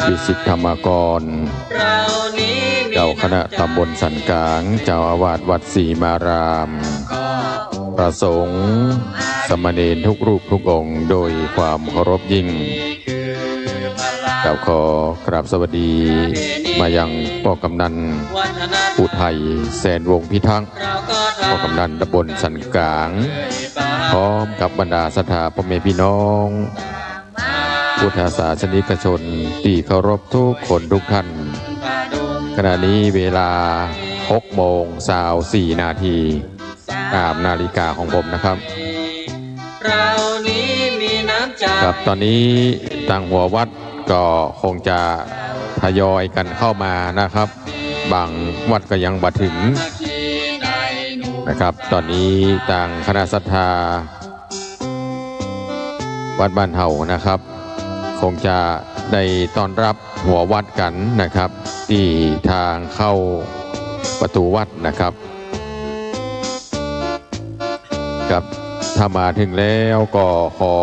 วิสิทธิธรรมกรเจ้าคณะตำบลสันกลางเจ้าอาวาสวัดศรีมารามประสงค์สมณเณรทุกรูปทุกองค์โดยความเคารพยิ่งเจ้าขอกราบสวัสดีมายังพ่อกำนันอุทัยแสนวงศ์พิทักษ์พ่อกำนันตำบลสันกลางพร้อมกับบรรดาศรัทธาพ่อแม่พี่น้องพุทธศาสนิกชนที่เคารพทุกคนทุกท่านขณะนี้เวลา6:24 นาทีตามนาฬิกาของผมนะครับครับตอนนี้ต่างหัววัดก็คงจะทยอยกันเข้ามานะครับบางวัดก็ยังบ่ถึงนะครับตอนนี้ต่างคณะศรัทธาวัดบ้านเฮานะครับคงจะได้ต้อนรับหัววัดกันนะครับที่ทางเข้าประตูวัดนะครับกับถ้ามาถึงแล้วก็ขอ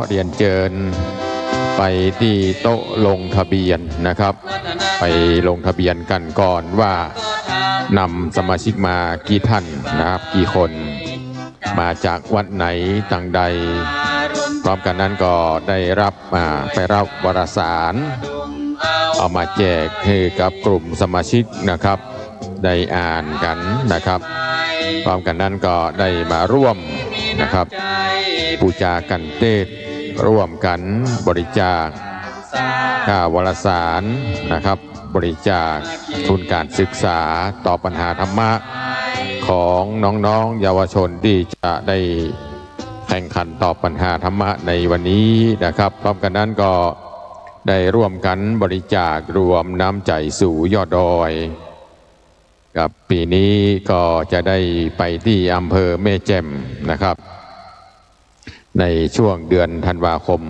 เรียนเชิญไปที่โต๊ะลงทะเบียนนะครับไปลงทะเบียนกันก่อนว่านำสมาชิกมากี่ท่านนะครับกี่คนมาจากวัดไหนต่างใดพร้อมกันนั้นก็ได้รับไปรับวารสารเอามาแจกให้กับกลุ่มสมาชิกนะครับได้อ่านกันนะครับพร้อมกันนั้นก็ได้มาร่วมนะครับบูชากันเทศร่วมกันบริจาคค่าวารสารนะครับบริจาคทุนการศึกษาต่อปัญหาธรรมะของน้องๆเยาวชนที่จะได้แข่งขันตอบปัญหาธรรมะในวันนี้นะครับพร้อมกันนั้นก็ได้ร่วมกันบริจาครวมน้ำใจสู่ยอดดอยกับปีนี้ก็จะได้ไปที่อำเภอแม่แจ่มนะครับในช่วงเดือนธันวาคม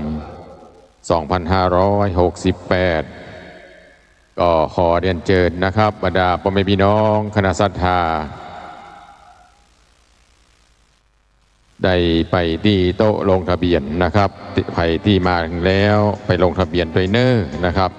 2568 ก็ขอเรียนเชิญนะครับบรรดาพ่อแม่พี่น้องคณะศรัทธาได้ไปที่โต๊ะลงทะเบียนนะครับใครที่มาถึงแล้วไปลงทะเบียนด้วยเนอร์นะครับ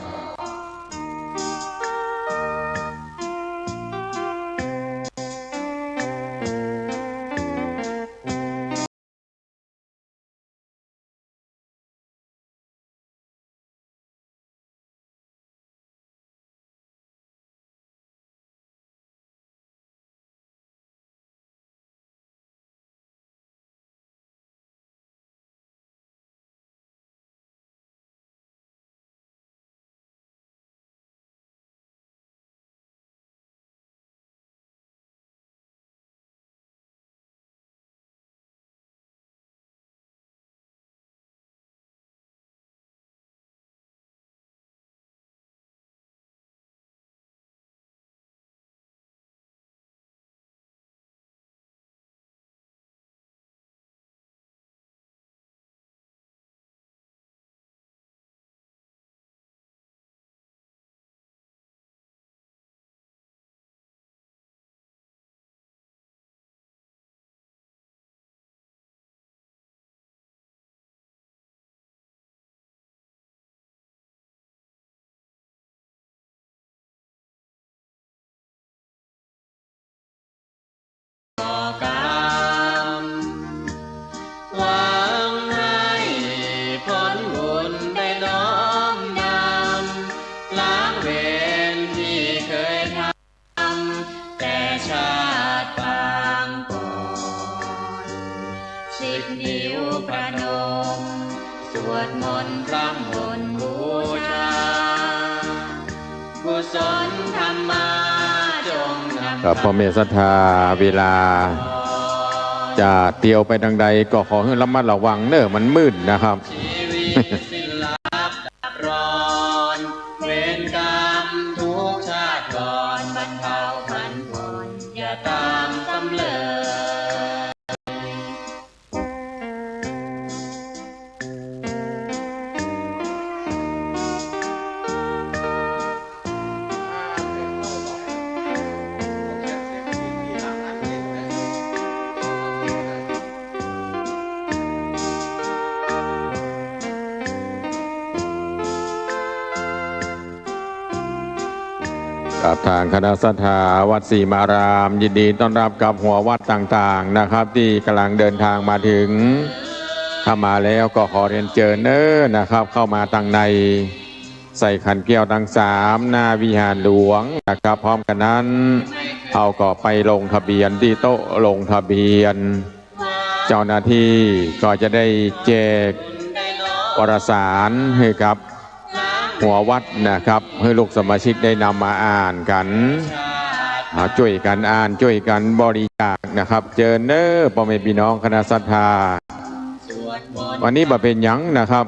พ่อแม่ศรัทธาเวลาจะเตียวไปทางใดก็ขอให้ระมัดระวังเนอะมันมืดนะครับ ค กับทางคณะสัทธาวัดศรีมารามยินดีต้อนรับกับหัววัดต่างๆนะครับที่กำลังเดินทางมาถึงถ้ามาแล้วก็ขอเรียนเชิญเนอนะครับเข้ามาตั้งในใส่ขันเกลียวทั้ง3หน้าวิหารหลวงนะครับพร้อมกันนั้นเอาก็ไปลงทะเบียนที่โต๊ะลงทะเบียนเจ้าหน้าที่ก็จะได้แจกวารสารให้กับหัววัดนะครับให้ลูกสมาชิกได้นำมาอ่านกันช่วยกันอ่านช่วยกันบริจาคนะครับเจอเนอพ่อแม่พี่น้องคณะศรัทธาวันนี้บ่เป็นหยังนะครับ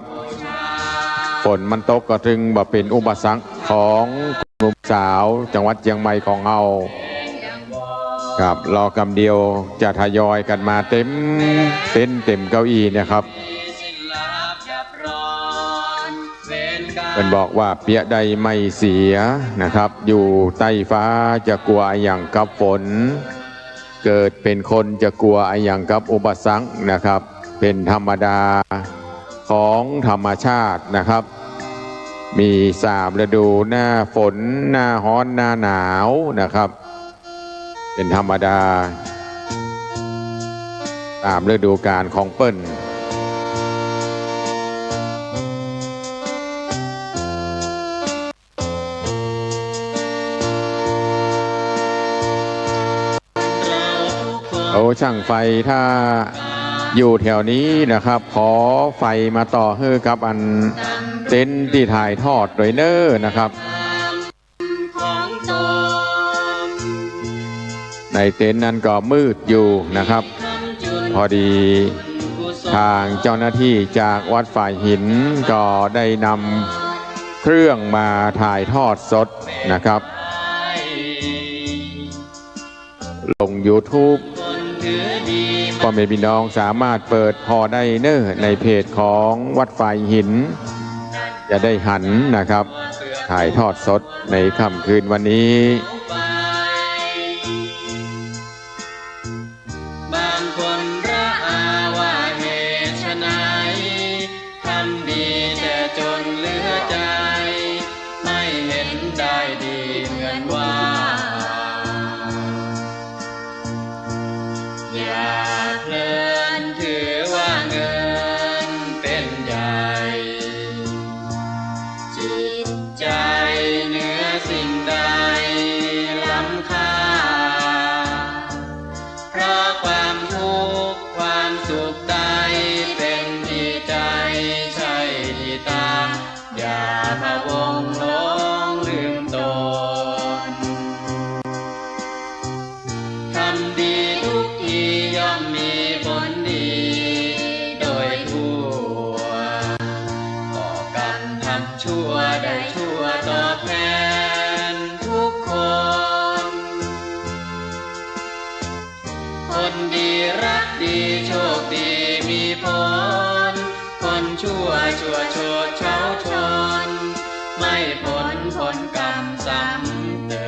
ฝนมันตกก็ถึงบ่เป็นอุปสรรคของหนุ่มสาวจังหวัดเชียงใหม่ของเราครับรอกำเดียวจะทยอยกันมาเต็มเต็มเก้าอี้นะครับเป็นบอกว่าเปียใดไม่เสียนะครับอยู่ใต้ฟ้าจะกลัวอย่างกับฝนเกิดเป็นคนจะกลัวอย่างกับอุปสรรคนะครับเป็นธรรมดาของธรรมชาตินะครับมี3ฤดูหน้าฝนหน้าร้อนหน้าหนาวนะครับเป็นธรรมดาตามฤดูกาลของเปิ้ลช่างไฟถ้าอยู่แถวนี้นะครับขอไฟมาต่อให้กับอันเต็นท์ที่ถ่ายทอดโดยเนอร์นะครับในเต็นท์นั้นก็มืดอยู่นะครับพอดีทางเจ้าหน้าที่จากวัดฝ่ายหินก็ได้นำเครื่องมาถ่ายทอดสดนะครับลง YouTubeพ่อแม่พี่น้องสามารถเปิดพอได้เนอในเพจของวัดฝ่ายหินจะได้หันนะครับถ่ายทอดสดในค่ำคืนวันนี้บางคนระอาว่าเหตุไฉนทำดีแต่จนเหลือใจไม่เห็นได้ดีเหมือนว่าอย่าเพลินถือว่าเงินเป็นใหญ่จิตใจเหนือสิ่งใดล้ำค่าเพราะความทุกข์ความสุขใดเป็นที่ใจใช่ที่ตาอย่าพะวงหลงลืมตนทำดีทุกทีย่อมมีผลดีโดยทั่วก่อกรรมทำชั่วได้ชั่วตอบแทนทุกคนคนดีรักดีโชคดีมีผลคนชั่วโชดเช้าชนไม่ผลกรรมซ้ำเติ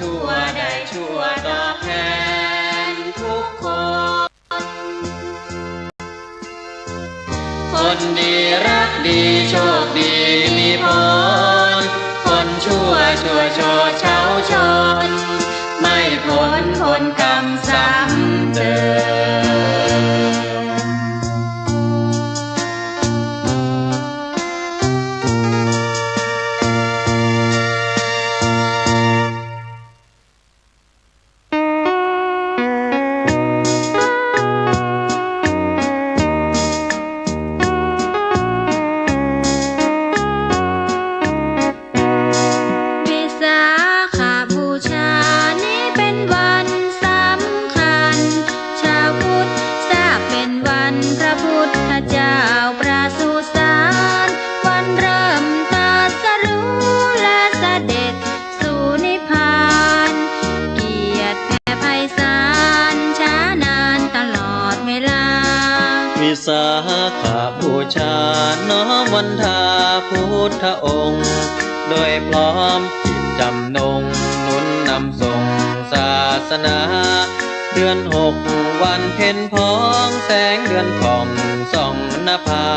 ชั่วได้ชั่วตอบแทนทุกคนคนดีรักดีโชคดีมีผลคนชั่วโชดเช้าชนไม่ผลกรรมซ้ำเติม สาขบูชาน้อมวันทาพุทธองค์โดยพร้อมจิตจำนงหนุนนำส่งศาสนา เดือน6วันเพ็ญพ้องแสงเดือนผ่องส่องนภา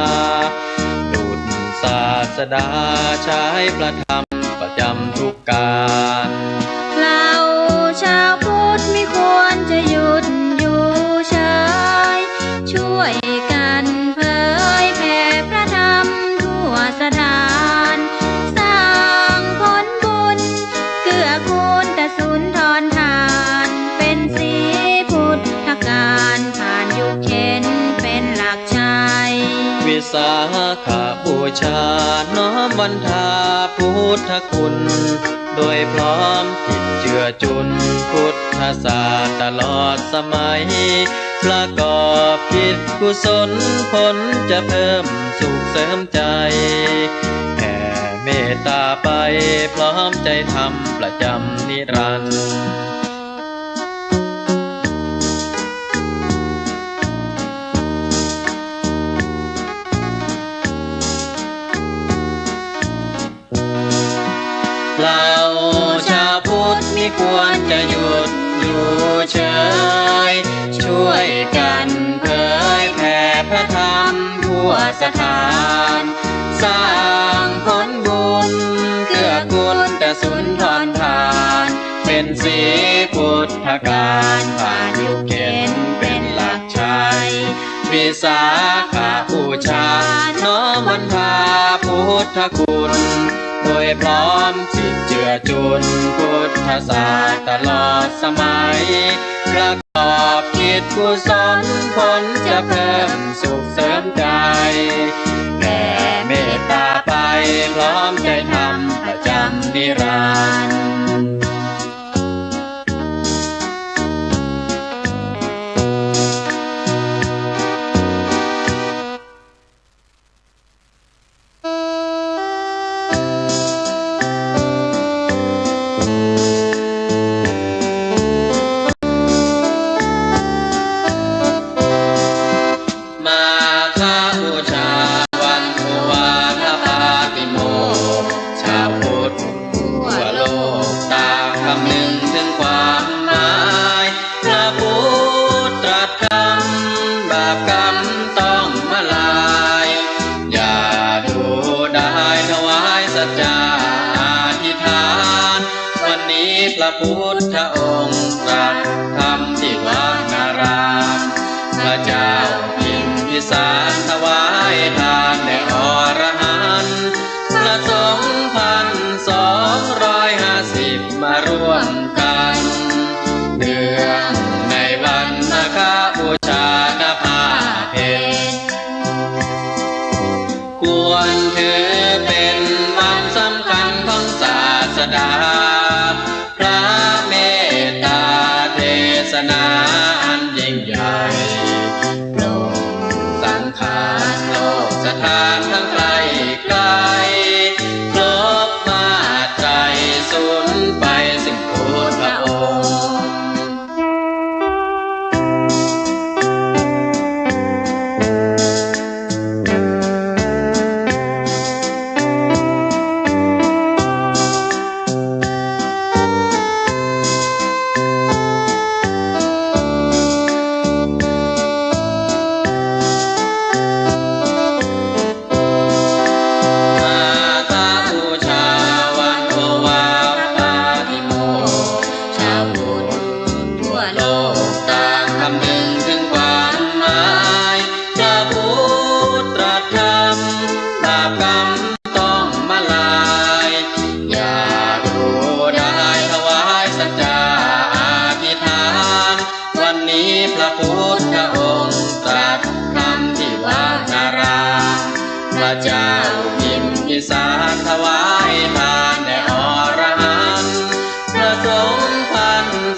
ดุจศาสดาใช้ประธรรมประจำทุกการ เราชาวพุทธไม่ควรจะหยุดอยู่เฉยช่วยกันเผยแผ่พระธรรมทั่วสถานสร้างผลบุญเกื้อกูลแต่สุนทรทานเป็นสีพุทธการผ่านยุคเข็นเป็นหลักชัยวิสาขบูชาน้อมวันทาพุทธคุณโดยพร้อมจิตเจือจุนพุทธศาสตร์ตลอดสมัยประกอบกิจกุศลผลจะเพิ่มสุขเสริมใจแผ่เมตตาไปพร้อมใจทำประจำนิรันดร์เราชาวพุทธไม่ควรจะหยุดอยู่เฉยช่วยกันเผยแผ่พระธรรมทั่วสถานสร้างผลบุญเกื้อกูลแต่สุนทรทานเป็นสีพุทธการผ่านยุคเข็นเป็นหลักชัยวิสาขบูชาน้อมวันทาพุทธคุณโดยพร้อมจิตเจือจุนพุทธศาสตร์ตลอดสมัยประกอบกิจกุศลผลจะเพิ่มสุขเสริมใจแผ่เมตตาไปพร้อมใจทำประจำนิรันดร์พระพุทธองค์ตรัสธรรมที่วานารามพระเจ้าพิมพิสารถวายทานแด่อรหันต์พระสงฆ์1,250มาร่วมกันเนื่องในวันมาฆบูชาณภาเพ็ญควรถือเป็นวันสำคัญของศาสดานาอันยิ่งใหญ่โปรดสังขารโลกสถานทั้งไกลไกลครบมาไตรสูญไปซึ่งพุทธองค์พระพุทธองค์ตรัสธรรมที่วานารามพระเจ้าพิมพิสารถวายทานแด่อรหันต์พระสงฆ์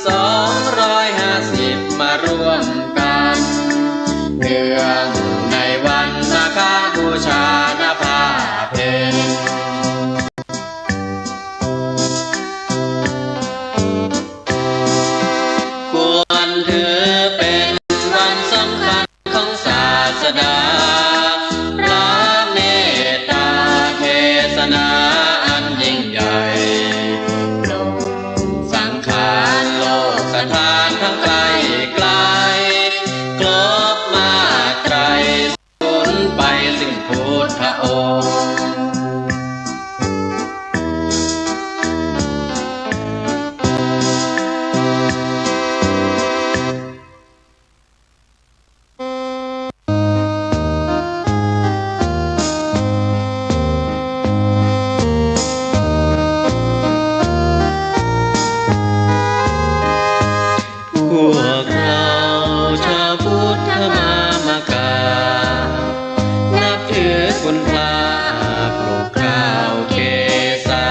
1,250มาร่วมกันเนื่องในวันมาฆบูชาณภาเพ็ญควรถือเป็นวันสำคัญของศาสดา ทั้งไกลไกลครบมาไตรสูญไปสิ้นพุทธองค์พวกเราชาวพุทธมามกานับถือคุณพระปลูกข้าวเกษา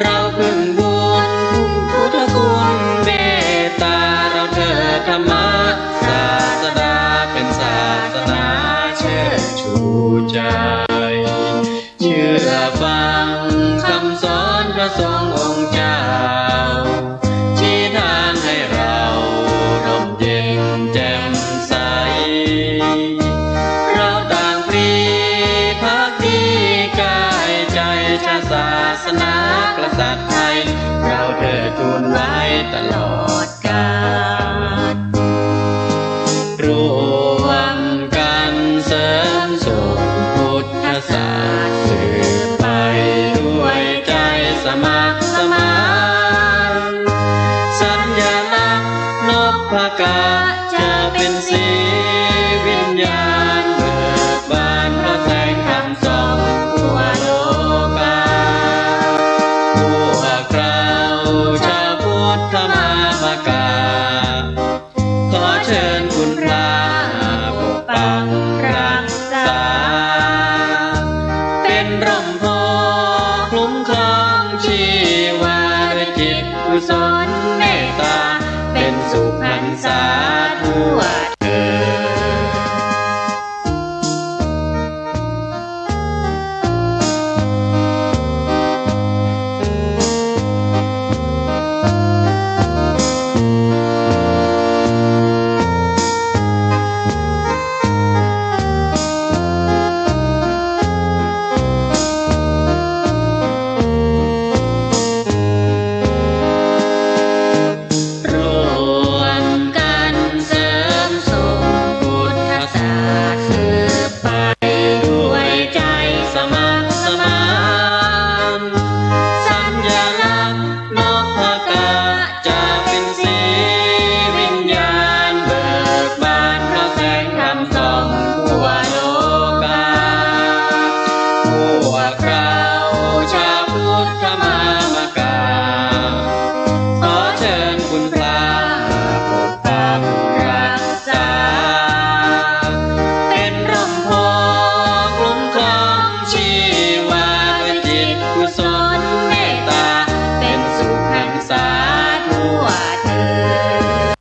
เราพึ่งบุญพุทธคุณเมตตาเราเถิดธรรมศาสดาเป็นศาสนาเชิดชูใจเชื่อฟังคำสอนพระสงฆ์องค์เจ้าชี้ทางให้เราร่มเย็นแจ่มใสเราต่างพลีภักดีกายใจชาติศาสนากษัตริย์ไทยเราเถิดทูลไว้ตลอดกาลรวมกันเสริมส่งพุทธศาสนาสืบไปด้วยใจสมัครสมานสัญลักษณ์นพกาจะเป็นสีวิญญาณเบิกบานเพราะแสงคำส่องทั่วโลกาพวกเราชาวพุทธมามกาขอเชิญคุณพระปกปักรักษาเป็นร่มโพคุ้มครองชีวาด้วยจิตกุศลเมตตาเป็นสุขหันษาทั่วเถิดรวมกันเสริมส่งพุทธศาสนาสืบไปด้วยใจสมัครสมานสัญลักษณ์นพกาจะเป็นสีวิญญาณเบิกบานเพราะแสงคำส่องทั่วโลกาพวกเราชาวพุทธมามกาขอเชิญคุณพระปกปักรักษาเป็นร่มโพคุ้มครองชีวาด้วยจิตกุศลเมตตาเป็นสุขหันษาทั่วเถิด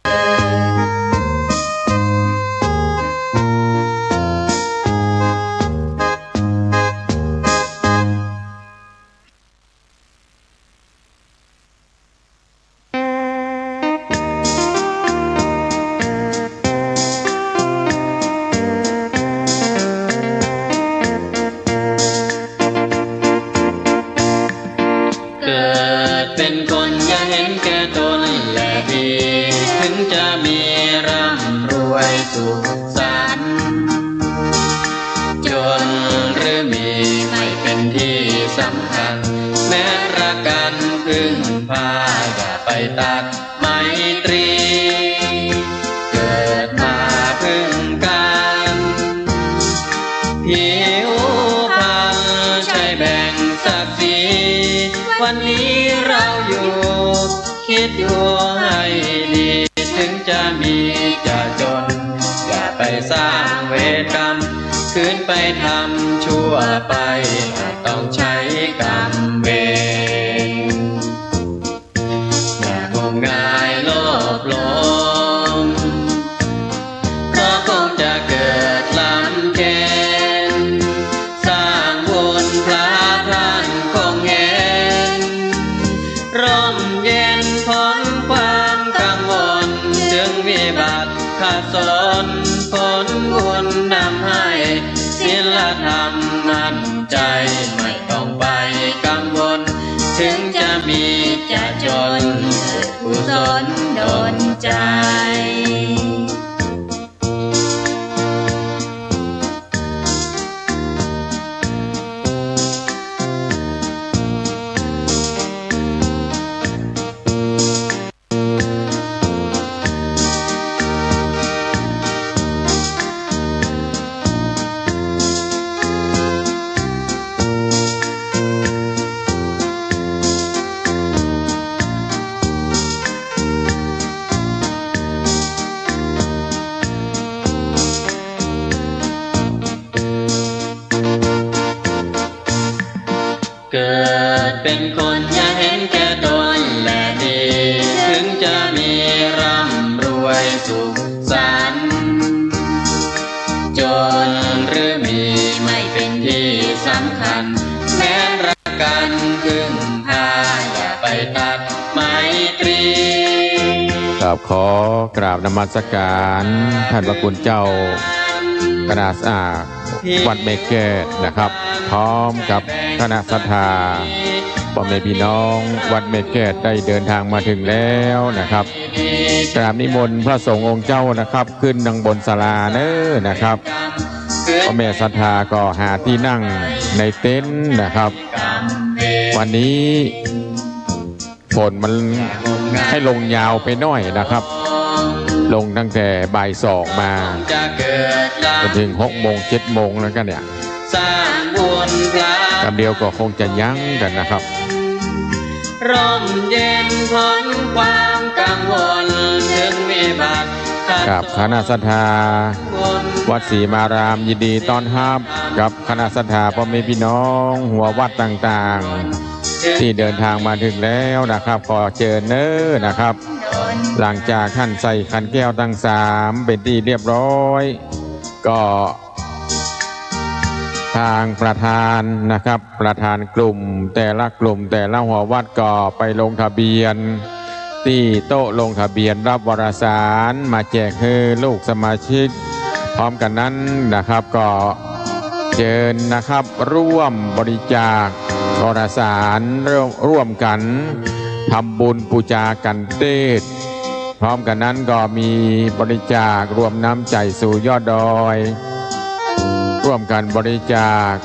เกิดเป็นคนอย่าเห็นแก่ตนและดีถึงจะมีร่ำรวยสุขสันต์จนหรือมีไม่เป็นที่สำคัญแม้รักกันพึ่งพาอย่าไปตัดไมตรีเกิดมาพึ่งกันผิวพรรณใช่แบ่งศักดิ์ศรีวันนี้เราอยู่คิดอยู่ให้ดีถึงจะมีจะจนอย่าไปสร้างเวรกรรมคืนไปทำชั่วไปอาจต้องใช้กรรมเวรงมงายโลภหลงก็คงจะเกิดลำเค็ญสร้างบุญพระท่านคงเห็นร่มเย็นพ้นความกังวลจึงวิบัติขัดสนผลบุญนำให้ศีลธรรมมั่นใจไม่ต้องไปกังวลถึงจะมีจะจนบุ กุศลดลใจ เกิดเป็นคนอย่าเห็นแก่ตนและดี ถึงจะมีร่ำรวยสุขสันต์จนหรือมีไม่เป็นที่สำคัญแม้รักกันพึ่งพาอย่าไปตัดไมตรี ครับขอกราบนมัสการท่านพระคุณเจ้าคณะสะวัดเมกเกตนะครับ พร้อมกับคณะศรัทธาพ่อแม่พี่น้องวัดเมกเกตได้เดินทางมาถึงแล้วนะครับกราบนิมนต์พระสงฆ์องค์เจ้านะครับ ขึ้นดังบนศาลาเน้อนะครับพ่อแม่ศรัทธาก็หาที่นั่งในเต็นท์นะครับ วันนี้ฝนมันให้ลงยาวไปหน่อยนะครับ ลงตั้งแต่บ่าย2มาจนถึง6 โมง 7 โมงแล้วกันเนี่ย สร้างบุญพระ กันเดียวก็คงจะยั้งกันนะครับ ร่มเย็นพ้นความกังวลถึงวิบัติ กับคณะศรัทธาวัดศรีมารามยินดีต้อนรับกับคณะศรัทธาพ่อแม่พี่น้องหัววัดต่างๆ ที่เดินทางมาถึงแล้วนะครับขอเชิญเน้อนะครับ หลังจากท่านใส่ขันแก้วทั้ง3เป็นที่เรียบร้อย ก็ทางประธานนะครับประธานกลุ่มแต่ละกลุ่มแต่ละหัววัดก็ไปลงทะเบียน ที่โต๊ะลงทะเบียนรับวารสารมาแจกให้ลูกสมาชิก พร้อมกันนั้นนะครับก็เชิญนะครับร่วมบริจาควารสารร่วมกันทำบุญปูจากันเทศน์พร้อมกันนั้นก็มีบริจาครวมน้ำใจสู่ยอดดอย ร่วมกันบริจาค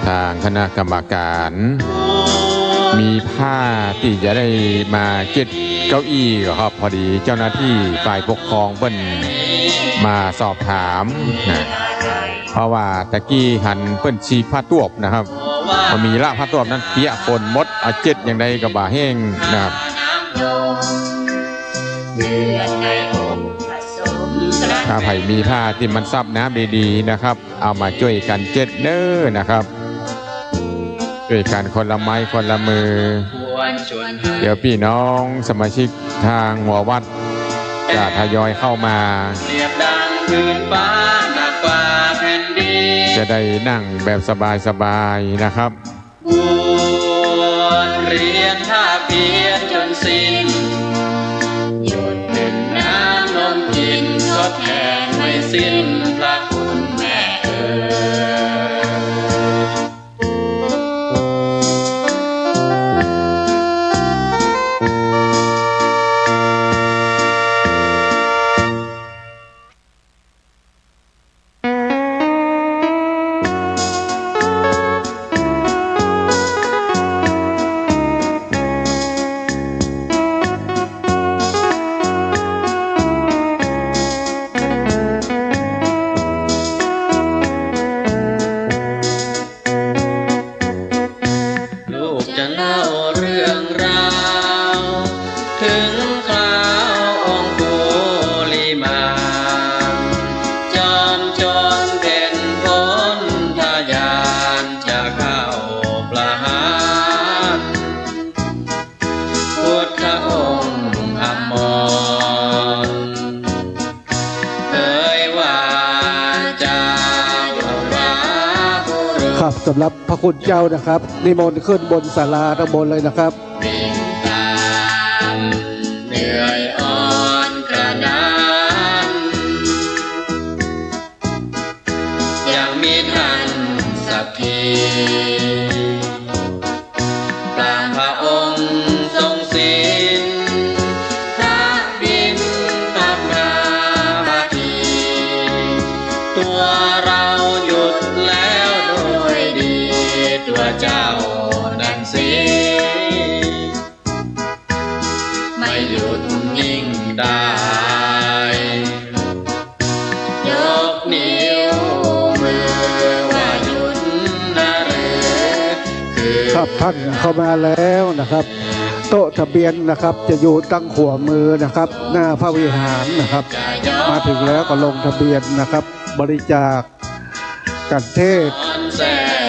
ทางคณะกรรมการ มีผ้าที่จะได้มาเก็บเก้าอี้ครับพอดีเจ้าหน้าที่ฝ่ายปกครองเปิ้นมาสอบถามนะเพราะว่าตะกี้หันเปิ้นชีผ้าตวบนะครับพอมีละผ้าตวบนั้นเปียกฝนมดเอาเจ็ดอย่างใดกับบ่าแห้งนะครับถ้าไผ่มีผ้าที่มันซับน้ำดีๆนะครับเอามาช่วยกันเจ็ดเด้อนะครับช่วยกันคนละไม้คนละมือเดี๋ยวพี่น้องสมาชิกทางหัววัดจะทยอยเข้ามาเรียบดังพื้นฟ้าหนักกว่าแผ่นดินจะได้นั่งแบบสบายๆนะครับบวชเรียนท่าเพียรจนสิ้นหยดหนึ่งน้ำนมกินทดแทนไม่สิ้นพระคุณแม่เอ๋ยสำหรับพระคุณเจ้านะครับนิมนต์ขึ้นบนศาลาทั้งบนเลยนะครับเหนื่อยอ่อนกระดานยังมีท่านสักทีปรางพระองค์ทรงศีลพระบิณฑบาตตัวเราหยุดแล้วด้วยดีตัวเจ้านั่นสิไม่หยุดยิ่งได้ยกนิ้วมือว่าหยุดนะหรือคือครับท่านเข้ามาแล้วนะครับโต๊ะทะเบียนนะครับจะอยู่ตั้งขวามือนะครับหน้าพระวิหารนะครับมาถึงแล้วก็ลงทะเบียนนะครับบริจาคการเทศ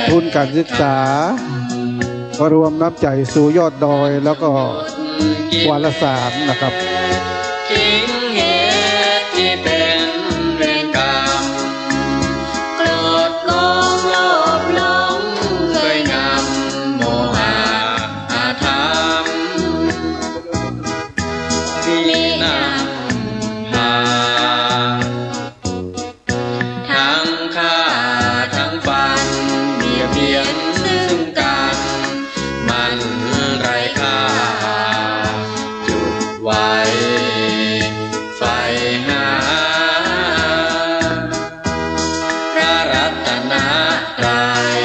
ทุนการศึกษารวมน้ำใจสู่ยอดดอยแล้วก็วารสารนะครับทิ้งเหตุที่เป็นเวรกรรมโกรธโกงโลภหลงเคยนำโมหะอาธรรมที่นำพาทั้งฆ่าทั้งฟันเบียดเบียนซึ่งกันมันไร้ค่าจุดไว้ไฟหาพระรัตนตรัย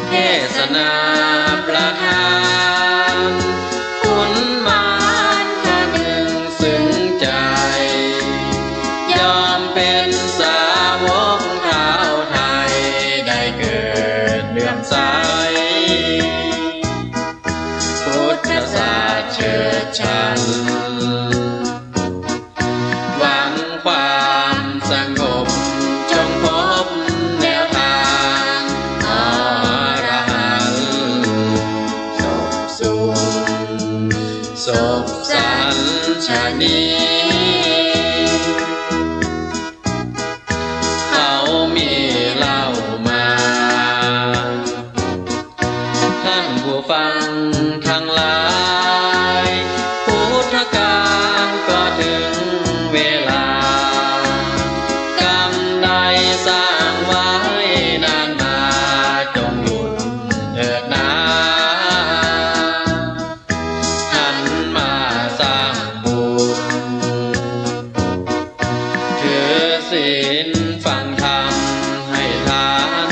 เทศนาประทานคุณมารคนึงซึ้งใจยอมเป็นสาวกเท้าไทยได้เกิดเลื่อมใสพุทธศาสตร์เชิดชันหวังความสงบจงพบแนวทางอรหันต์ศพสูงศพสัญชานีเขามีเล่ามาท่านผู้ฟังทั้งหลายพุทธกาลก็ถึงเวลากรรมใดสร้างไว้นานมาจงหยุดเถิดนาหันมาสร้างบุญถือศีลฟังธรรมให้ทาน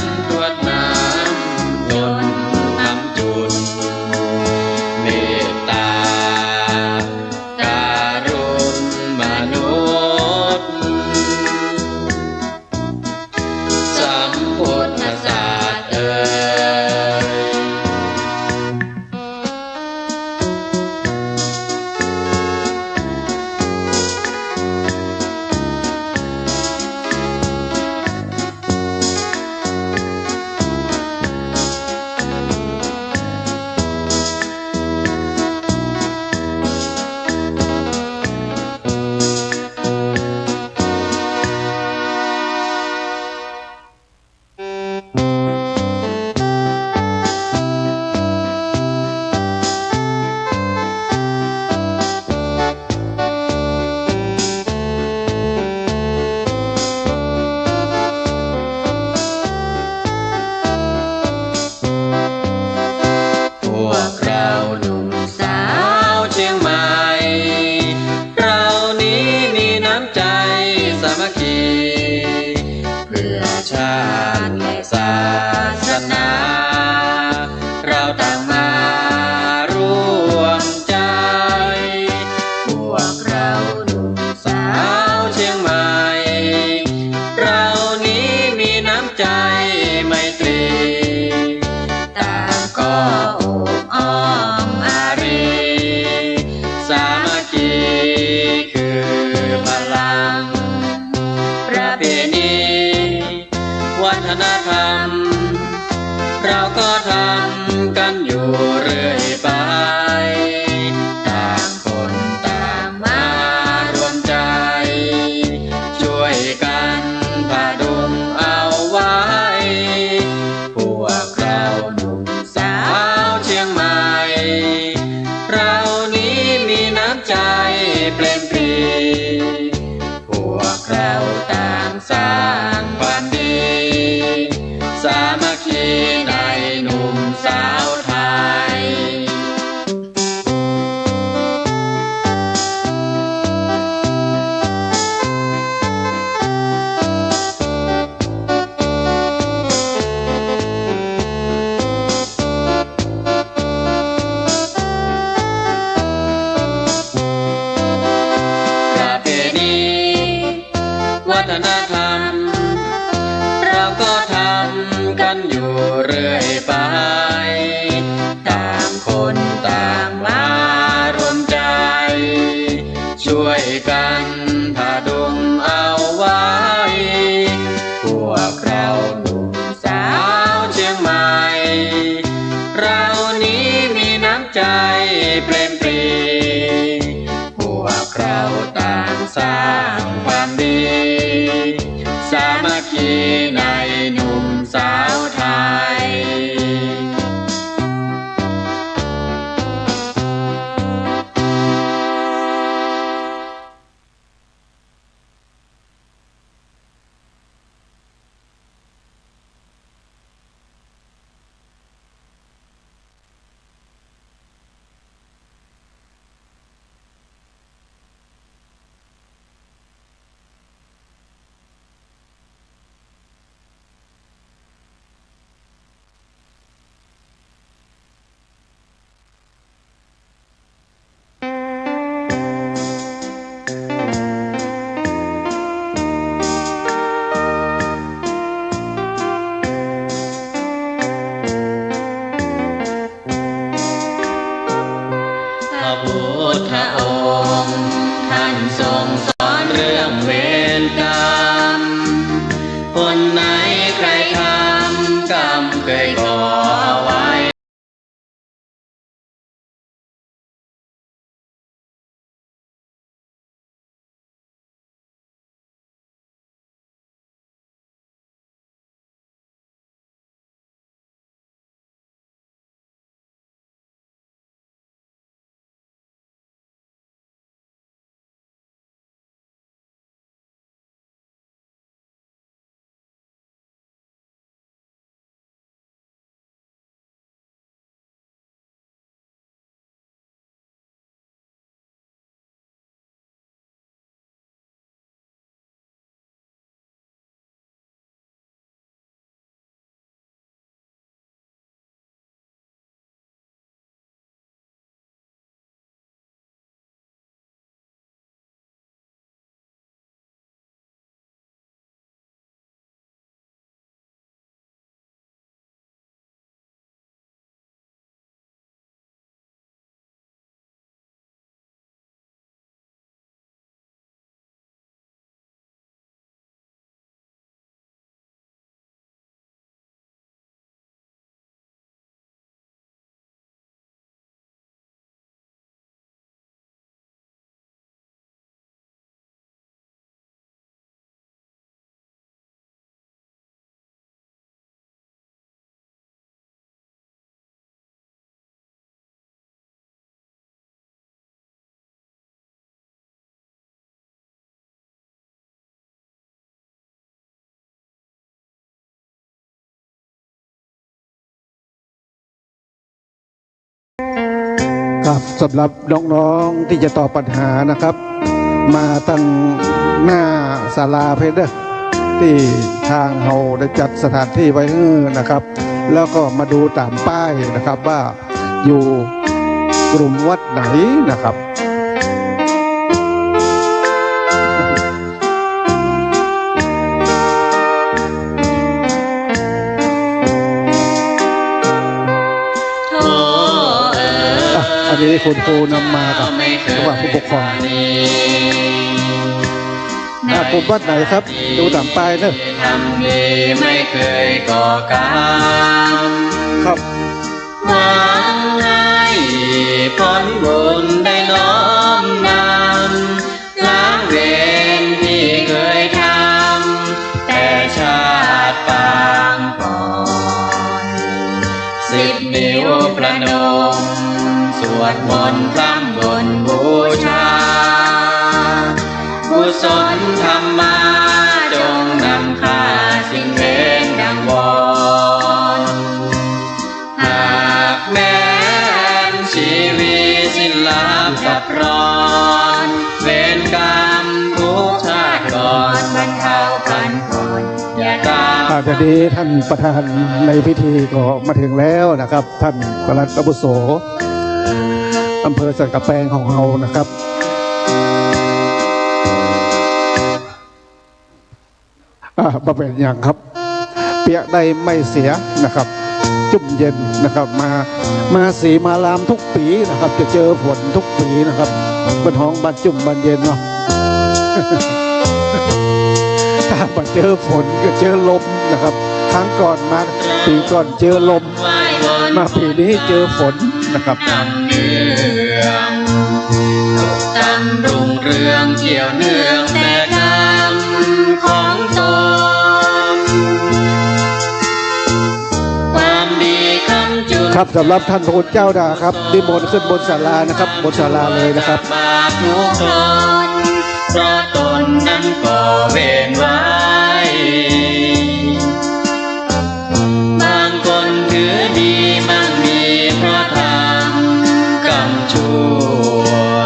ทำกันอยู่เรื่อยไปต่างคนต่างมารวมใจช่วยกันพดุงเอาไว้พวกเราหนุ่มสาวเชียงใหม่เรานี้มีน้ำใจเปล่งปรีพวกเราต่างสร้างความดีสามัคคีในหนุ่มสาวไทยประเพณีวัฒนธรรมเราก็ทำกันอยู่เรื่อยไปต่างคนต่างมารวมใจช่วยกันพดุงเอาไว้พวกเราหนุ่มสาวเชียงใหม่เรานี้มีน้ำใจเปล่งปรีพวกเราต่างสร้างความดีสามัคคีในหนุ่มสาวไทยพระพุทธองค์ท่านทรงสอนเรื่องเวรกรรมคนไหนใครทำกรรมเคยก่อไว้ครับสำหรับน้องๆที่จะตอบปัญหานะครับ มาตั้งหน้าศาลาเพชรเด้อที่ทางเราได้จัดสถานที่ไว้นะครับ แล้วก็มาดูตามป้ายนะครับว่าอยู่กลุ่มวัดไหนนะครับ อันนี้คุณครูนำมากับผู้ปกครอง กลุ่มวัดไหนครับดูตามป้ายเนอะ ทำดีไม่เคยก่อกรรม ครับ หวังให้ผลบุญได้น้อมนำล้างเวรที่เคยทำแต่ชาติปางก่อน10 นิ้วประนมสวดมนต์พร่ำบนบูชากุศลธรรมาจงนำข้าสิ่งเว้นดังวอนหากแม้นชีวิตสิ้นลับดับร้อนเวรกรรมทุกชาติก่อนบรรเทาพันคนอย่าตาม เดี๋ยวนี้ท่านประธานในพิธีก็มาถึงแล้วนะครับ ท่านปลัดอาวุโสอำเภอสันกำแพงของเรานะครับมาเป็นอย่างครับ เปียใดไม่เสียนะครับ จุ่มเย็นนะครับมาสีมารามทุกปีนะครับ จะเจอฝนทุกปีนะครับบนห้องบ้านจุ่มบ้านเย็นเนาะ ถ้ามาเจอฝนก็เจอลมนะครับครั้งก่อนมาปีก่อนเจอลมมาปีนี้เจอฝนนะครับ นำเนืองตกตั้งรุ่งเรืองเกี่ยวเนื่องแต่กรรมของตนความดีคำจุด ครับสำหรับท่านพระคุณเจ้าดาครับนิมนต์ขึ้นบนศาลานะครับบนศาลาเลยนะครับ บาปทุกตนเพราะตนนั้นก่อเวรไว้บางคนถือดีมั่งมีเพราะทำกรรมชั่ว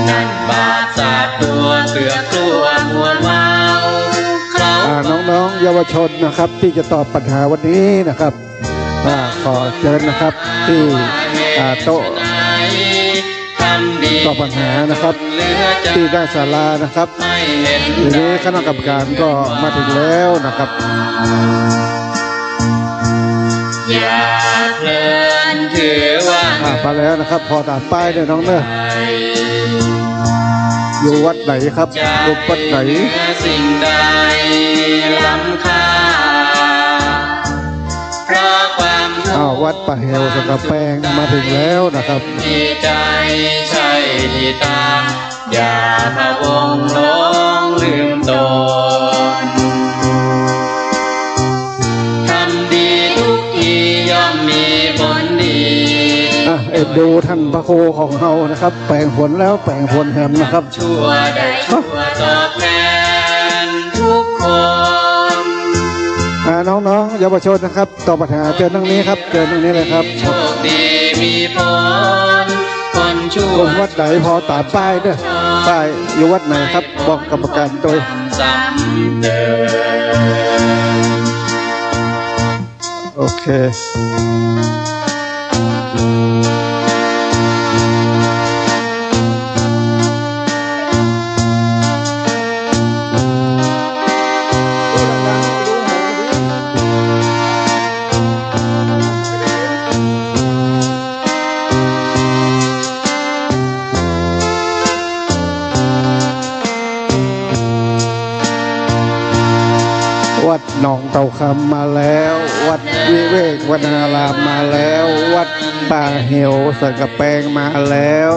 นั่นบาปสาดตัวเสือกกลัวมัวเมาเขา น้องๆเยาวชนนะครับที่จะตอบปัญหาวันนี้นะครับขอเชิญนะครับที่โต๊ะตอบปัญหานะครับที่ได้ศาลานะครับทีนี้คณะกรรมการก็มาถึงแล้วนะครับ อย่าเพลินถือว่า มาแล้วนะครับ พอตามป้ายเลยน้องเนอะอยู่วัดไหนครับอยู่วัดไหน สิ่งใดล้ำค่าเพราะความทุกข์ วัดป่าเหวสังกะแปงมาถึงแล้วนะครับ ที่ใจใช่ที่ตาอย่าพะวงหลงลืมตนทำดีทุกทีย่อมมีผลดี เอ็ดดูท่านพระโคของเรานะครับ แปลงผลแล้วแปลงผลแหมนะครับ ชั่วได้ชั่วตอบแทนทุกคน น้องๆเยาวชนนะครับตอบปัญหาเจอตรงนี้ครับเจอตรงนี้เลยครับ โชคดีมีผลคนชั่ว กลุ่มวัดไหนพอตามป้ายเด้อป้ายอยู่วัดไหนครับบอกกรรมการโดย ซ้ำเดิม โอเควัดหนองเต่าคำมาแล้ว วัดวิเวกวนารามมาแล้ว วัดป่าเหวสันกะแปงมาแล้ว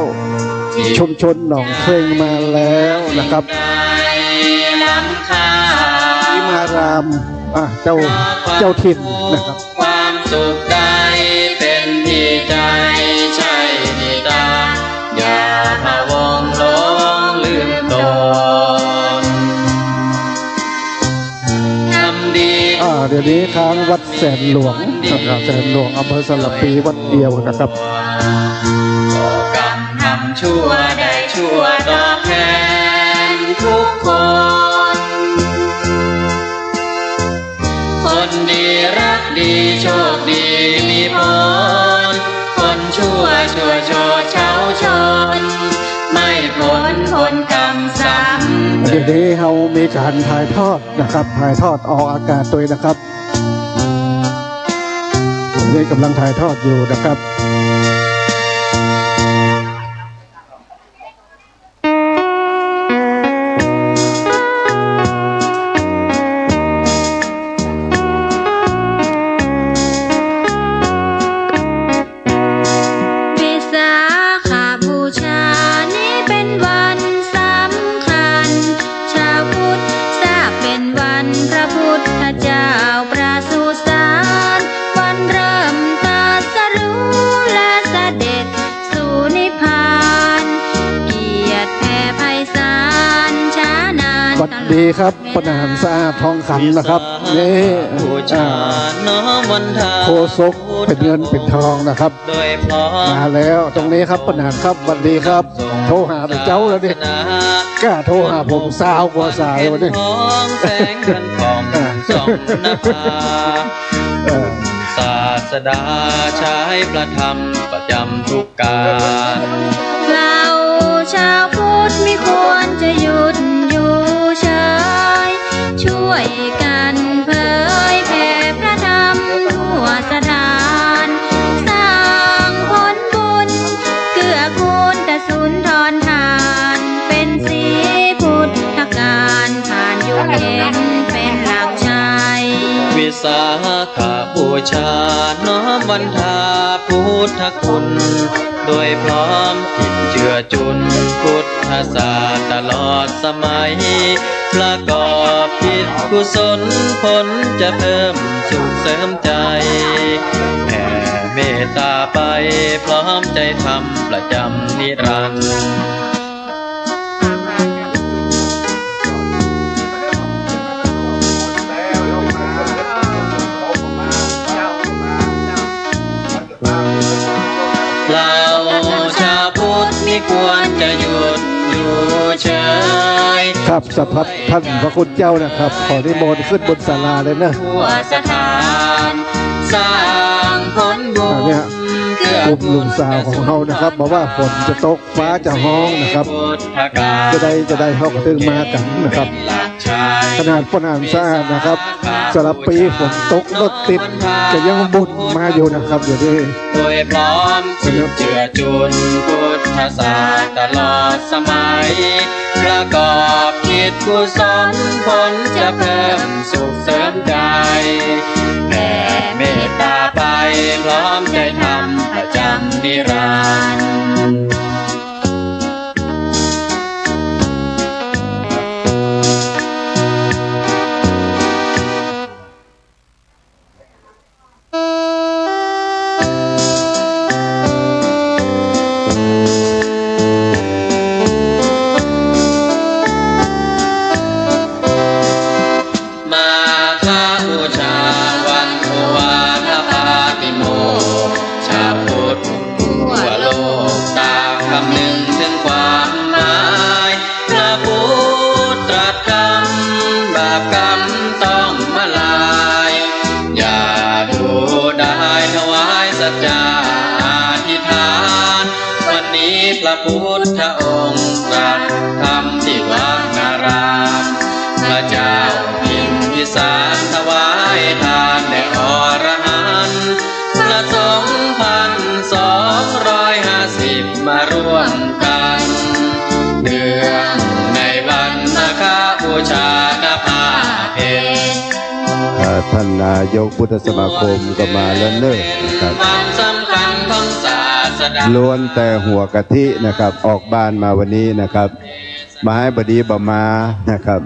ชุมชนหนองเคร่งมาแล้วนะครับ ล้ำค่า วิมารามเจ้าถิ่นนะครับ ความสุขใดเป็นที่ใจใช่ที่ตาอย่าพะวงหลงลืมตนทำดี เดี๋ยวนี้ค้างวัดแสนหลวงนะครับแสนหลวงอำเภอสลับปีวัดเดียวนะครับ ก่อกรรมทำชั่วได้ชั่วตอบแทนทุกคน คนดีรักดีโชคดีมีผลคนชั่วชั่วโชดเช้าชนไม่พ้นผลกรรมซ้ำ เดี๋ยวนี้เรามีการถ่ายทอดนะครับถ่ายทอดออกอากาศด้วยนะครับนี่กำลังถ่ายทอดอยู่นะครับ ข ดีครับปนหันสะอาดทองคำนะครับนี่ บูชาน้อมวันทา โคศกเป็นเงินเป็นทองนะครับ โดยพร้อม มาแล้วตรงนี้ครับปนหันครับสวัสดีครับ โทรหาแต่เจ้าแล้วดิกล้าโทรหาผมสาวกว่าสายวันนี้ ท้องแสงเดือนทองส่องนภา ศาสดาใช้ประธรรมประจำทุกการ เราชาวพุทธไม่ควรจะหยุดอยู่เฉยช่วยกันเผยแผ่พระธรรมทั่วสถานสร้างผลบุญเกื้อกูลแต่สุนทรทาน เป็นสีพุทธการผ่านยุคเย็นเป็นหลักชัย วิสาขบูชาน้อมวันทาพุทธคุณ โดยพร้อมจิตเชื่อจุนพุทธศาสตร์ตลอดสมัย ประกอบพิธกุศลผลจะเพิ่มสุขเสริมใจแผ่เมตตาไปพร้อมใจทำประจำนิรันดร์ เราชาวพุทธไม่ควรจะหยุดอยู่เฉย ครับสัพพัทท่านพระคุณเจ้านะครับ ขอนิมนต์ขึ้นบนศาลาเลยนะ ทั่วสถานสร้างผลบุ อัน ญ เนี้ย เกื้อก ลุ่มลุงสาวของเรานะครับบอกว่าฝนจะตกฟ้าจะห้องนะครับ พุทธการ จะได้เข้ากระตึงมากันนะครับ หลักชัย ขนาดปนหันสะอาดนะครับสารบปีฝนตกรถติดจะยังบุญมาอยู่นะครับอยู่ที่ โดยพร้อมจิตเจือจุนพุทธศาสตร์ตลอดสมัย ประกอบคิดกุศลผลจะเพิ่มสุขเสริมใจแผ่เมตตาไปพร้อมใจทำประจำนิรันดร์ มาฆบูชาวันโอวาทปาติโมกข์ชาวพุทธทั่วโลกต่างคำนึงถึงความหมายพระพุทธตรัสคำบาปกรรมต้องมาลายอย่าดูได้ถวายสัจจาอธิษฐานวันนี้พระพุทธองค์ตรัสคำที่วานารามพระเจ้าพิมพิสารถวายทานแด่อรหันต์พระสงฆ์1,250มาร่วมกันเนื่องในวันมาฆบูชาณภาเพญ ท่านนายกพุทธสมาคมก็มาแล้วเนอะนะครับ วันสำคัญของศาสดา ล้วนแต่หัวกะทินะครับออกบ้านมาวันนี้นะครับ มาให้บดีบมานะครับ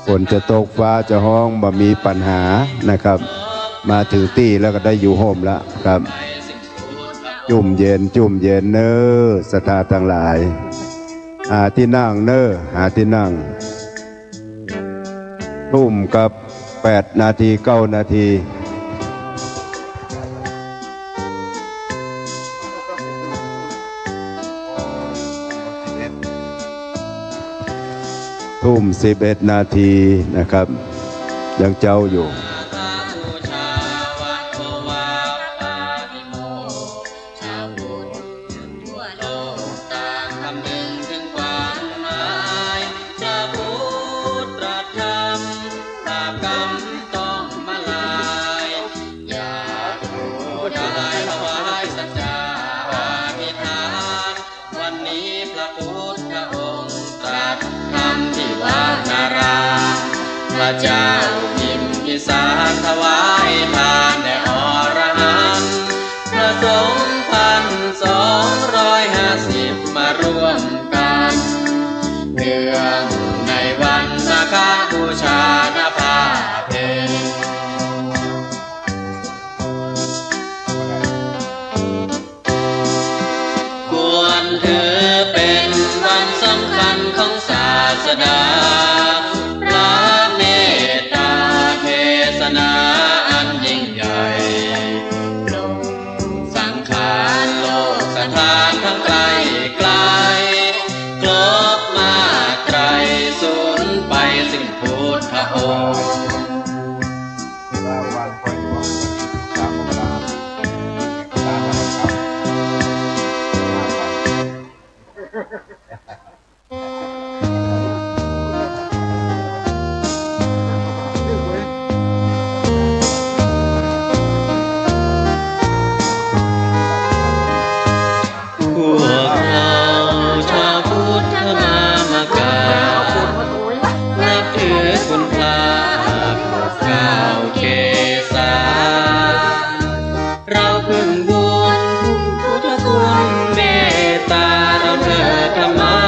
ฝนจะตกฟ้าจะห้องบ่มีปัญหานะครับ มาถึงที่แล้วก็ได้อยู่โฮมแล้วครับ จุ่มเย็นเนอสถาทั้งหลายหาที่นั่งเนอหาที่นั่ง ทุ่มกับ8 นาที9 นาทีทุ่ม11 นาทีนะครับยังเจ้าอยู่ บูชาวันโอวาทปาติโมกข์ชาวพุทธทั่วโลกต่างคำนึงถึงความหมายพระพุทธตรัสคำบาปกรรมต้องมาลายอย่าดูได้ถวายสัจจาอธิษฐานวันนี้พระพุทธองค์ตรัสคำที่วานารามพระเจ้าพิมพิสารถวายทานแด่อรหันต์พระสงฆ์1,250มาร่วมกันเนื่องในวันมาฆบูชาณภาเพญ ควรถือเป็นวันสำ พวกเราชาวพุทธมามกานับถือคุณพระปกเกล้าเกษาเราพึ่งบุญพุทธคุณเมตตาเราเถิดธรรมะ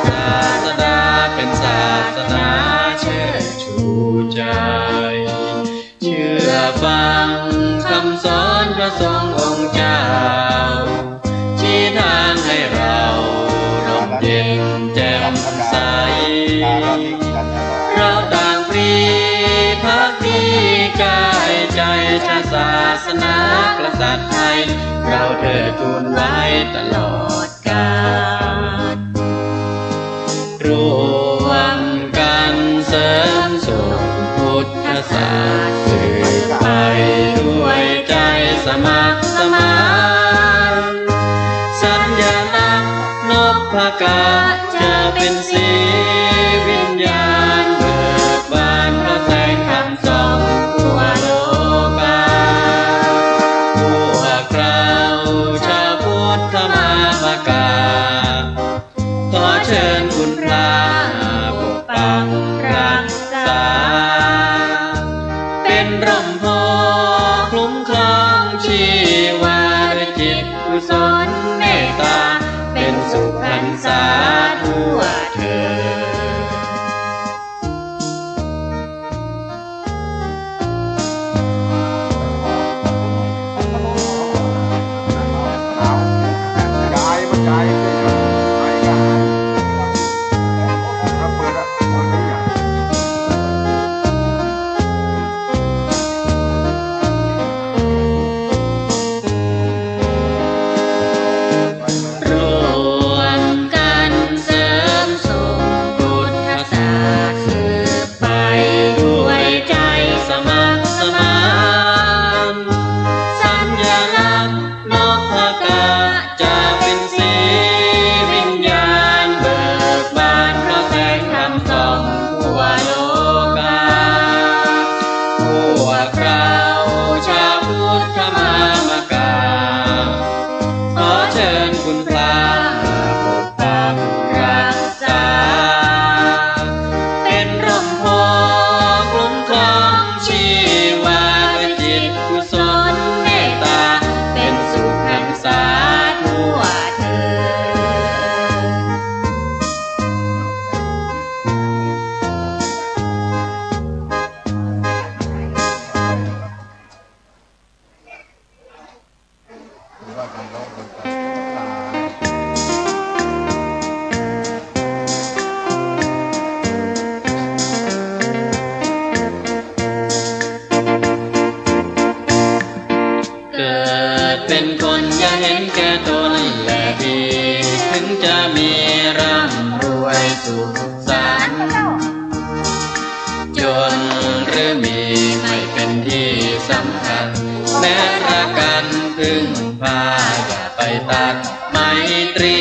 ศาสดาเป็นศาสนาเชิดชูใจเชื่อฟังคำสอนพระสงฆ์องค์เจ้าชี้ทางให้เราร่มเย็นแจ่มใสเราต่างพรีภักดีกายใจชาติศาสนากษัตริย์ไทยเราเถิดทูลไว้ตลอดกาลรวมกันเสริมส่งพุทธศาสนาสืบไปด้วยใจสมัครสมานสัญลักษณ์นพกาจะเป็นสีวิญญาณเบิกบานเพราะแสงคำส่องทั่วโลกาพวกเราชาวพุทธมามกาขอเชิญคุณพระปกปักรักษาเป็นร่มโพคลุ้มครองชีวาด้วยจิตกุศลเมตตาเป็นสุขพรรษาทั่วเถิด เป็นคนอย่าเห็นแก่ตนและดีถึงจะมีร่ำรวยสุขสันต์จนหรือมีไม่เป็นที่สำคัญแม้รักกันพึ่งพาอย่าไปตัดไมตรี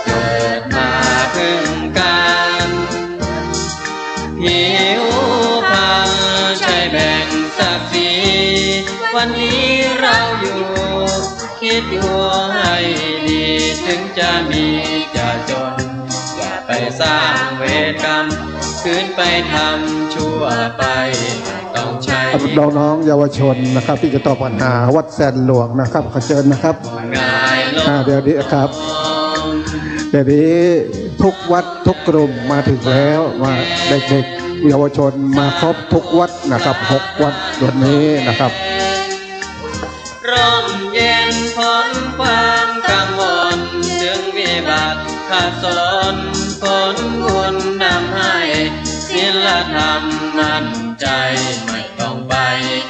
เกิดมาพึ่งกันหิวพังใช่แบ่งศักดิ์ศรีวันนี้เราอยู่คิดอยู่ให้ดีถึงจะมีจะจนอย่าไปสร้างเวรกรรมคืนไปทำชั่วไปต้องใช้น้องๆเยาวชนนะครับที่จะตอบปัญหาวัดแสนหลวงนะครับขอเชิญนะครับเดี๋ยวนี้ครับเดี๋ยวนี้ทุกวัดทุกกลุ่มมาถึงแล้วมาเด็กๆเยาวชนมาครบทุกวัดนะครับ6 วัดวันนี้นะครับร่มเย็นพ้นความกังวลจึงวิบัติขาดสนผลบุญนำให้ศีลธรรมมั่นใจไม่ต้องไป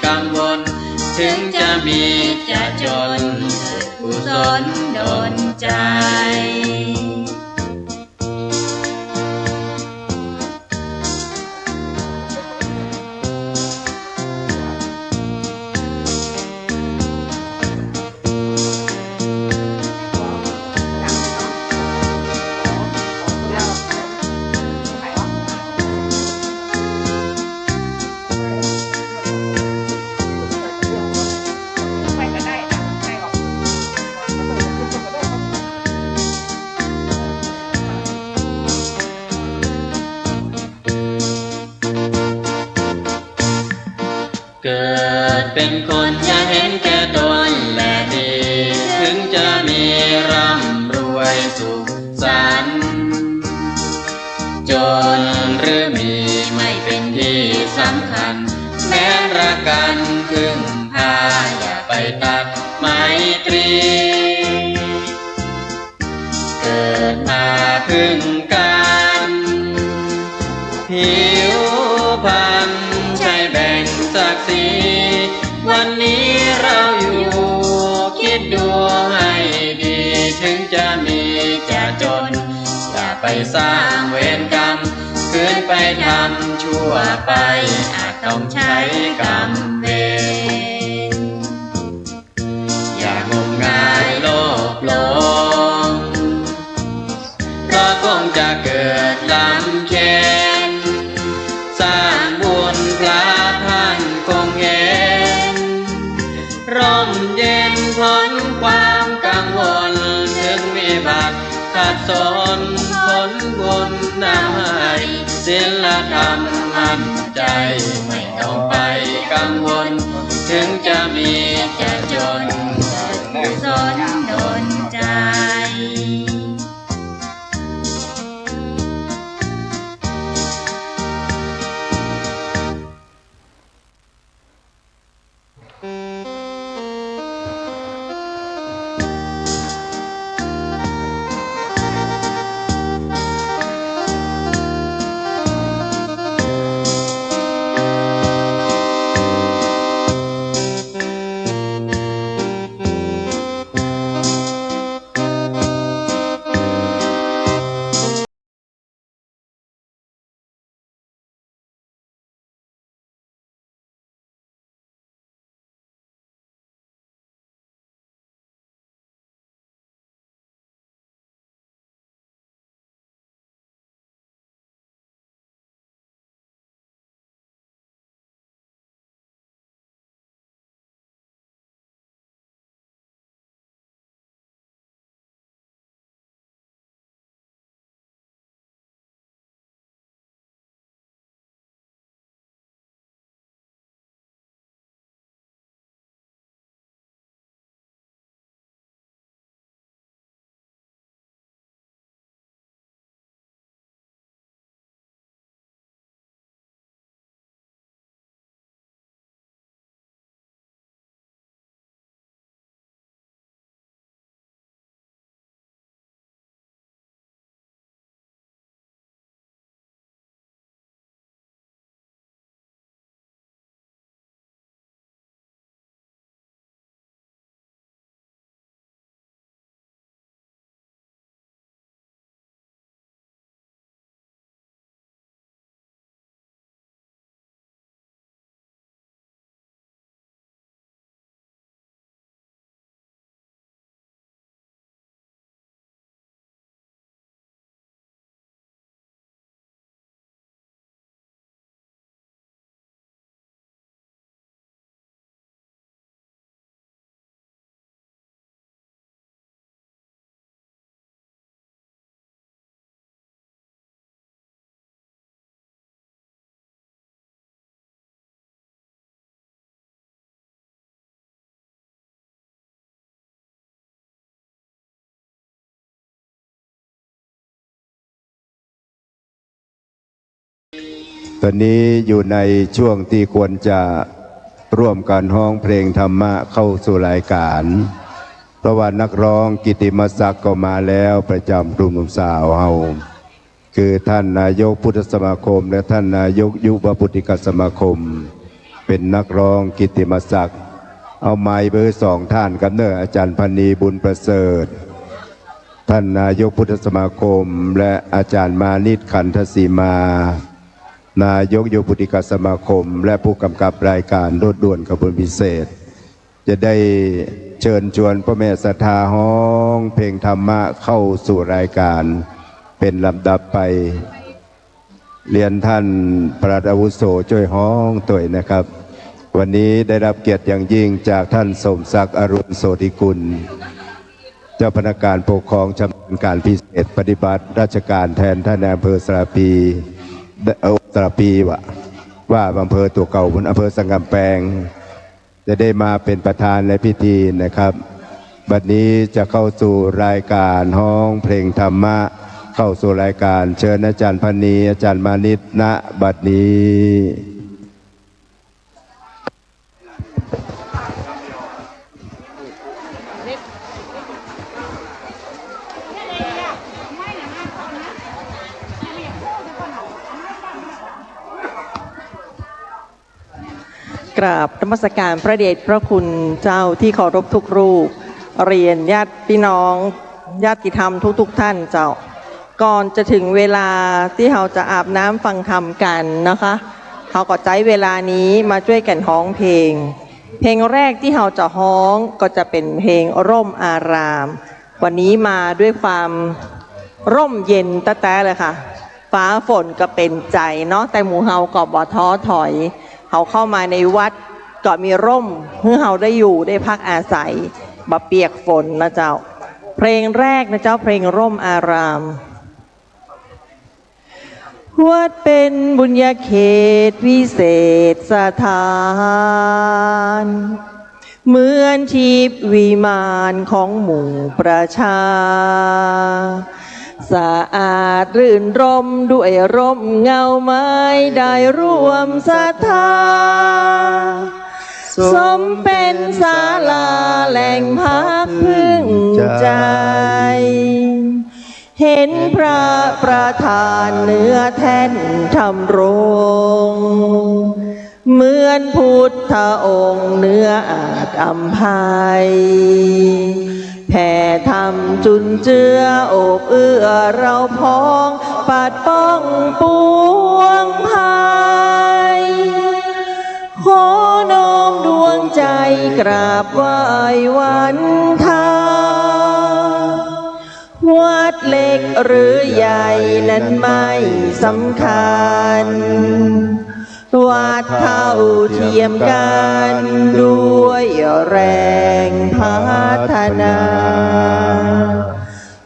กังวลถึงจะมีจะจนกุศลดลใจ เกิดเป็นคนอย่าเห็นแก่ตนและดี ถึงจะมีร่ำรวยสุขสันต์จนหรือมีไม่เป็นที่สำคัญ แม้รักกันพึ่งพาอย่าไปตัดไมตรี เกิดมาพึ่งกันผิวพรรณใช่แบ่งศักดิ์ศรีวันนี้เราอยู่คิดดูให้ดีถึงจะมีจะจนอย่าไปสร้างเวรกรรมคืนไปทำชั่วไปอาจต้องใช้กรรมเวรอย่างมงายโลภหลงเพราะคงจะเกิดลำเค็ญสร้างบุญพระท่านคงเห็นร่มเย็นพ้นความกังวลถึงวิบัติขัดสนผลบุญนำให้ศีลธรรมมั่นใจไม่ต้องไปกังวลถึงจะมีจะจนกุศลดลใจตอนนี้อยู่ในช่วงที่ควรจะร่วมกันร้องเพลงธรรมะเข้าสู่รายการเพราะว่านักร้องกิตติมศักดิ์ก็มาแล้วประจำกลุ่มหนุ่มสาวเฮาคือท่านนายกพุทธสมาคมและท่านนายกยุวพุทธิกสมาคมเป็นนักร้องกิตติมศักดิ์เอาไม้เบอร์2ท่านกับเนออาจารย์พนีบุญประเสริฐท่านนายกพุทธสมาคมและอาจารย์มานิตขันธสีมานายกโยพุติกสมาคมและผู้กำกับรายการรถด่วนขบวนพิเศษจะได้เชิญชวนพ่อแม่ศรัทธาฮ้องเพลงธรรมะเข้าสู่รายการเป็นลำดับไปเรียนท่านพระอาวุโสช่วยฮ้องตัวนะครับ วันนี้ได้รับเกียรติอย่างยิ่งจากท่านสมศักดิ์อรุณโสติกุลเจ้าพนักงานปกครองชำนาญการพิเศษปฏิบัติราชการแทนท่านนายอำเภอสระพีวะ ว่าอำเภอตัวเก่าบนอำเภอสังกำแพงจะได้มาเป็นประธานในพิธีนะครับบัดนี้จะเข้าสู่รายการห้องเพลงธรรมะเข้าสู่รายการเชิญอาจารย์พนีอาจารย์มานิตณบัดนี้ กราบนมัสการพระเดชพระคุณเจ้าที่เคารพทุกรูปเรียนญาติพี่น้องญาติธรรมทุกท่านเจ้าก่อนจะถึงเวลาที่เราจะอาบน้ำฟังธรรมกันนะคะเขาก็ใช้เวลานี้มาช่วยกันฮ้องเพลงเพลงแรกที่เราจะฮ้องก็จะเป็นเพลงร่มอารามวันนี้มาด้วยความร่มเย็นตะแต้เลยค่ะฟ้าฝนก็เป็นใจเนาะแต่หมู่เฮาก็บ่ท้อถอยเขาเข้ามาในวัดก็มีร่มเพื่อเราได้อยู่ได้พักอาศัยบ่เปียกฝนนะเจ้าเพลงแรกนะเจ้าเพลงร่มอารามวัดเป็นบุญญาเขตวิเศษสถานเหมือนทิพย์วิมานของหมู่ประชาสะอาดรื่นรมด้วยร่มเงาไม้ได้ร่วมศรัทธาสมเป็นศาลาแหล่งพักพึ่งใจเห็นพระประธานเนื้อแท่นทำรงเหมือนพุทธองค์เนื้ออาจอำไพแผ่ธรรมจุนเจือโอบเอื้อเราพ้องปัดป้องปวงภัยขอน้อมดวงใจกราบไหว้วันทาวัดเล็กหรือใหญ่นั้นไม่สำคัญวัดเท่าเทียมกันด้วยแรงพัฒนา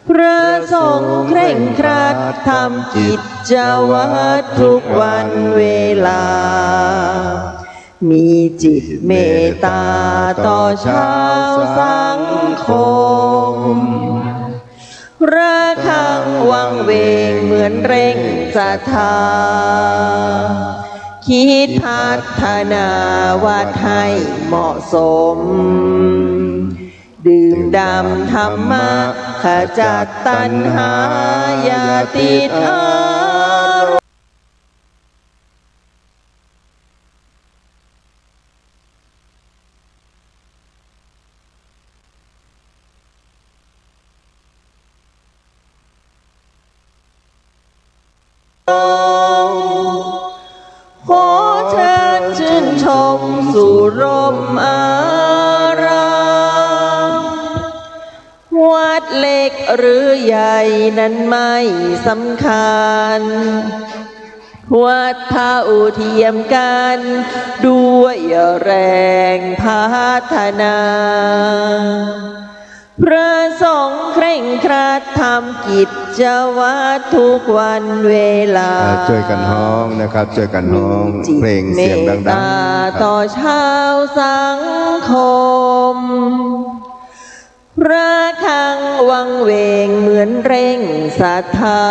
พระสงฆ์เคร่งครัดทำกิจวัตรทุกวันเวลามีจิตเมตตาต่อชาวสังคมระฆังวังเวงเหมือนเร่งศรัทธาคิดพัฒนาวัดให้เหมาะสมดื่มดำธรรมะขจัดตัณหาอย่าติดอารมณ์ขอเชิญชื่นชมสู่ร่มอารามวัดเล็กหรือใหญ่นั้นไม่สำคัญวัดเท่าเทียมกันด้วยแรงพัฒนาพระสงฆ์เคร่งครัดทำกิจวัตรทุกวันเวลาช่วยกันฮ้องนะครับช่วยกันฮ้องเพลงเสียงดังๆต่อชาวสังคมพระฆังวังเวงเหมือนเร่งศรัทธา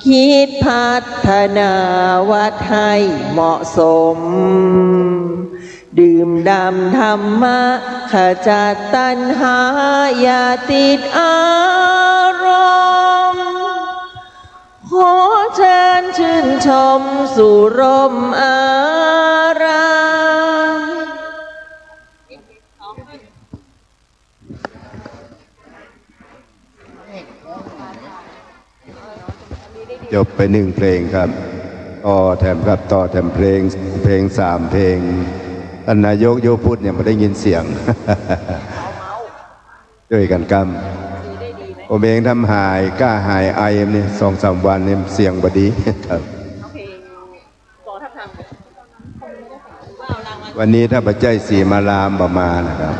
คิดพัฒนาวัดให้เหมาะสมดื่มดำธรรมะขจัดตัณหาอย่าติดอารมณ์ขอเชิญชื่นชมสู่ร่มอารามจบไปหนึ่งเพลงครับต่อแถมครับต่อแถมเพลง3 เพลงท่านนายกโยพุทธเนี่ยไม่ได้ยินเสียง ด้วยกันกำผมเองทำหายกล้าหายไอเนี่ย2-3 วันเนี่ยเสียงบดี ครับวันนี้ถ้าปัจจัยสีมาลามประมาณนะครับ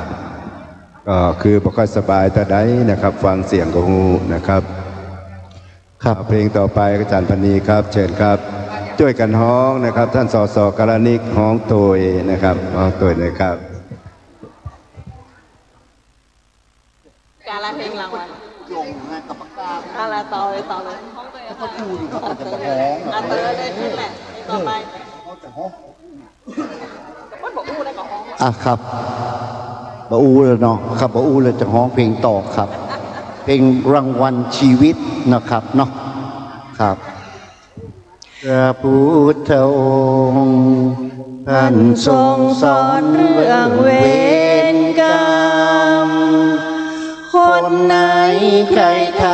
ก็คือบ่ค่อยสบายแต่ใดนะครับฟังเสียงก็ฮู้นะครับครับเพลงต่อไปอาจารย์พนีครับเชิญครับ ช่วยกันฮ้องนะครับ ท่านสสกรณิกฮ้องตัวนะครับฮ้องตัวนะครับ การละเพลงรางวัลลงนะกับปากกาอะไรต่อเลยห้องตัวเองก็พูดอยู่กับเตอร์เลยนั่นแหละต่อไปว่าบอกอู้ได้กับห้อง อ่ะครับบะอูเลยเนาะครับบะอูเลยจะฮ้องเพลงต่อครับ เพลงรางวัลชีวิตนะครับเนาะครับพระพุทธองค์ท่านทรงสอนเรื่องเวรกรรมคนไหนใครท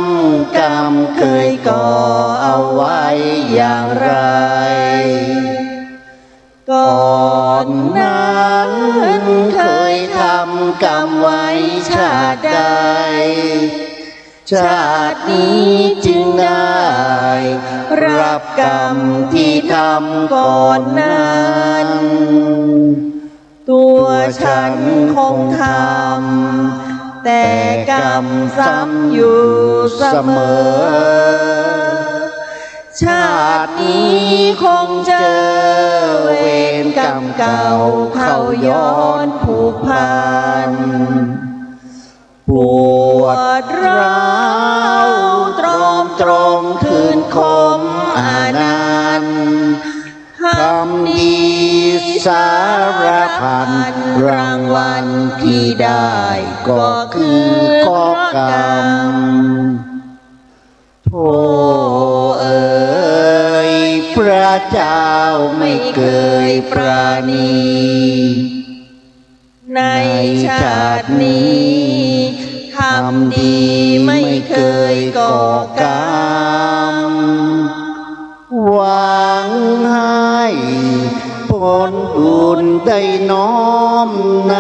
ำกรรมเคยก่อเอาไว้อย่างไร ก่อนนั้นเคยทำกรรมไว้ชาติใด ชาตินี้จึงได้รับกรรมที่ทำก่อนนั้น ตัวฉันคงทำแต่กรรมซ้ำอยู่เสมอ ชาตินี้คงเจอเวรกรรมเก่าเข้าย้อนผูกพันปวดร้าวตรมคืนคมอานันต์ทำดีสารพันรางวัลที่ได้ก็คือข้อกรรมโธ่เอ๋ยพระเจ้าไม่เคยปราณีในชาตินี้ทำดีไม่เคยก่อกรรมหวังให้ผลบุญได้น้อมน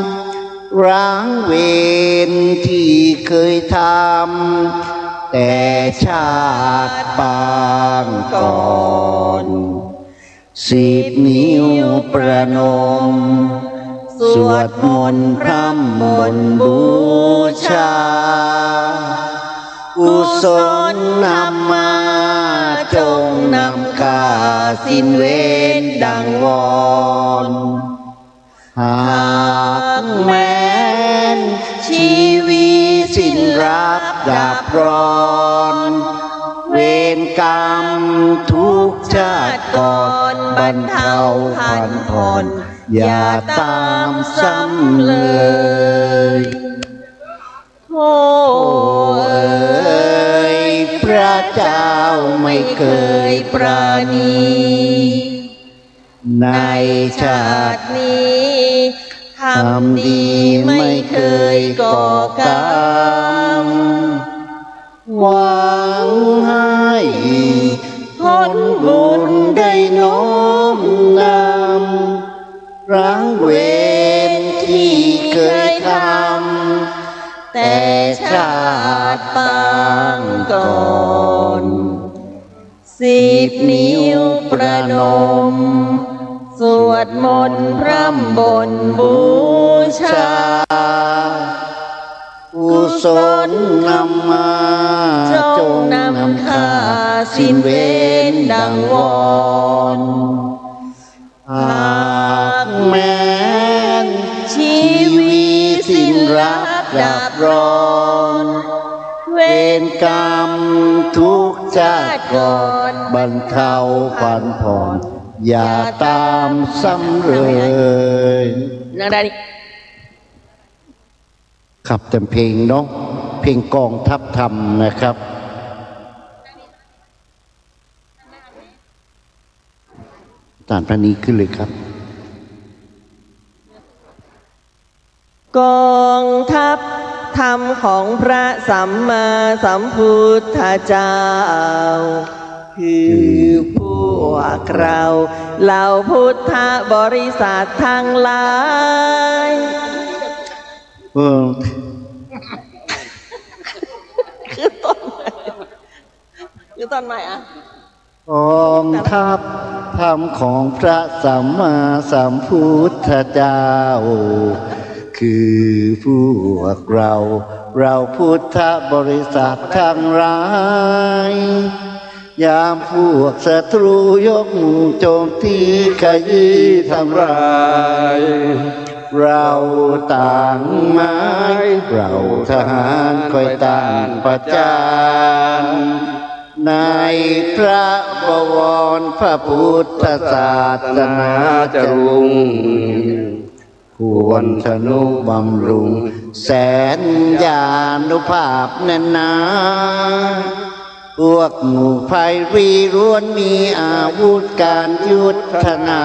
ำร้างเวรที่เคยทำแต่ชาติปางก่อน10 นิ้วประนมสวดมนต์พร่ำมนต์บูชากุศลนำมาจงนำกาสิ้นเวรดังวอนหากแม้นชีวิตสิ้นรับดับร้อนเวรกรรมทุกชาติก่อนบรรเทาพันผ่อนอย่าตามซ้ำเลยโธ่เอ๋ยพระเจ้าไม่เคยปราณีในชาตินี้ทำดีไม่เคยก่อกรรมหวังให้ผลบุญได้น้อมนำร้างเวรที่เคยทำแต่ชาติปางก่อน10 นิ้วประนมสวดมนต์พร่ำบนบูชากุศลนำมาจงนำข้าสิ้นเวรดังวอนหากแม้นชีวิตสิ้นรับดับร้อนเวรกรรมทุกชาติก่อนบรรเทาผ่อนผ่อนอย่าตามซ้ำเลยครับแต่เพลงเนาะเพลงกองทัพธรรมนะครับตานพระนี้ขึ้นเลยครับกองทัพธรรมของพระสัมมาสัมพุทธเจ้าคือพวกเราเหล่าพุทธบริษัททั้งหลายคือต้นใหม่อ่ะกองทัพธรรมของพระสัมมาสัมพุทธเจ้าคือพวกเราพุทธบริษัททั้งหลาย ยามพวกศัตรูยกมือโจมตีขยี้ทำร้ายเราต่างไม้เราทหารคอยต้านประจานในพระบวรพระพุทธศาสนาจะรุ่งควรทนุบำรุงแสนยานุภาพแน่นหนาพวกหมู่ไพรีล้วนมีอาวุธการยุทธนา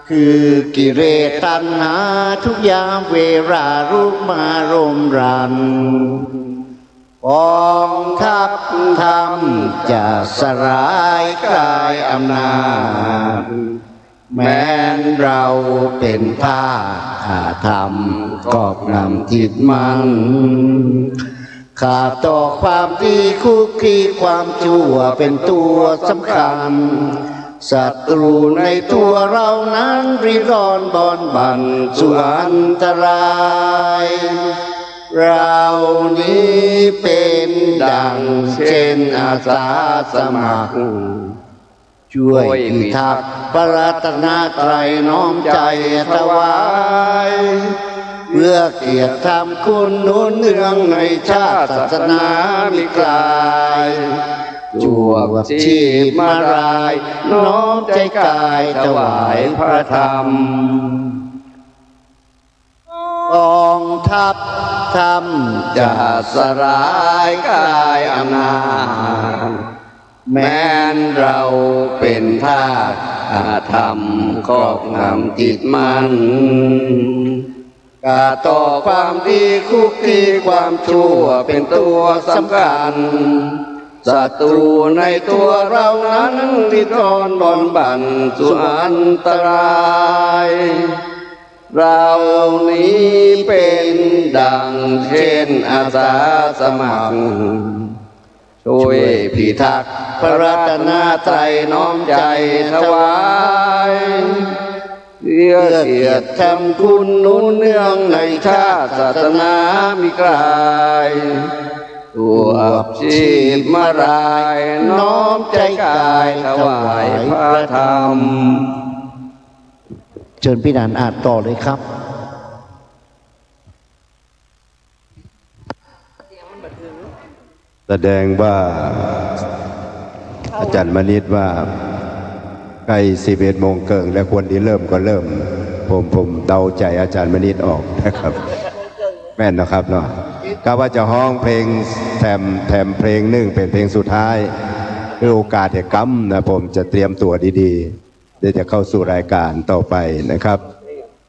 คือกิเลสตัณหาทุกยามเวลารุกมารมรันกองทัพธรรมจะสลายกลายอำนาจแม้นเราเป็นทาสธรรมกอบนำจิตมันขาดต่อความดีคุกคีความชั่วเป็นตัวสำคัญศัตรูในตัวเรานั้นริร้อนบอนบั่นสู่อันตรายเรานี้เป็นดังเช่นอาสาสมัครช่วยพิทักษ์พระรัตนตรัยน้อมใจถวายเพื่อเกียรติธรรมคุณนุนเนืองในชาติศาสนามิกลายจวบชีพมารายน้อมใจกายถวายพระธรรมกองทัพธรรมจะสลายกายอำนาจแม้นเราเป็นทาสธรรมครอบงำจิตมันกาต่อความดีคุกคีความชั่วเป็นตัวสำคัญศัตรูในตัวเรานั้นริดรอนบอนบั่นสู่อันตรายเรานี้เป็นดังเช่นอาสาสมัครช่วยพิทักษ์พระรัตนตรัยน้อมใจถวายเพื่อเกียรติธรรมคุณนุนเนืองในชาติศาสนามิกลายตัวชีพมารายน้อมใจกายถวายพระธรรมเชิญพี่นันอ่านต่อเลยครับแสดงว่าอาจารย์มณิตว่าใกล้11 โมงเกิงแล้วควรที่เริ่มก็เริ่มผมเดาใจอาจารย์มณิตออกนะครับแม่นนะครับเนาะก็ว่าจะห้องเพลงแถมเพลงหนึ่งเป็นเพลงสุดท้ายคือโอกาสแห่งกรรมนะผมจะเตรียมตัวดีๆเดี๋ยวจะเข้าสู่รายการต่อไปนะครับ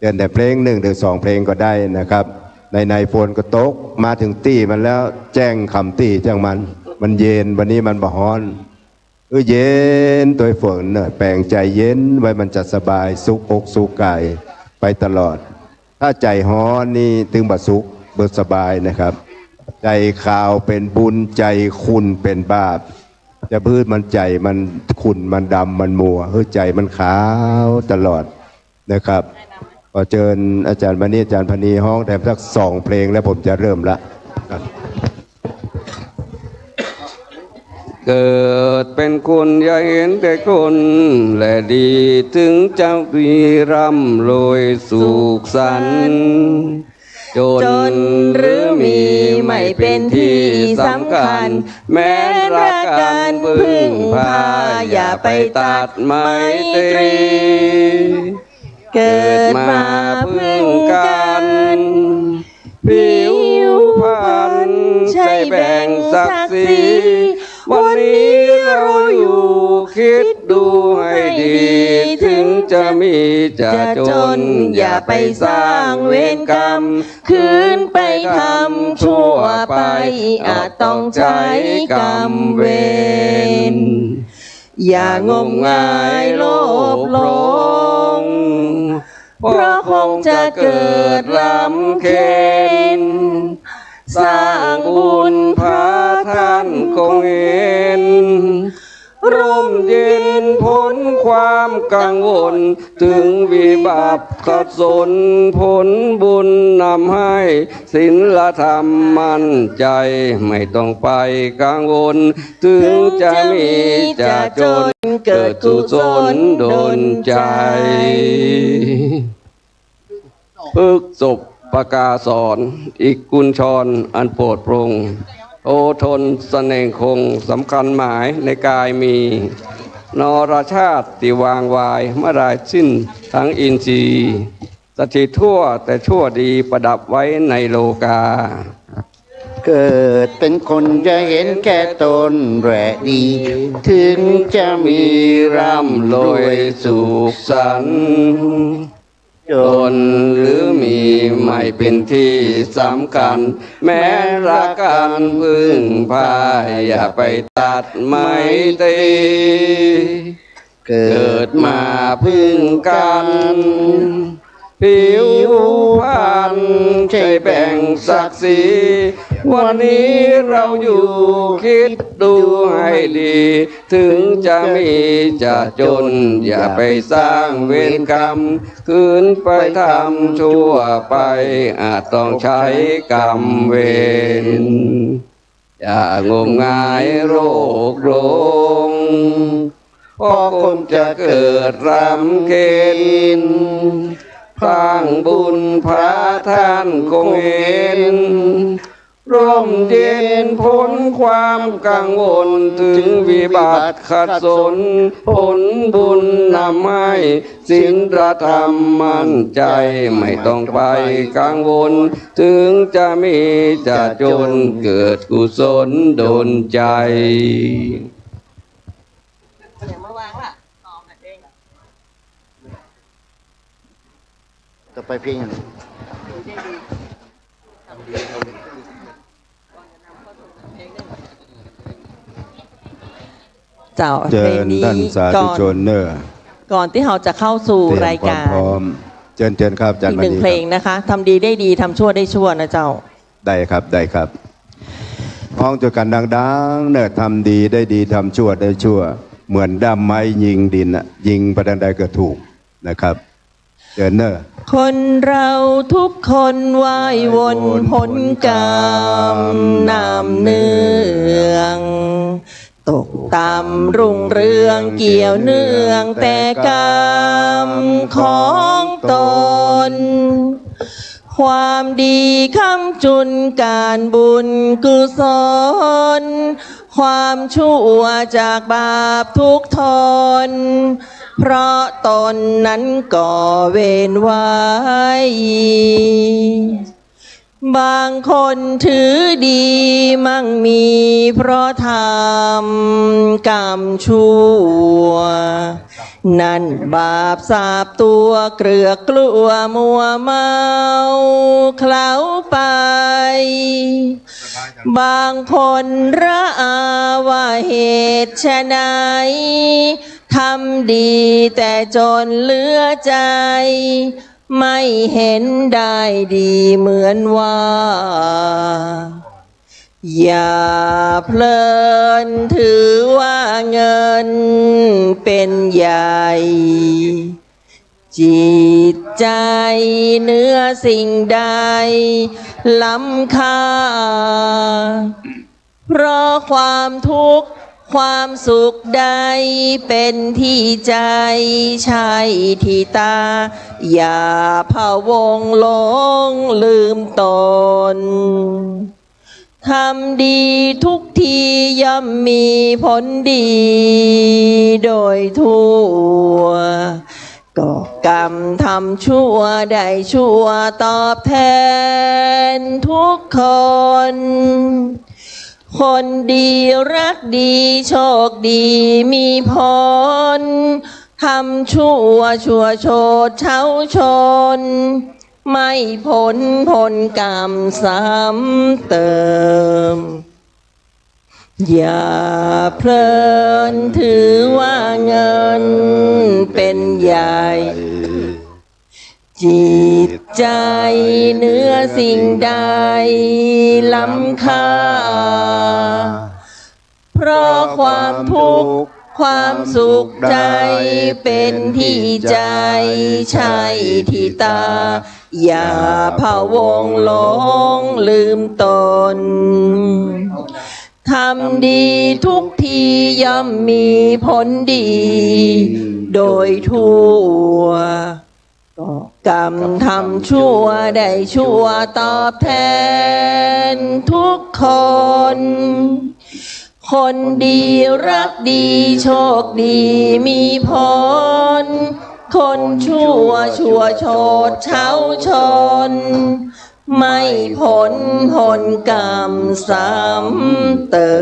เดินแต่เพลง1 หรือ 2เพลงก็ได้นะครับในฝนก็ตกมาถึงตี้มันแล้วแจ้งคำตี้แจ้งมันเย็นวันนี้มันบ่ฮ้อนเย็นตัวฝนเนอะแปลงใจเย็นไว้มันจะสบายสุขอกสุขกายไปตลอดถ้าใจฮ้อนนี่ถึงบ่สุขบ่สบายนะครับใจขาวเป็นบุญใจคุณเป็นบาปจะพืชมันใจมันขุ่นมันดำมันมัวใจมันขาวตลอดนะครับขอเชิญอาจารย์มณีอาจารย์พณีห้องแถมสัก2เพลงแล้วผมจะเริ่มละเกิดเป็นคนอย่าเห็นแก่คนและดีถึงเจ้าวีร่ำรวยสุขสันต์จนหรือมีไม่เป็นที่สำคัญแม้รักกันพึ่งพาอย่าไปตัดไมตรีเกิดมาพึ่งกันผิวพรรณใช่แบ่งศักดิ์ศรีวันนี้เราอยู่คิดดูให้ดีถึงจะมีจะจนอย่าไปสร้างเวรกรรมคืนไปทำชั่วไปอาจต้องใช้กรรมเวรอย่างมงายโลภหลงเพราะคงจะเกิดลำเค็ญสร้างบุญพระท่านคงเห็นร่มเย็นพ้นค ความกังวลถึงวิบัติขัดสนผลบุญนำให้ศีลธรรมมั่นใจไม่ต้องไปกังวลถึงจะมีจะจนเกิดกุศลดลใจพึกศพประกาศรอีกกุญชรอันโปรดปรงโอทนเสน่ห์คงสำคัญหมายในกายมีนรชาติที่วางวายเมื่อไรสิ้นทั้งอินทรีย์สถิตทั่วแต่ชั่วดีประดับไว้ในโลกาเกิดเป็นคนจะเห็นแค่ตนแหละดี ถึงจะมีร่ำรวยสุขสันต์จนหรือมีไม่เป็นที่สำคัญแม้รักกันพึ่งพาอย่าไปตัดไม้ตีเกิดมาพึ่งกันผิวพรรณใช่แบ่งศักดิ์ศรีวันนี้เราอยู่คิดดูให้ดี ถึงจะมีจะจนอย่าไปสร้างเวรกรรมคืนไปทำชั่วไปอาจต้องใช้กรรมเวรอย่างมงายโรคโรงเพราะคงจะเกิดรำเค็ญพรางบุญพระท่านคงเห็นร่มเย็นพ้นความกังวลถึงวิบัติขัดสนผลบุญนำให้ศีลธรรมมั่นใจไม่ต้องไปกังวลถึงจะมีจะจนเกิดกุศลดลใจต่อไปเพียงเจ้า เจ เพล ริ ง ญ นี้ ท่านสาธุชนเนอร์ ก่อนที่เราจะเข้าสู่ เตรียม ราย ความ การ พร้อมเชิญครับอาจาร อี ย์ กหนึ่ง มณี เพลงนะคะทำดีได้ดีทำชั่วได้ชั่วนะเจ้า ได้ครับได้ครับพ้องจดกันดังๆเนอทำดีได้ดีทำชั่วได้ชั่วเหมือนด้ามไม้ยิงดินอะยิงประดันใดก็ถูกนะครับเชิญเนอ คนเราทุกคนไหว้วนผลกรรมนำเนืองตกต่ำรุ่งเรืองเกี่ยวเนื่องแต่กรรมของตนความดีค้ำจุนการบุญกุศลความชั่วจากบาปทุกทนเพราะตนนั้นก่อเวรไว้ บางคนถือดีมั่งมีเพราะทำกรรมชั่วนั่นบาปสาบตัวเกลือกลัวมัวเมาเคล้าไป บางคนระอาว่าเหตุไฉนทำดีแต่จนเหลือใจไม่เห็นได้ดีเหมือนว่า อย่าเพลินถือว่าเงินเป็นใหญ่ จิตใจเหนือสิ่งใดล้ำค่าเพราะความทุกข์ความสุขใดเป็นที่ใจใช่ที่ตาอย่าพะวงหลงลืมตนทำดีทุกทีย่อมมีผลดีโดยทั่วก็กรรมทำชั่วได้ชั่วตอบแทนทุกคนคนดีรักดีโชคดีมีผลทำชั่วชั่วโชดเช้าชนไม่ผลกรรมซ้ำเติมอย่าเพลินถือว่าเงินเป็นใหญ่จิตใจเหนือสิ่งใดล้ำค่าเพราะความทุกข์ ความสุขใจเป็นที่ใจใช่ที่ตา อย่าพะวงหลงลืมตน ทำดีทุกทีย่อมมีผลดี โดยทั่วกรรมทำชั่วได้ชั่วตอบแทนทุกคน คนดีรักดีโชคดีมีผล คนชั่วโชดเช้าชน ไม่ผลกรรมซ้ำเติ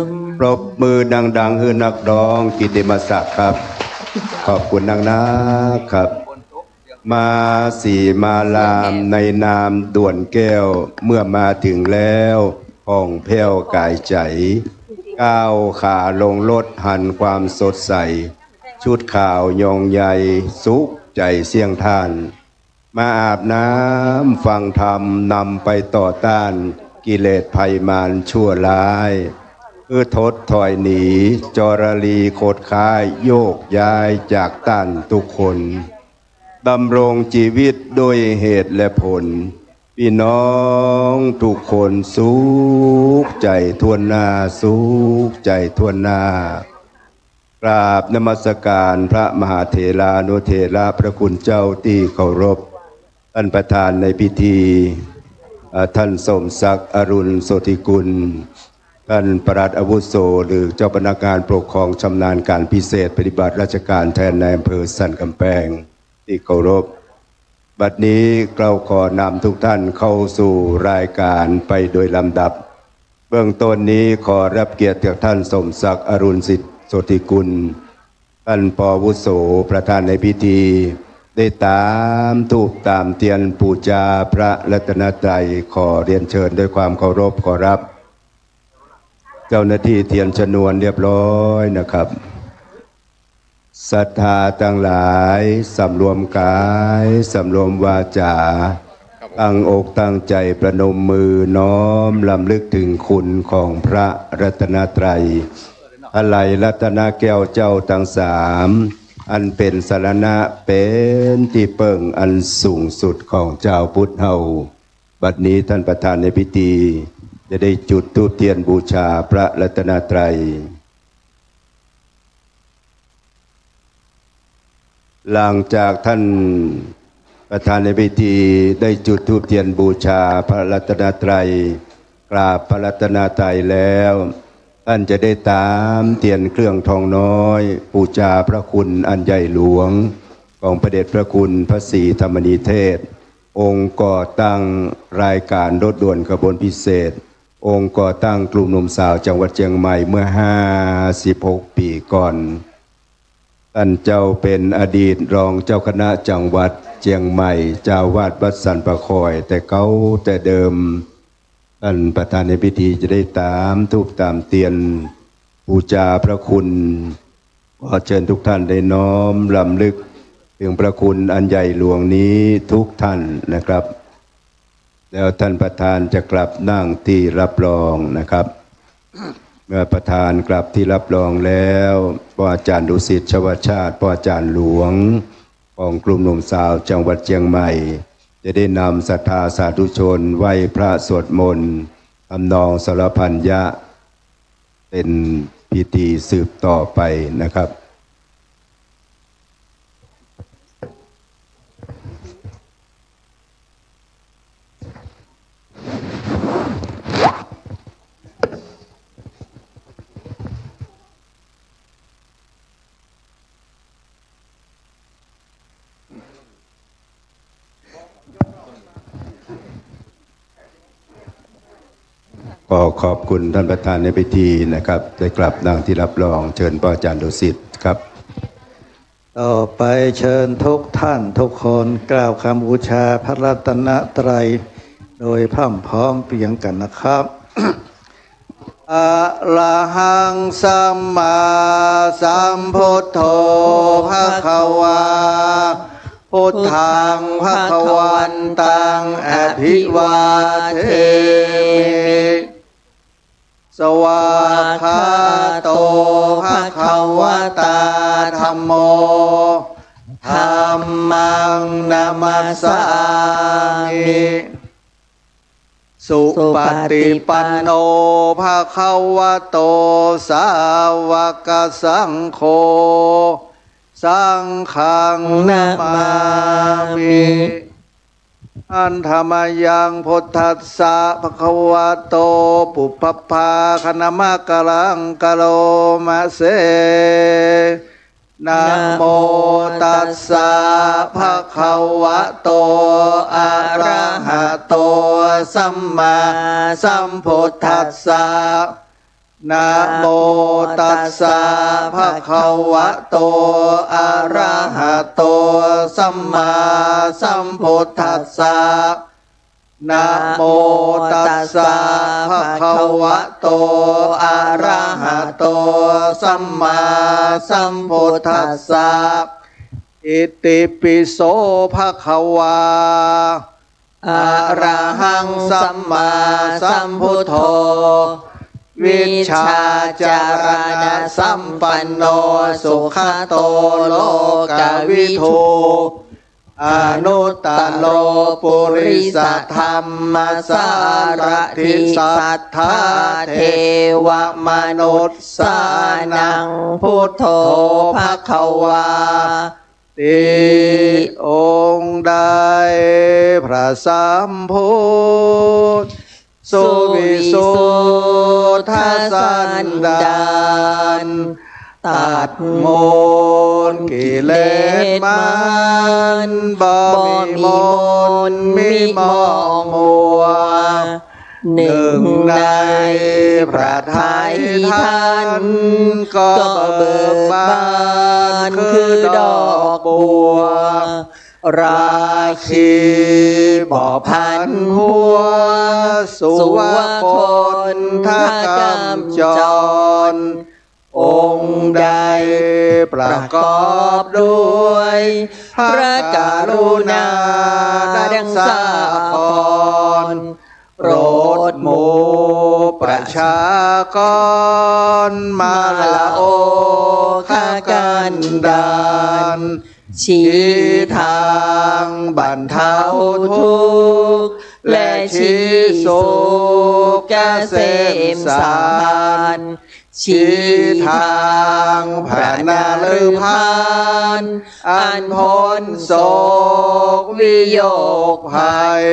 ม ปรบมือดังๆให้นักร้องกิตติมศักดิ์ครับ ขอบคุณนักๆครับ มาสี่มาลามในนามด่วนแก้วเมื่อมาถึงแล้วผ่องแผ้วกายใจก้าวขาลงรถหันความสดใส ชุดขาวยองใหญ่สุขใจเสี่ยงทาน มาอาบน้ำฟังธรรมนำไปต่อต้านกิเลสภัยมารชั่วร้ายทดถอยหนีจรลีโคดค้ายโยกย้ายจากต้านทุกคนดำรงชีวิตโดยเหตุและผลพี่น้องทุกคนสุขใจทั่วหน้าสุขใจทั่วหน้ากราบนมัสการพระมหาเถรานุเถระพระคุณเจ้าที่เคารพท่านประธานในพิธีท่านสมศักดิ์อรุณโสธิกุลท่านปลัดอาวุโสหรือเจ้าพนักงานปกครองชำนาญการพิเศษปฏิบัติราชการแทนนายอำเภอสันกำแพงที่เคารพบัดนี้เราขอนำทุกท่านเข้าสู่รายการไปโดยลำดับเบื้องต้นนี้ขอรับเกียรติจากท่านสมศักดิ์อรุณสิทธิโสธิกุลท่านป.วุโสประธานในพิธีได้ตามทูปตามเทียนปูชาพระรัตนตรัยขอเรียนเชิญด้วยความเคารพขอรับเจ้าหน้าที่เทียนชนวนเรียบร้อยนะครับศรัทธาทั้งหลายสำรวมกายสำรวมวาจาตั้งอกตั้งใจประนมมือน้อมลำลึกถึงคุณของพระรัตนตรัยอะไรรัตนแก้วเจ้าทั้งสามอันเป็นสรณะเป็นที่เปิ่งอันสูงสุดของเจ้าพุทธเฮาบัดนี้ท่านประธานในพิธีจะได้จุดธูปเทียนบูชาพระรัตนตรัยหลังจากท่านประธานในพิธีได้จุดธูปเทียนบูชาพระรัตนตรัยกราบพระรัตนตรัยแล้วท่านจะได้ตามเทียนเครื่องทองน้อยบูชาพระคุณอันใหญ่หลวงของพระเดชพระคุณพระศรีธรรมนิเทศองค์ก่อตั้งรายการรถด่วนขบวนพิเศษองค์ก่อตั้งกลุ่มหนุ่มสาวจังหวัดเชียงใหม่เมื่อ56 ปีก่อนท่านเจ้าเป็นอดีตรองเจ้าคณะจังหวัดเชียงใหม่เจ้าวาดวัดสันประคอยแต่เก่าแต่เดิมท่านประธานในพิธีจะได้ตามทูปตามเทียนบูชาพระคุณขอเชิญทุกท่านได้น้อมรำลึกถึงพระคุณอันใหญ่หลวงนี้ทุกท่านนะครับแล้วท่านประธานจะกลับนั่งที่รับรองนะครับเมื่อประธานกลับที่รับรองแล้วพ่ออาจารย์ดุสิตชวชาติพ่ออาจารย์หลวงของกลุ่มหนุ่มสาวจังหวัดเชียงใหม่จะได้นำศรัทธาสาธุชนไหว้พระสวดมนต์ทำนองสรพัญญะเป็นพิธีสืบต่อไปนะครับ ขอขอบคุณท่านประธานในพิธีนะครับได้กลับนั่งที่รับรองเชิญพระอาจารย์ดุสิตครับต่อไปเชิญทุกท่านทุกคนกล่าวคำบูชาพระรัตนตรัยโดยพร้อมพร้อมเพียงกันนะครับ อะระหังสัมมาสัมพุทโธภะคะวาพุทธังภะคะวันตังอภิวาเทมิ สวากขาโตภะคะวะตาธัมโมธัมมังนามัสสามิสุปฏิปันโนภะคะวะโตสาวกสังโฆสังฆังนามามิอันธรรมยังพุทธัสสะภะคะวะโตปุพพาคณมะกะลังกะโลมะเสนะโมตัสสะภะคะวะโตอะระหะโตสัมมาสัมพุทธัสสะนะโมตัสสะภะคะวะโตอะระหะโตสัมมาสัมพุทธัสสะนะโมตัสสะภะคะวะโตอะระหะโตสัมมาสัมพุทธัสสะอิติปิโสภะคะวาอะระหังสัมมาสัมพุทโธวิชชาจารณะสัมปันโนสุขโตโลกวิทูอนุตตโลปุริสธรรมสารถิสัทธาเทวมนุษย์สานังพุทโธภควาติองค์ใดพระสัมพุทธสุวิสุทธสันดานตัดมนกิเลสมันบ่มีมนมีมองมัวหนึ่งในพระทัยท่านก็เบิกบานคือดอกบัวราคีบ่อพันหัวสุวคนทกรรมจรองค์ใดประกอบด้วยพระกรุณาดังสาครโปรดหมู่ประชากรมาละโอคากันดานชี้ทางบรรเทาทุกข์และชี้สุขเกษมสารชี้ทางพระนาลือพานอันพ้นโศกวิโยคภัย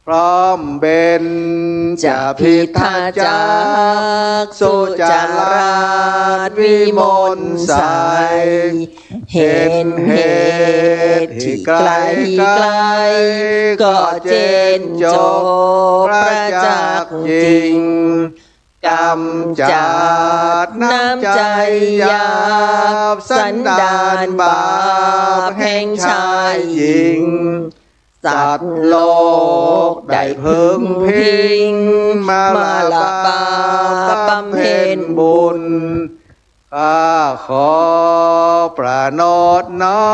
พร้อมเป็นจะพิทักษ์จากสุจาราชวิมลใสเห็นเหตุที่ไกลไกลก็เจนจบประจักษ์จริงกำจัดน้ำใจหยาบสันดานบาปแห่งชายหญิงสัตว์โลกได้พึงพิงมาละบาปบำเพ็ญบุญข้าขอประนอบน้อ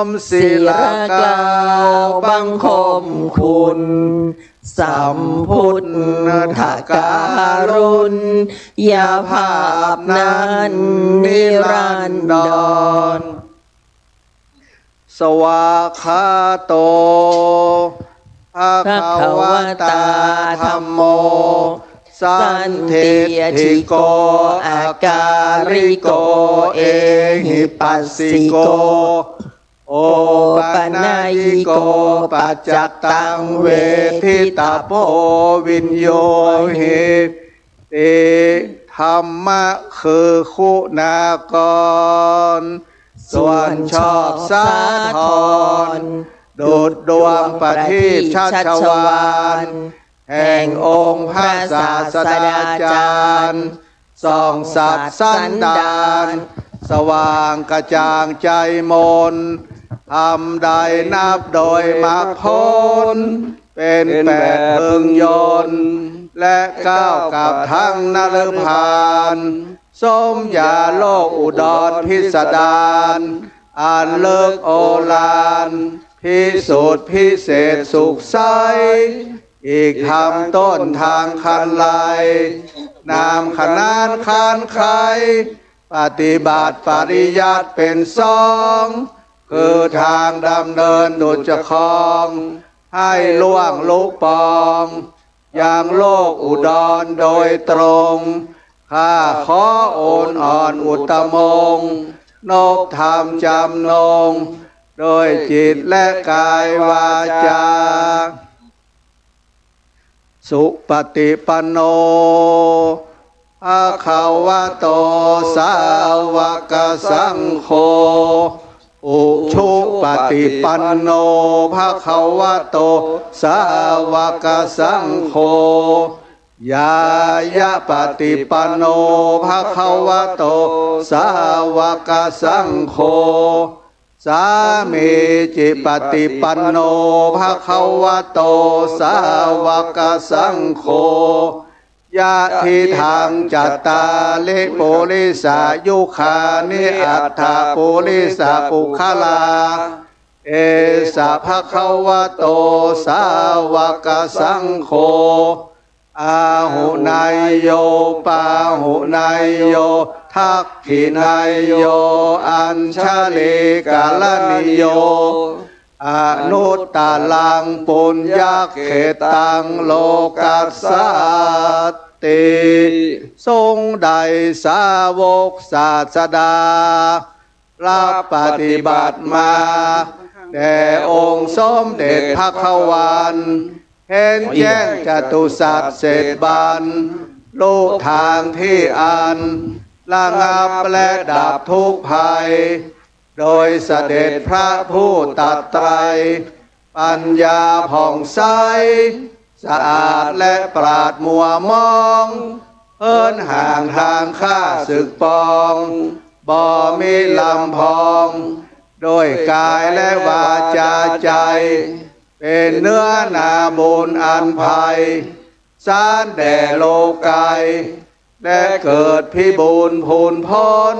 มศิลากล่าวบังคมคุณสัมพุทธการุณยาภาพนั้นนิรันดรสวากขาโตภะคะวะตาธัมโมสันทิฏฐิโกอาการิโกเอหิปัสสิโกโอปัญญิโกปัจจตังเวทิตาโพวิญโยหิติธรรมะคือคุณากรส่วนชอบสาธรดุจดวงประทีปชัชวาลแห่งองค์พระศาสดาจารย์ส่องสัตว์สันดานสว่างกระจ่างใจมนทำใดนับโดยมรรคผลเป็นแปดพึงยนต์และก้าวกับทั้งนรพานสมยาโลกอุดรพิสดารอ่านเลิกโอฬารพิสุทธิ์พิเศษสุขใส อีกทำต้นทางคันไลนามขนานคานไขปฏิบัติปริยัติเป็นสองคือทางดำเนินดุจคลองให้ล่วงลุกปองอย่างโลกอุดรโดยตรงข้าขอโอนอ่อนอุตมงค์นบธรรมจำนงโดยจิตและกายวาจาสุปฏิปันโนภะคะวะโตสาวกสังโฆอุชุปฏิปันโนภะคะวะโตสาวกสังโฆยายะปฏิปันโนภะคะวะโตสาวกสังโฆสามีจิปฏิปันโนภะคะวะโตสาวกสังโฆยะทิทังจัตตาลิปุริสายุคานิอัตถาปุริสาปุคลาเอสะภะคะวะโตสาวกสังโฆอาหุนายโยปาหุนายโยทักขินายโยอัญชลิกาลนิโยอนุตตลังปุญญเขตังโลกัสสติทรงใดสาวกศาสดารับปฏิบัติมาแด่องค์สมเด็จพระขวานเห็นแจ้งจตุสัจเสร็จบานรู้ทางที่อันระงับและดับทุกภัยโดยเสด็จพระผู้ตรัสไตรปัญญาผ่องใสสะอาดและปราดมัวมองเอิ้นห่างทางข้าศึกปองบ่มีลำพองโดยกายและวาจาใจเป็นเนื้อนาบุญอันภัยสารแด่โลกายและเกิดพิบูลพูนพ้น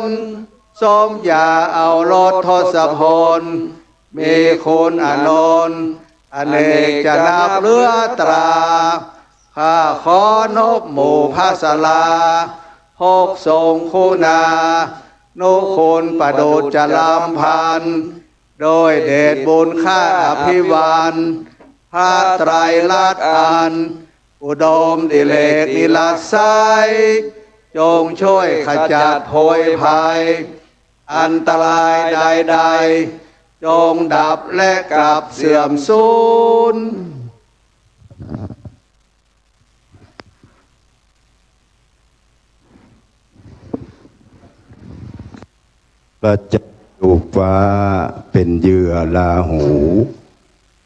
สมยาเอารถทศพลมีคุณอนนท์อเนกจะนับเลือตราข้าขอนบหมู่พระสลาหกทรงคุณานุคุณประดุจจะลำพันโดยเดชบุญข้าอภิวานพระไตรลักษณ์อันอุดมดิเลกนิรัสไสจงช่วยขจัดโพยภัยอันตรายใดๆจงดับและกลับเสื่อมสูญประจักษ์อยู่ฟ้าเป็นเหยื่อลาหู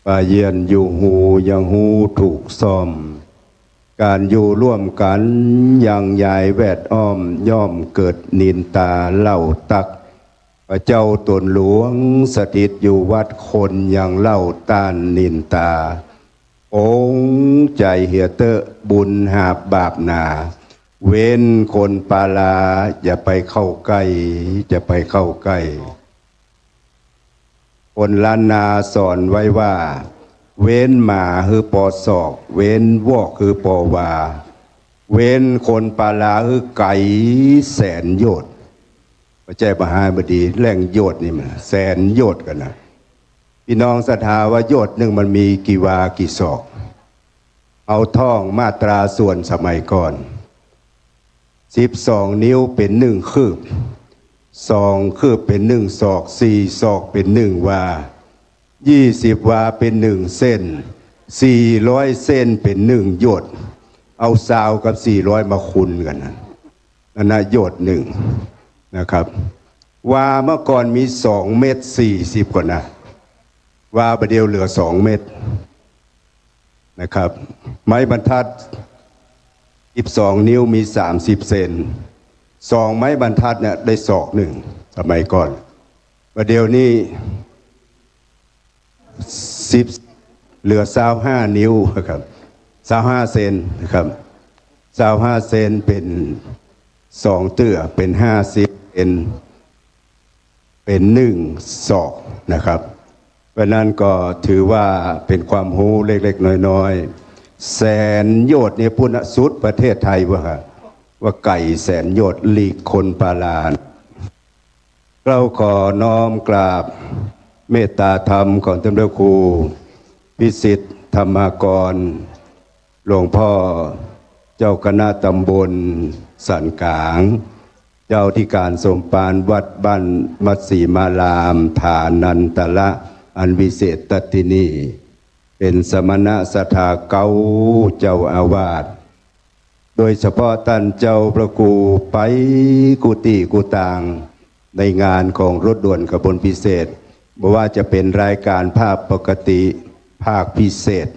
ปลาเยียนอยู่หูยังหูถูกซ่อมการอยู่ร่วมกันยังยายแวดอ้อมย่อมเกิดนินตาเล่าตักพระเจ้าตนหลวงสถิตอยู่วัดคนยังเล่าต้านนินตาองค์ใจเหียเตอะบุญหาบบาปหนาเว้นคนปาลาอย่าไปเข้าใกล้จะไปเข้าใกล้คนล้านนาสอนไว้ว่าเว้นหมาคือปอศอกเว้นวอกคือปอวาเว้นคนปาลาคือไก่แสนโยชน์พระเจ้ามหาบดีแหล่งโยชน์นี่มันแสนโยชน์กันนะพี่น้องศรัทธาว่าโยชน์หนึ่งมันมีกี่วากี่ศอกเอาท่องมาตราส่วนสมัยก่อน12 นิ้วเป็น1 คืบ2 คืบเป็น1 ศอก4 ศอกเป็น1 วา20 วาเป็น1 เส้น400 เส้นเป็น1 โยชน์เอาซาวกับ400มาคูณกันนั่นนะโยชน์หนึ่งนะครับวาเมื่อก่อนมี2 เมตร 40 กว่านะวาประเดี๋ยวเหลือ2 เมตรนะครับไม้บรรทัด12 นิ้วมี30 เซน2 ไม้บรรทัดเนี่ยได้ศอกหนึ่งสมัยก่อนประเดี๋ยวนี้10เหลือ25 นิ้วนะครับ25 เซนนะครับ25 เซนเป็น2 เตื้อเป็น50 เซนเป็น1 ศอกนะครับเพราะนั้นก็ถือว่าเป็นความรู้เล็กๆน้อยๆ แสนโยชน์เนี่ยพุทธสุดประเทศไทยว่าไก่แสนโยชน์ลีกคนปาลานเราขอน้อมกราบเมตตาธรรมของท่านพระครูพิสิทธิ์ธรรมากรหลวงพ่อเจ้าคณะตำบลสันกลางเจ้าที่การสมปานวัดบ้านมัตสีมารามฐานันตละอันวิเศษตัตตินีเป็นสมณะสถาเก้าเจ้าอาวาสโดยเฉพาะท่านเจ้าพระครูไปกุฏิกุตางในงานของรถด่วนขบวนพิเศษบอกว่าจะเป็นรายการภาพปกติภาคพิเศษ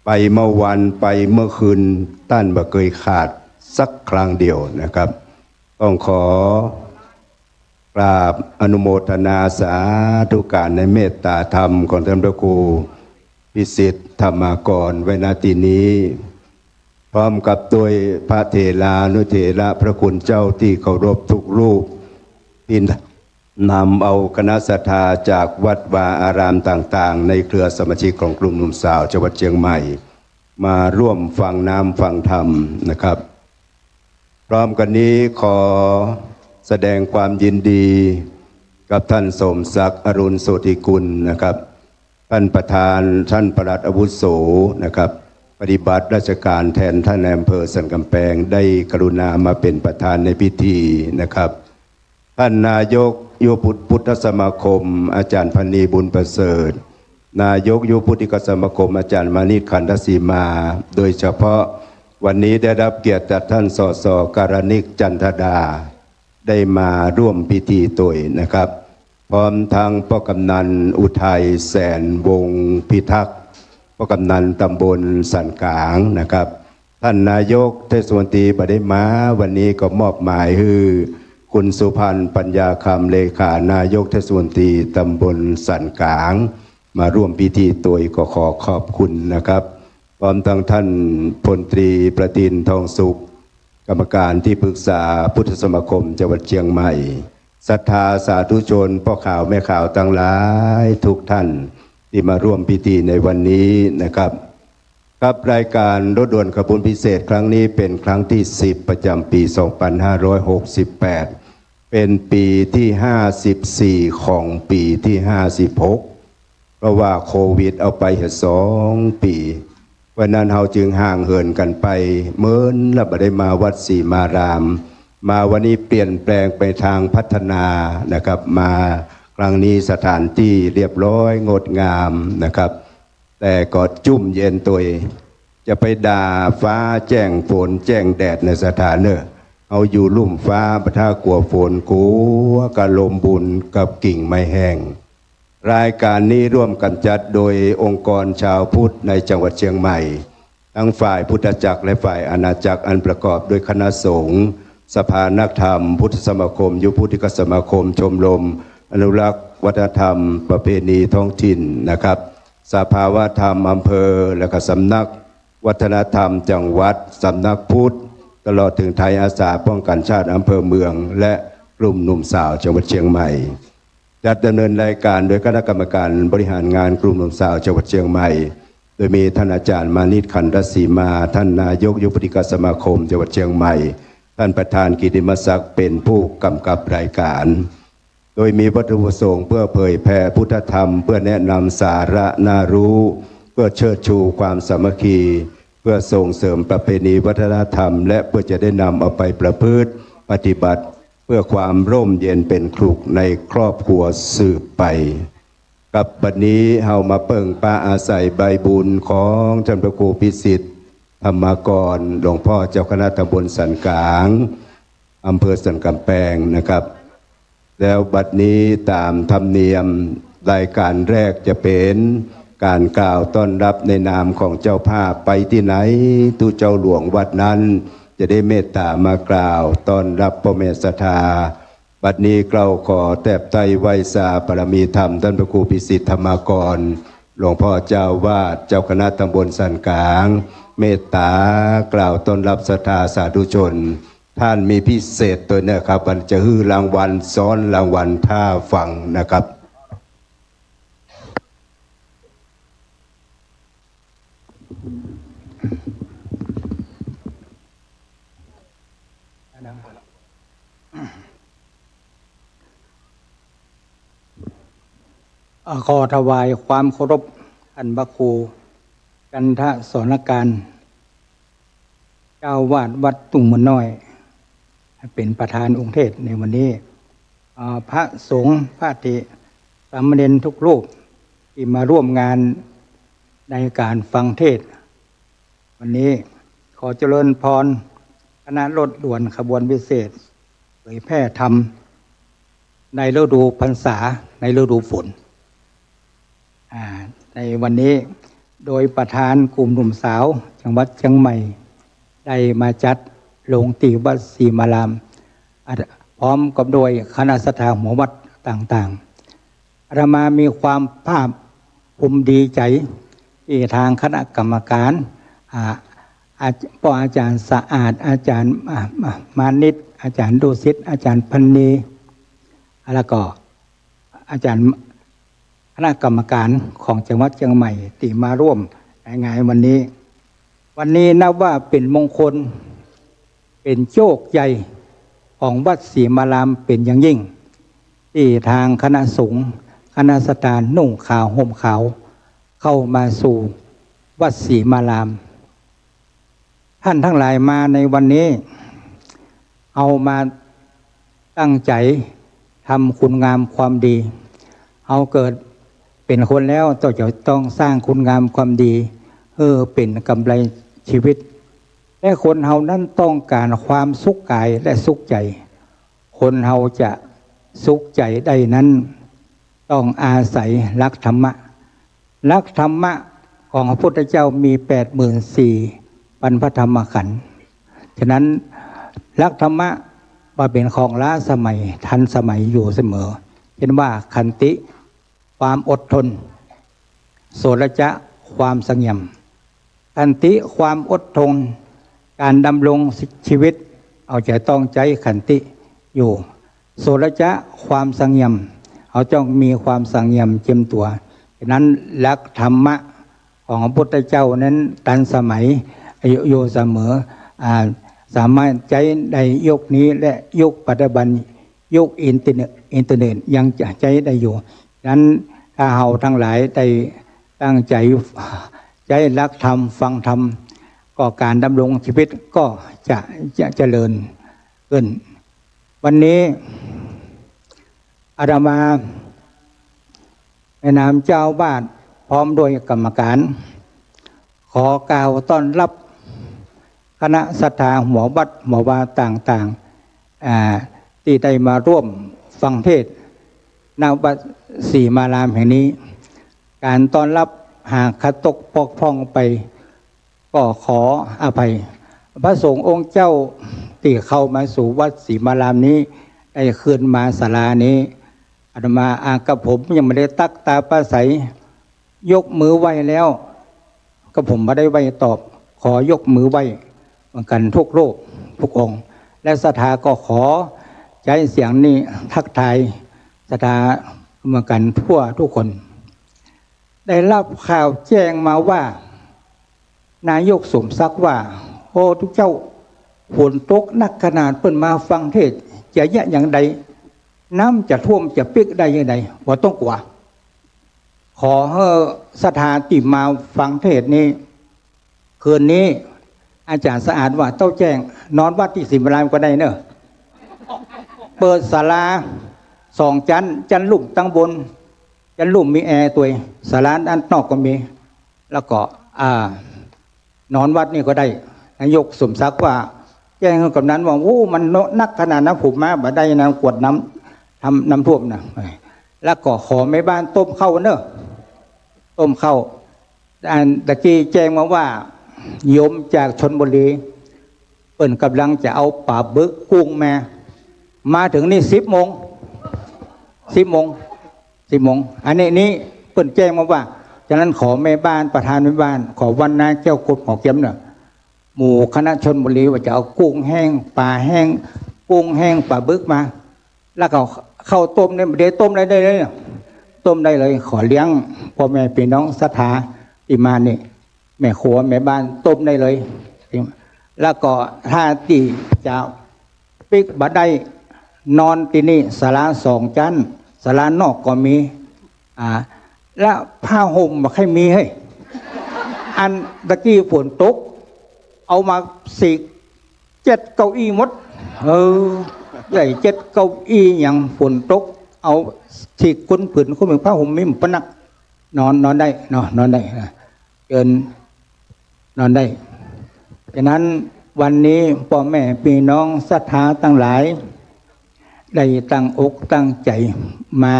ไปเมื่อวันไปเมื่อคืนท่านบ่เคยขาดสักครั้งเดียวนะครับต้องขอกราบอนุโมทนาสาธุการในเมตตาธรรมของท่านพระครูพิสิทธิ์ธรรมากรไว้ณที่นี้พร้อมกับด้วยพระเถรานุเถระพระคุณเจ้าที่เคารพทุกรูปที่นำเอาคณะศรัทธาจากวัดวาอารามต่างๆในเครือสมาชิกของกลุ่มหนุ่มสาวจังหวัดเชียงใหม่มาร่วมฟังน้ำฟังธรรมนะครับพร้อมกันนี้ขอแสดงความยินดีกับท่านสมศักดิ์อรุณโสติกุลนะครับท่านประธานท่านปลัดอาวุโสนะครับปฏิบัติราชการแทนท่านนายอำเภอสันกำแพงได้กรุณามาเป็นประธานในพิธีนะครับท่านนายกยุวพุทธสมาคมอาจารย์พณีบุญประเสริฐนายกยุวพุทธิกสมาคมอาจารย์มานิตขันธสีมาโดยเฉพาะวันนี้ได้รับเกียรติจากท่านสสการณิกจันทดาได้มาร่วมพิธีตัวยนะครับพร้อมทั้งพ่อกำนันอุทัยแสนวงพิทักษ์พ่อกำนันตำบลสันกลางนะครับท่านนายกเทศมนตรีบ่ได้มาวันนี้ก็มอบหมายให้คุณสุพันธ์ปัญญาคำเลขานายกเทศมนตรีตำบลสันกลางมาร่วมพิธีตัวยก็ขอขอบคุณนะครับพร้อมทั้งท่านพลตรีประทินทองสุขกรรมการที่ปรึกษาพุทธสมาคมจังหวัดเชียงใหม่ศรัทธาสาธุชนพ่อข่าวแม่ข่าวทั้งหลายทุกท่านที่มาร่วมพิธีในวันนี้นะครับครับรายการรถด่วนขบวนพิเศษครั้งนี้เป็นครั้งที่10ประจำปี 2568เป็นปีที่54ของปีที่56เพราะว่าโควิดเอาไป2 ปีวันนั้นเราจึงห่างเหินกันไปเมื่อและบ่ได้มาวัดศรีมารามมาวันนี้เปลี่ยนแปลงไปทางพัฒนานะครับมาครั้งนี้สถานที่เรียบร้อยงดงามนะครับแต่ก็จุ่มเย็นตัวจะไปด่าฟ้าแจ้งฝนแจ้งแดดในสถานเนอเอาอยู่ลุ่มฟ้าประท่ากลัวฝนกูกะลมบุญกับกิ่งไม้แห้งรายการนี้ร่วมกันจัดโดยองค์กรชาวพุทธในจังหวัดเชียงใหม่ทั้งฝ่ายพุทธจักรและฝ่ายอาณาจักรอันประกอบด้วยคณะสงฆ์สภานักธรรมพุทธสมาคมยุวพุทธิกสมาคมชมรมอนุรักษ์วัฒนธรรมประเพณีท้องถิ่นนะครับสภาวะธรรมอำเภอและก็สำนักวัฒนธรรมจังหวัดสำนักพุทธตลอดถึงไทยอาสาป้องกันชาติอำเภอเมืองและกลุ่มหนุ่มสาวจังหวัดเชียงใหม่จัดดำเนินรายการโดยคณะกรรมการบริหารงานกลุ่มหนุ่มสาวจังหวัดเชียงใหม่โดยมีท่านอาจารย์มานิตขันธสีมาท่านนายกยุวพุทธิกสมาคมจังหวัดเชียงใหม่ท่านประธานกิตติมศักดิ์เป็นผู้กำกับรายการโดยมีวัตถุประสงค์เพื่อเผยแผ่พุทธธรรมเพื่อแนะนำสาระน่ารู้เพื่อเชิดชูความสามัคคีเพื่อส่งเสริมประเพณีวัฒนธรรมและเพื่อจะได้นำเอาไปประพฤติปฏิบัติเพื่อความร่มเย็นเป็นครุกในครอบครัวสืบไปกับบัดนี้เฮามาเปิ่งปาอาศัยใบบุญของท่านพระครูพิสิทธิ์ธรรมากรหลวงพ่อเจ้าคณะตำบลสันกลางอำเภอสันกำแพงนะครับแล้วบัดนี้ตามธรรมเนียมรายการแรกจะเป็นการกล่าวต้อนรับในนามของเจ้าภาพไปที่ไหนตู้เจ้าหลวงวัดนั้นจะได้เมตตามากล่าวต้อนรับพ่อแม่ศรัทธาบัดนี้กล่าวขอแทบไตรไวสาบารมีธรรมท่านพระครูพิสิทธิ์ธรรมากรหลวงพ่อเจ้าวาดเจ้าคณะตำบลสันกลางเมตตากล่าวต้อนรับศรัทธาสาธุชนท่านมีพิเศษตัวเนี่ยครับมันจะฮื้อรางวัลซ้อนรางวัลท่าฟังนะครับ ขอถวายความเคารพท่านพระครูกันทศรการเจ้าวาดวัดตุงมนน้อยเป็นประธานองค์เทศในวันนี้พระสงฆ์พระเถรสามเณรทุกรูปที่มาร่วมงานในการฟังเทศน์วันนี้ขอเจริญพรคณะรถด่วนขบวนพิเศษเผยแพร่ธรรมในฤดูพรรษาในฤดูฝนในวันนี้โดยประธานกลุ่มหนุ่มสาวจังหวัดเชียงใหม่ได้มาจัดลงตีวัดศรีมารามพร้อมกับโดยคณะสัตยาหัววัดต่างๆอาตมามีความภาคภูมิดีใจที่ทางคณะกรรมการพ่ออาจารย์สะอาดอาจารย์มานิตอาจารย์ดุสิตอาจารย์พันนีแล้วก็อาจารย์คณะกรรมการของจังหวัดเชียงใหม่ที่มาร่วมในงานวันนี้นับว่าเป็นมงคลเป็นโชคใหญ่ของวัดศรีมารามเป็นอย่างยิ่งที่ทางคณะสงฆ์คณะสัตยานุ่งขาวห่มขาวเข้ามาสู่วัดศรีมารามท่านทั้งหลายมาในวันนี้เอามาตั้งใจทำคุณงามความดีเอาเกิดเป็นคนแล้วต้องสร้างคุณงามความดีเป็นกำไรชีวิตและคนเฮานั้นต้องการความสุขกายและสุขใจคนเฮาจะสุขใจได้นั้นต้องอาศัยหลักธรรมะหลักธรรมะของพระพุทธเจ้ามี 84,000 ปัญพธรรมขันธ์ฉะนั้นหลักธรรมะมาเป็นของล้าสมัยทันสมัยอยู่เสมอเช่นว่าขันติความอดทนโสรจะความสงบขันติความอดทนการดำรงชีวิตเอาใจต้องใจขันติอยู่โสรจะความสงบเอาจ้องมีความสงบเจียมตัวฉะนั้นหลักธรรมะของพระพุทธเจ้านั้นทันสมัยอยู่เสมอสามารถใจในยุคนี้และยุคปัจจุบันยุคอินเทอร์เน็ตยังจะใจได้อยู่ฉะนั้นถ้าเราทั้งหลายได้ตั้งใจรักธรรมฟังธรรมก็การดำรงชีวิตก็จะเจริญขึ้นวันนี้อาตมาในนามเจ้าวาดพร้อมโดยกรรมการขอกล่าวต้อนรับคณะศรัทธาหัววัดหัววาต่างๆที่ได้มาร่วมฟังเทศน์ณวัดศรีมารามแห่งนี้การต้อนรับหากขัดตกปกพร่องไปก็ขออภัยพระสงฆ์องค์เจ้าที่เข้ามาสู่วัดศรีมารามนี้ได้คืนมาศาลานี้อาตมากับผมยังไม่ได้ตักตาประสัยยกมือไหว้แล้วก็ผมไม่ได้ไหว้ตอบขอยกมือไหว้เหมือนกันทุกรูปทุกองค์และศรัทธาก็ขอใช้เสียงนี้ทักทายศรัทธาเหมือนกันทั่วทุกคนได้รับข่าวแจ้งมาว่านายกสมศักดิ์ว่าโอ้ทุกเจ้าฝนตกหนักขนาดเพิ่นมาฟังเทศจะแย่อย่างใดน้ำจะท่วมจะเปียกได้ยังไงว่าต้องกลัวขอให้ศรัทธาที่มาฟังเทศนี้คืนนี้อาจารย์สะอาดว่าเต้าแจ้งนอนวัดที่ศรีมารามก็ได้เนอะเปิดศาลา2 จันลุ่มตั้งบนจันลุ่มมีแอร์ตัวศาลาด้านนอกก็มีแล้วก็นอนวัดนี่ก็ได้นายกสมศักดิ์ว่าแจ้งกับนั้นว่าโอ้มันนักขนาดนั้นผมมาบ่ได้นะกวดน้ำทำน้ำท่วมนะแล้วก็ขอแม่บ้านต้มข้าวเนอะต้มข้าวตะกี้แจ้งมาว่าโยมจากชลบุรีเปิ่นกำลังจะเอาปลาบึกกุ้งมาถึงนี่10 โมงอันนี้เปิ่นแจ้งมาว่าฉะนั้นขอแม่บ้านประธานแม่บ้านขอวันนาเจ้ากฎหมอเกียมเนี่ยหมู่คณะชลบุรีว่าจะเอากุ้งแห้งปลาแห้งกุ้งแห้งปลาบึกมาแล้วก็เข้าต้มเนี่ยเดี๋ยวต้มได้เลยต้มได้เลยขอเลี้ยงพ่อแม่พี่น้องศรัทธาที่มานี่แม่ครัวแม่บ้านต้มได้เลยแล้วก็ถ้าที่จะปิกบัดได้นอนที่นี่ศาลา2 จันศาลานอกก็มี แล้วผ้าห่มมาใครมีให้อันตะกี้ฝนตกเอามาสี7 เก้าอี้หมดใหญ่7 เก้าอี้อย่างฝนตกเอาฉีกก้นผืนคนเป็นผ้าห่มมิ่มปนักนอนได้นอนได้เกินนอนได้ฉะนั้นวันนี้พ่อแม่พี่น้องศรัทธาทั้งหลายได้ตั้งอกตั้งใจมา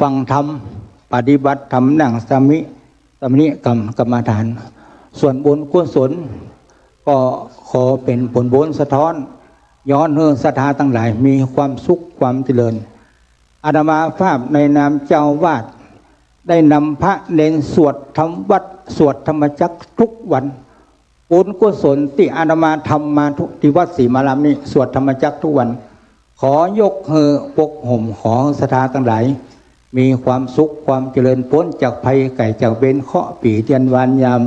ฟังธรรมปฏิบัติธรรมนั่งสมาธิกรรมฐานส่วนบุญกุศลก็ขอเป็นผลบุญสะท้อนย้อนให้ศรัทธาทั้งหลายมีความสุขความเจริญอาตมาภาพในนามเจ้าวาดได้นำพระเนรสวดธรรมวัดสวดธรรมจักรทุกวันบุญกุศลที่อาตมาทำมาทุกที่วัดศรีมารามนี้สวดธรรมจักรทุกวันขอยกเฮอปกห่มของศรัทธาทั้งหลายมีความสุขความเจริญพ้นจากภัยไก่จากเบนเคาะปีเทียนวานยาม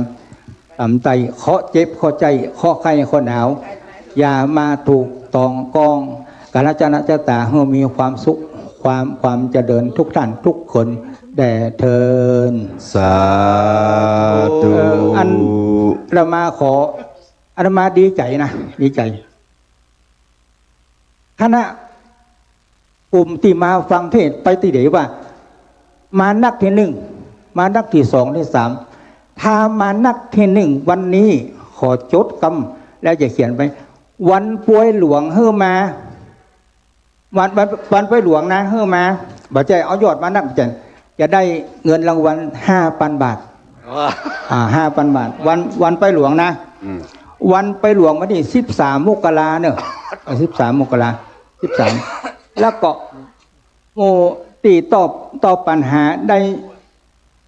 ต่ำใจเคาะเจ็บเคาะใจเคาะไข้เคาะหนาวอย่ามาถูกตองกองกาลจนะเจ้าตาเฮอมีความสุขความเจริญทุกท่านทุกคนแด่เทินสาธุอันเรามาขออาตมาดีใจนะดีใจคณะกลุ่มที่มาฟังเทศไปที่ไหนว่ามานักที่1มานักที่2ที่3ถ้ามานักที่1วันนี้ขอจดกรรมแล้วจะเขียนไปวันป่วยหลวงเฮ้อมาวันป่วยหลวงนะเฮ้อมาบ่ใจเอายอดมานักจะได้เงินรางวัล 5,000 บาท5,000 บาทวันไปหลวงนะวันไปหลวงวันที่13 มกราเนอะ13 มกรา13แล้วก็โมตีตอบปัญหาได้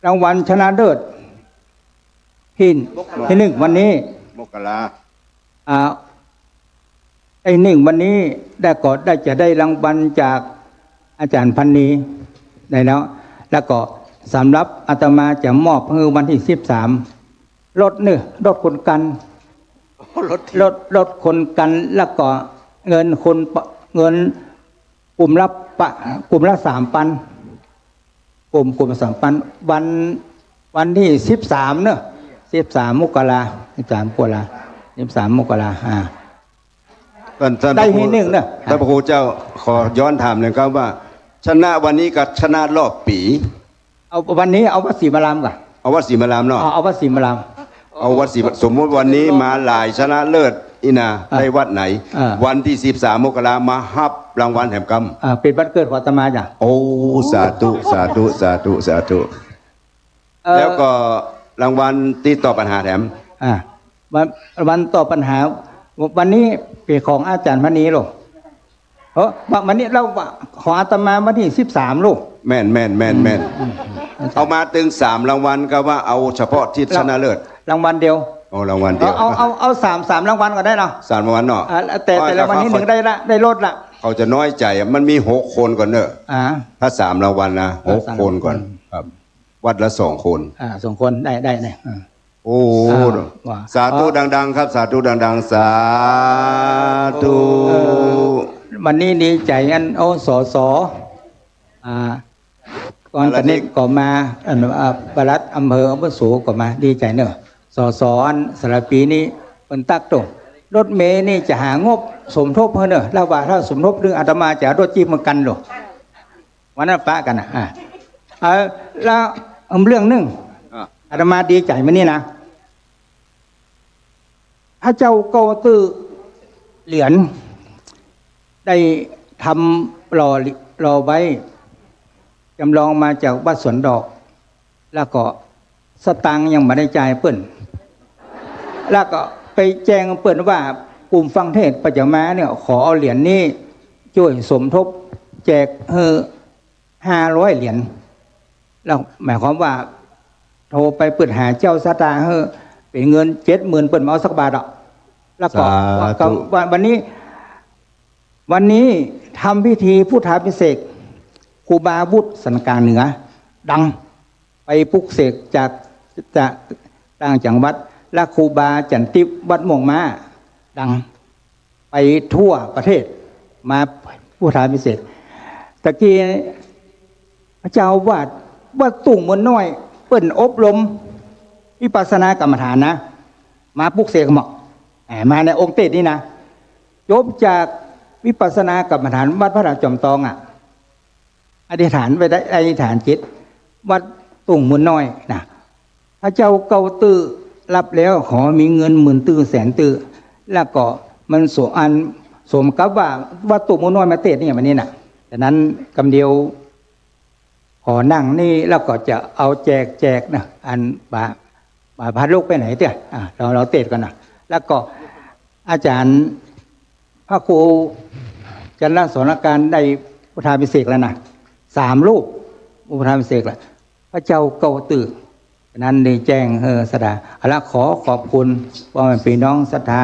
รางวัลชนะเลิศที่1วันนี้มกรา1วันนี้ได้จะได้รางวัลจากอาจารย์พันนีได้แล้วก็สำหรับอาตมาจะมอบให้วันที่13รถคนกันรถคนกันแล้วก็เงินกลุ่มละ3,000กลุ่ม3,000วันที่13เนอะ13 มกรา13 มกราได้ที่1เนอะท่านพระครูเจ้าขอย้อนถามเลยครับว่าชนะวันนี้กับชนะรอบปีเอาวันนี้เอาวัดศรีมารามก่อนเอาวัดศรีมารามเนาะเอาวัดศรีมารามเอาวัดศรีสมมติวันนี้มาหลายชนะเลิศอีนาได้วัดไหนวันที่13 มกรามาฮับรางวัลแห่งกรรมเป็นวันเกิดของอาตมาจ้ะโอ้สาธุแล้วก็รางวัลที่ตอบปัญหาแถมวันตอบปัญหาวันนี้เป็นของอาจารย์พนีลูกวันนี้เราของอาตมาวันที่13ลูกแม่นเอามาตึง3รางวัลก็ว่าเอาเฉพาะที่ชนะเลิศรางวัลเดียวรางวัลเดียวเอา3รางวัลก็ได้เนาะ3รางวัลเนาะแต่รางวัลที่1ได้ลดละเขาจะน้อยใจมันมี6คนก่อนเนอะถ้า3รางวัลนะ6คนก่อนครับวัดละ2คน2คนได้โอ้สาธุดังๆครับสาธุดังๆสาธุวันนี้ดีใจอันสก่อนตอนนี้ก็มาปลัดอำเภออำเภอสูก็มาดีใจเนอะอันสระปีนี้เป็นตักตรงรถเมย์นี่จะหางบสมทบเพื่อนเนอะแล้วว่าถ้าสมทบเรื่องอาตมาจะรถจีบมากันหรอวันนั้นปะกันนะแล้วเรื่องนึงอาตมาดีใจมานี่นะพระเจ้าโกตื้อเหรียญได้ทำรอไว้จำลองมาจากวัดสวนดอกแล้วก็สตังยังไม่ได้จ่ายเปิ้นแล้วก็ไปแจ้งเปิ้นว่ากลุ่มฟังเทศปัจจมาเนี่ยขอเอาเหรียญนี้ช่วยสมทบแจก500 เหรียญแล้วหมายความว่าโทรไปเปิดหาเจ้าสตาเป็นเงิน70,000เปิ้นมาเอาสักบาทแล้วก็วันนี้ทำพิธีพุทธาภิเษกครูบาวุฒิสันกลางเหนือดังไปปลุกเสกจากต่างจังหวัดและครูบาจันติวัดม่วงม้าดังไปทั่วประเทศมาพุทธาภิเษกตะกี้พระเจ้าวาด วัดตุ่งมนน้อยเปิ้นอบรมวิปัสสนากรรมฐานนะมาปลุกเสกเหมาะมาในองค์เตศนี่นะจบจากวิปัสสนากรรมฐานวัดพระราชจอมทองอธิษฐานไปได้อธิษฐานจิตวัดตุ่งมนน้อยนะพระเจ้าเกาตื้อรับแล้วขอมีเงินหมื่นตื้อแสนตื้อแล้วก็มันสมกับว่าวัดตุ่งมนน้อยมาเตศนี่มันนี่นะดังนั้นกำเดียวขอนั่งนี่แล้วก็จะเอาแจกนะอันบาพาลูกไปไหนเตี้ยเราเตะกันนะแล้วก็อาจารย์พระครูจันทร์สอนการได้พุทธาภิเษกแล้วนะ3 รูปพุทธาภิเษกแล้วพระเจ้าเกาตื่นนั้นได้แจ้งสดาเอาละขอบคุณพ่อแม่พี่น้องศรัทธา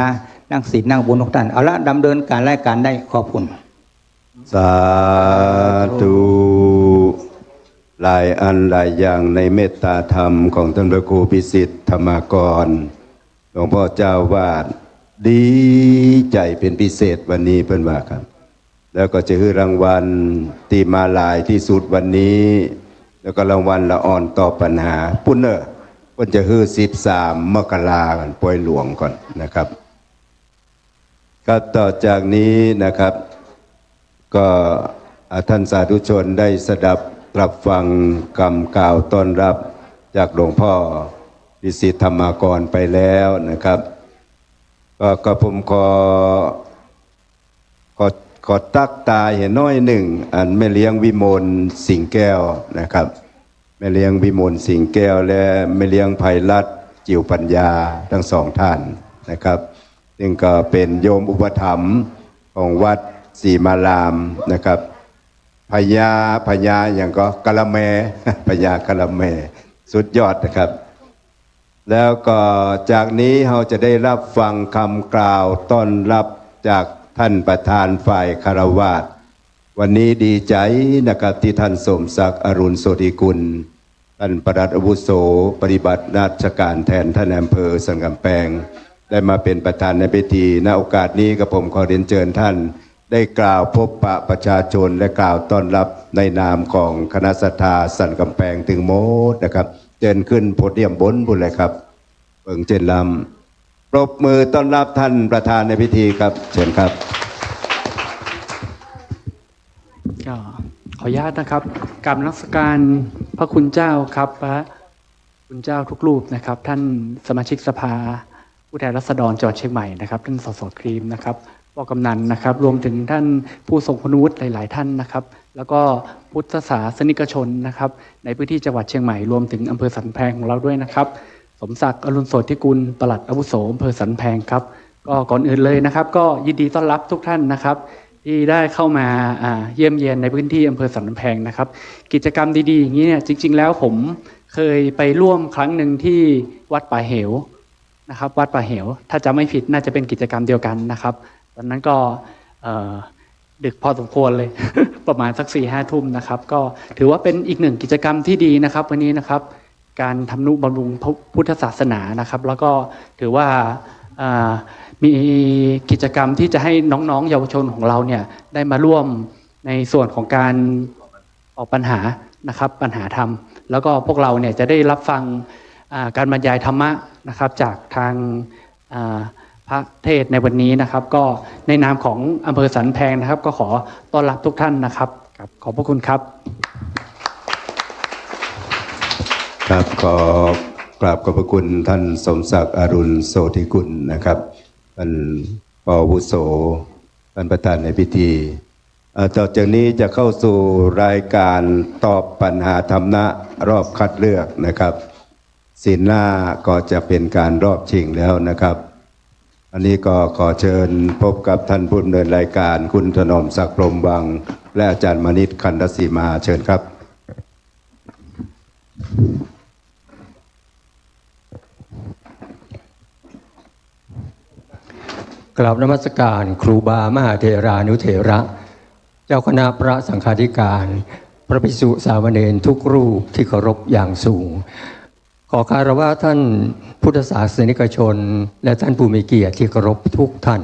นักศีลนักบุญทุกท่านเอาละดำเนินการรายการได้ขอบคุณสาธุหลายอันหลายอย่างในเมตตาธรรมของท่านพระครูพิสิทธิ์ธรรมากรหลวงพ่อเจ้าวาดดีใจเป็นพิเศษวันนี้เพิ่นว่าครับแล้วก็จะให้รางวัลที่มาหลายที่สุดวันนี้แล้วก็รางวัลละอ่อนต่อปัญหาปุ่นเนอร์เพิ่นจะให้13 มกราคมปล่อยหลวงก่อนนะครับก็ต่อจากนี้นะครับก็ท่านสาธุชนได้สดับรับฟังคำกล่าวต้อนรับจากหลวงพ่อพิสิทธิ์ธรรมากรไปแล้วนะครับก็ผมขอตักตาเห็นน้อยหนึ่งอันแม่เลี้ยงวิมลสิงแก้วนะครับแม่เลี้ยงวิมลสิงแก้วและแม่เลี้ยงไพรัตน์จิ๋วปัญญาทั้ง2 ท่านนะครับซึ่งก็เป็นโยมอุปถัมภ์ของวัดศรีมารามนะครับพญาอย่างก็กะละแมพญากะละแมสุดยอดนะครับแล้วก็จากนี้เราจะได้รับฟังคำกล่าวต้อนรับจากท่านประธานฝ่ายคฤหัสถ์วันนี้ดีใจนะครับที่ท่านสมศักดิ์อรุณโสติกุลท่านปลัดอาวุโสปฏิบัติราชการแทนท่านอำเภอสันกำแพงได้มาเป็นประธานในพิธีณโอกาสนี้กับผมขอเรียนเชิญท่านได้กล่าวพบปะประชาชนและกล่าวต้อนรับในนามของคณะศรัทธาสันกำแพงถึงโมดนะครับเชิญขึ้นโพเดียมบนบุญเลยครับเบิ่งเจนลำปรบมือต้อนรับท่านประธานในพิธีครับเชิญครับก็ขออนุญาตนะครับกราบนมัสการพระคุณเจ้าครับพระคุณเจ้าทุกรูปนะครับท่านสมาชิกสภาผู้แทนราษฎรจังหวัดเชียงใหม่นะครับท่านสสครีมนะครับพ่อกำนันนะครับรวมถึงท่านผู้ทรงคุณวุฒิหลายๆท่านนะครับแล้วก็พุทธศาสนิกชนนะครับในพื้นที่จังหวัดเชียงใหม่รวมถึงอำเภอสันแพงของเราด้วยนะครับสมศักดิ์อรุณโสติกุลปลัดอาวุโสอำเภอสันแพงครับก็ก่อนอื่นเลยนะครับก็ยินดีต้อนรับทุกท่านนะครับที่ได้เข้ามาเยี่ยมเยียนในพื้นที่อำเภอสันแพงนะครับกิจกรรมดีๆอย่างนี้เนี่ยจริงๆแล้วผมเคยไปร่วมครั้งหนึ่งที่วัดป่าเหวนะครับวัดป่าเหวถ้าจำไม่ผิดน่าจะเป็นกิจกรรมเดียวกันนะครับตอนนั้นก็ดึกพอสมควรเลย ประมาณสัก 4-5 ทุ่มนะครับก็ถือว่าเป็นอีกหนึ่งกิจกรรมที่ดีนะครับวันนี้นะครับการทำนุบำรุงพุทธศาสนานะครับแล้วก็ถือว่ามีกิจกรรมที่จะให้น้องๆเยาวชนของเราเนี่ยได้มาร่วมในส่วนของการออกปัญหานะครับปัญหาธรรมแล้วก็พวกเราเนี่ยจะได้รับฟังการบรรยายธรรมะนะครับจากทางพระเทศในวันนี้นะครับก็ในนามของอำเภอสันแพงนะครับก็ขอต้อนรับทุกท่านนะครับขอบพระคุณครับครับขอกราบขอบพระคุณท่านสมศักดิ์อรุณโสติกุลนะครับท่านปอาวุโสท่านประธานในพิธีต่อจากนี้จะเข้าสู่รายการตอบปัญหาธรรมะรอบคัดเลือกนะครับศีลหน้าก็จะเป็นการรอบชิงแล้วนะครับอันนี้ก็ขอเชิญพบกับท่านผู้ดำเนินรายการคุณถนอมศักดิ์พรหมวังและอาจารย์มณิษฐ์คันธสีมาเชิญครับกราบนมัสการครูบามหาเถรานุเถระเจ้าคณะพระสังฆาธิการพระภิกษุสามเณรทุกรูปที่เคารพอย่างสูงขอคารวะท่านพุทธศาสนิกชนและท่านผู้มีเกียรติที่เคารพทุกท่าน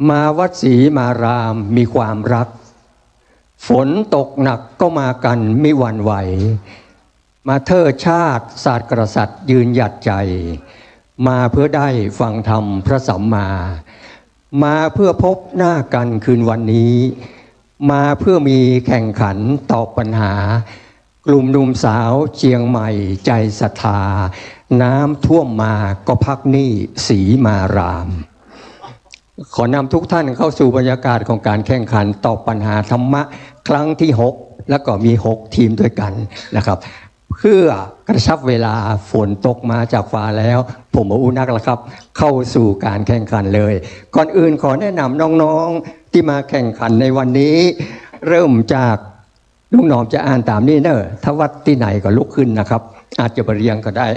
มาวัดศรีมารามมีความรัก ฝนตกหนักก็มากันไม่หวั่นไหวมาเทิดชาติศาสตร์กษัตริย์ยืนหยัดใจมาเพื่อได้ฟังธรรมพระสัมมามาเพื่อพบหน้ากันคืนวันนี้มาเพื่อมีแข่งขันตอบปัญหากลุ่มหนุ่มสาวเชียงใหม่ใจศรัทธาน้ำท่วมมาก็พักหนี้ศรีมารามขอนำทุกท่านเข้าสู่บรรยากาศของการแข่งขันตอบปัญหาธรรมะครั้งที่6แล้วก็มี6ทีมด้วยกันนะครับเพื่อกระชับเวลาฝนตกมาจากฟ้าแล้วผมอุนักแล้วครับเข้าสู่การแข่งขันเลยก่อนอื่นขอแนะนำน้องๆที่มาแข่งขันในวันนี้เริ่มจากลุงหนอมจะอ่านตามนี้เนอะถ้าวัดที่ไหนก็ลุกขึ้นนะครับอาจจะไปเรียงก็ได้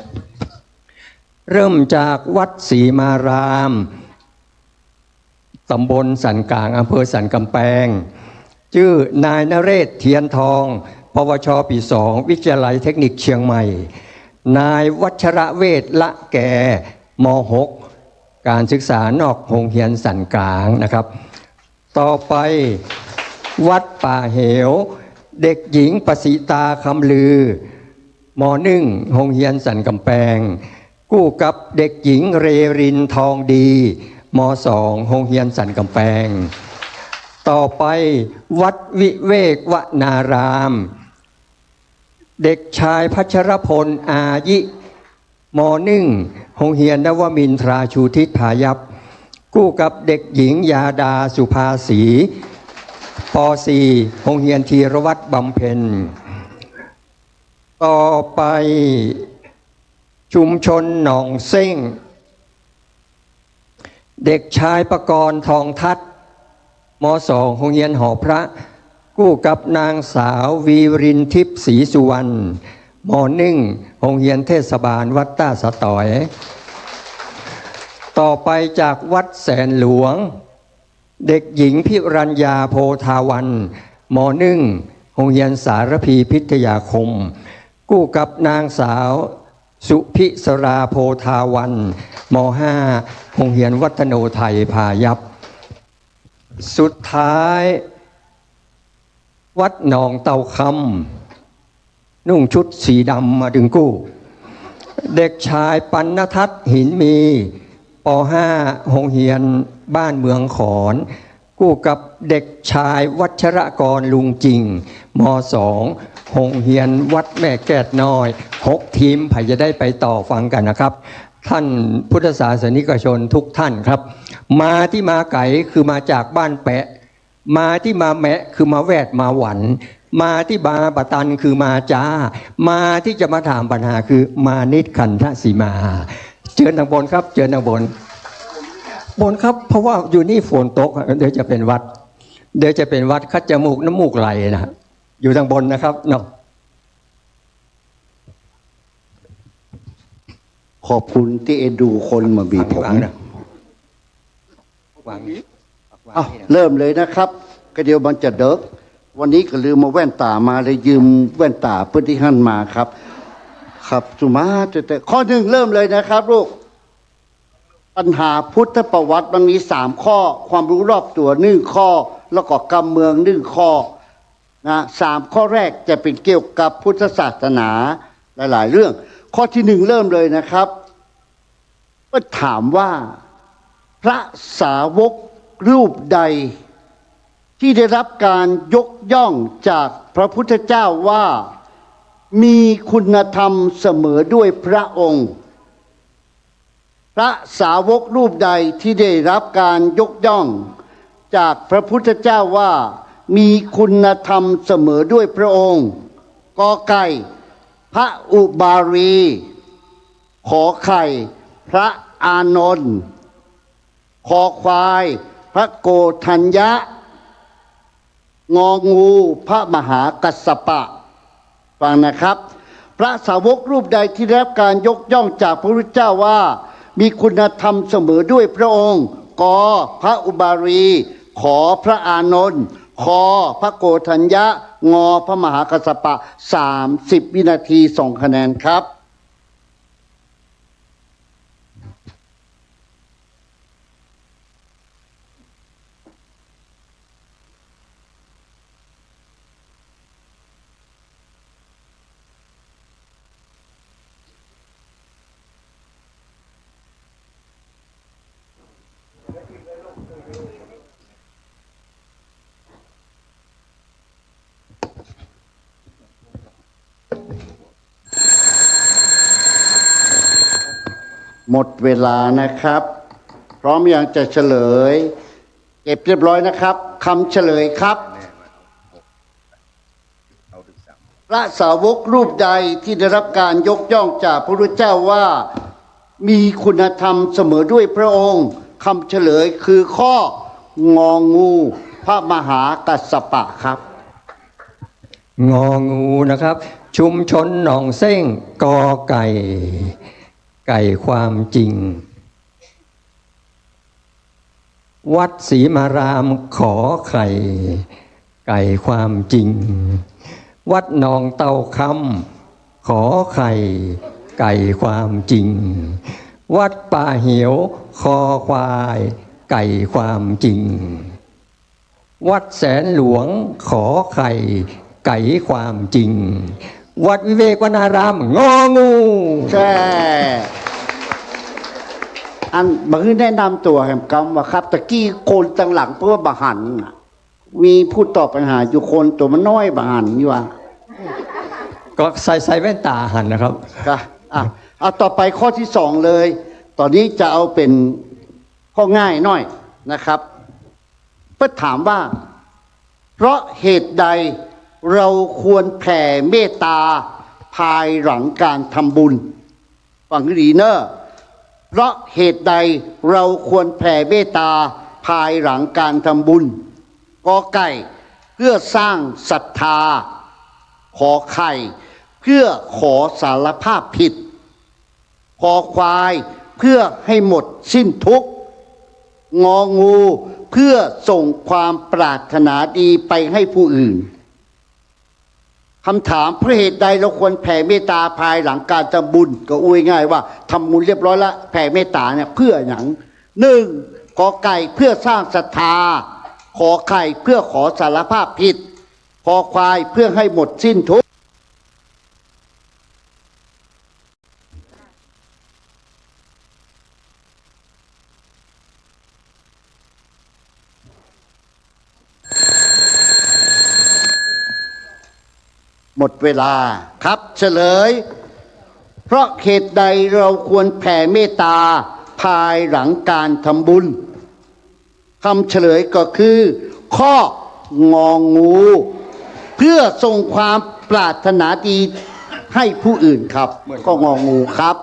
เริ่มจากวัดศรีมารามตำบลสันกลางอำเภอสันกำแพงชื่อนายนเรศเทียนทองปวชปี2วิทยาลัยเทคนิคเชียงใหม่นายวัชระเวชละแก่ม.6 การศึกษานอกโรงเรียนสันกลางนะครับต่อไปวัดป่าเหวเด็กหญิงประสิตาคำลือม.1 โรงเรียนสันกำแพงกู้กับเด็กหญิงเรรินทองดีม.2 โรงเรียนสันกำแพงต่อไปวัดวิเวกวนารามเด็กชายพัชรพลอายิม.1 โรงเรียนนวมินทราชูทิศพายัพกู้กับเด็กหญิงยาดาสุภาษีป.4 โรงเรียนธีรวัตรบำเพ็ญต่อไปชุมชนหนองเส้งเด็กชายประกรณ์ทองทัศน์ม.2 โรงเรียนหอพระกู้กับนางสาววีรินทิพย์ศรีสุวรรณม.1 โรงเรียนเทศบาลวัดต้าสะตอย ต่อไปจากวัดแสนหลวงเด็กหญิงพิรัญญาโพธาวันม.1 โรงเรียนสารพีพิทยาคมกู้กับนางสาวสุพิศราโพธาวันม.5 โรงเรียนวัฒโนไทยพายัพสุดท้ายวัดหนองเตาคำนุ่งชุดสีดำมาดึงกู้เด็กชายปัณทัศน์หินมีป.5 โรงเรียนบ้านเมืองขอนกู้กับเด็กชายวัชรกรลุงจริงม.2 โรงเรียนวัดแม่แก้ดน้อย6ทีมใครจะได้ไปต่อฟังกันนะครับท่านพุทธศาสนิกชนทุกท่านครับมาที่มาไก่คือมาจากบ้านแปะมาที่มาแมะคือมาแวดมาหวันมาที่บาปตันคือมาจ้ามาที่จะมาถามปัญหาคือมานิดขันทสีมาเชิญทางบนครับเชิญทางบนครับเพราะว่าอยู่นี่ฝนตกเดี๋ยวจะเป็นวัดคัดจมูกน้ำมูกไหลนะอยู่ทางบนนะครับเนาะขอบคุณที่เอ็นดูคนมาบีบผมเริ่มเลยนะครับก็เดี๋ยวมันจะเดิกวันนี้ก็ลืมมาแว่นตามาเลยยืมแว่นตาเพื่อที่ท่านมาครับครับสุมาแต่ข้อหนึ่งเริ่มเลยนะครับลูกปัญหาพุทธประวัติมันมี3ข้อความรู้รอบตัว1ข้อแล้วก็กำเมือง1ข้อนะ3ข้อแรกจะเป็นเกี่ยวกับพุทธศาสนาหลายๆเรื่องข้อที่1เริ่มเลยนะครับก็ถามว่าพระสาวกรูปใดที่ได้รับการยกย่องจากพระพุทธเจ้าว่ามีคุณธรรมเสมอด้วยพระองค์พระสาวกรูปใดที่ได้รับการยกย่องจากพระพุทธเจ้าว่ามีคุณธรรมเสมอด้วยพระองค์กอไก่พระอุบาลีขอไข่พระอานนท์คอควายพระโกฏัญญะงองูพระมหากัสสปะฟังนะครับพระสาวกรูปใดที่ได้รับการยกย่องจากพระพุทธเจ้าว่ามีคุณธรรมเสมอด้วยพระองค์กอพระอุบาลีขอพระอานนท์คอพระโกฏัญญะงอพระมหากัสสปะ30วินาที2คะแนนครับ หมดเวลานะครับ พร้อมยังจะเฉลย เก็บเรียบร้อยนะครับคำเฉลยครับพระสาวกรูปใดที่ได้รับการยกย่องจากพระพุทธเจ้าว่ามีคุณธรรมเสมอด้วยพระองค์คำเฉลยคือข้ององูพระมหากัสสปะครับ งองูนะครับ ชุมชนหนองเส้งกอไก่ ไก่ความจริง วัดศรีมารามขอไข่ ไก่ความจริง วัดหนองเต่าคำขอไข่ ไก่ความจริง วัดป่าเหียวคอควาย ไก่ความจริง วัดแสนหลวงขอไข่ ไก่ความจริง วัดวิเวกวนารามงองูใช่อันบังแนะนำตัวแห่งกรรมว่าครับตะกี้โคนตังหลังเพื่อบะหันมีผู้ตอบปัญหาอยู่คนตัวมันน้อยบะหันอยู่ว่าก็ใส่แว่นตาหันนะครับก็เอาต่อไปข้อที่สองเลย ตอนนี้จะเอาเป็นข้อง่ายหน่อยนะครับเพื่อถามว่าเพราะเหตุใดเราควรแผ่เมตตาภายหลังการทำบุญฟังให้ดีเนอะเพราะเหตุใดเราควรแผ่เมตตาภายหลังการทำบุญกอไก่เพื่อสร้างศรัทธาขอไข่เพื่อขอสารภาพผิดคอควายเพื่อให้หมดสิ้นทุกข์งองูเพื่อส่งความปรารถนาดีไปให้ผู้อื่นคำถามเพราะเหตุใดเราควรแผ่เมตตาภายหลังการทำบุญก็อุ้ยง่ายว่าทำบุญเรียบร้อยแล้วแผ่เมตตาเนี่ยเพื่ออย่างหนึ่งขอไก่เพื่อสร้างศรัทธาขอไข่เพื่อขอสารภาพผิดขอควายเพื่อให้หมดสิ้นทุกข์หมดเวลาครับเฉลยเพราะเหตุใดเราควรแผ่เมตตาภายหลังการทำบุญคำเฉลยก็คือข้ององูเพื่อส่งความปรารถนาดีให้ผู้อื่นครับก็งองูครับ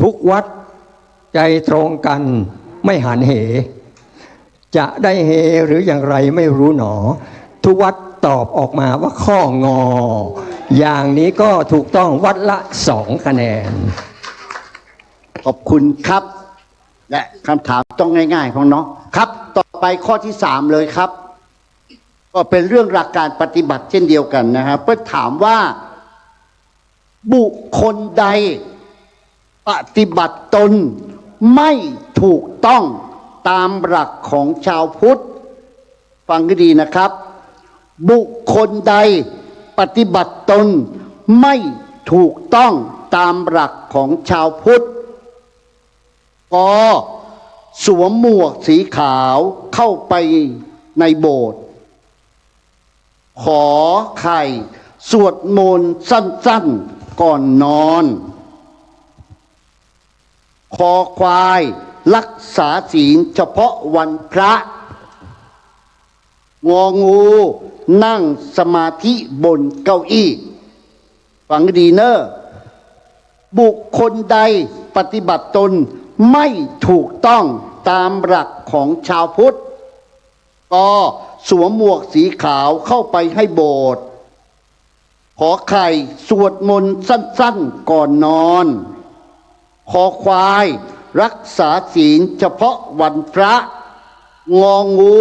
ทุกวัดใจตรงกันไม่หันเหจะได้เฮหรืออย่างไรไม่รู้หนอทุกวัดตอบออกมาว่าข้องออย่างนี้ก็ถูกต้องวัดละ2 คะแนนขอบคุณครับและคำถามต้องง่ายๆของน้องครับต่อไปข้อที่3เลยครับก็เป็นเรื่องหลักการปฏิบัติเช่นเดียวกันนะครับเพื่อถามว่าบุคคลใดปฏิบัติตนไม่ถูกต้องตามหลักของชาวพุทธฟังให้ดีนะครับบุคคลใดปฏิบัติตนไม่ถูกต้องตามหลักของชาวพุทธก็สวมหมวกสีขาวเข้าไปในโบสถ์ขอไข่สวดมนต์สั้นๆก่อนนอนคอควายรักษาศีลเฉพาะวันพระงองูนั่งสมาธิบนเก้าอี้ฟังดีเนอะบุคคลใดปฏิบัติตนไม่ถูกต้องตามหลักของชาวพุทธก็สวมหมวกสีขาวเข้าไปให้โบสถ์ขอไข่สวดมนต์สั้นๆก่อนนอนคอควายรักษาศีลเฉพาะวันพระงองู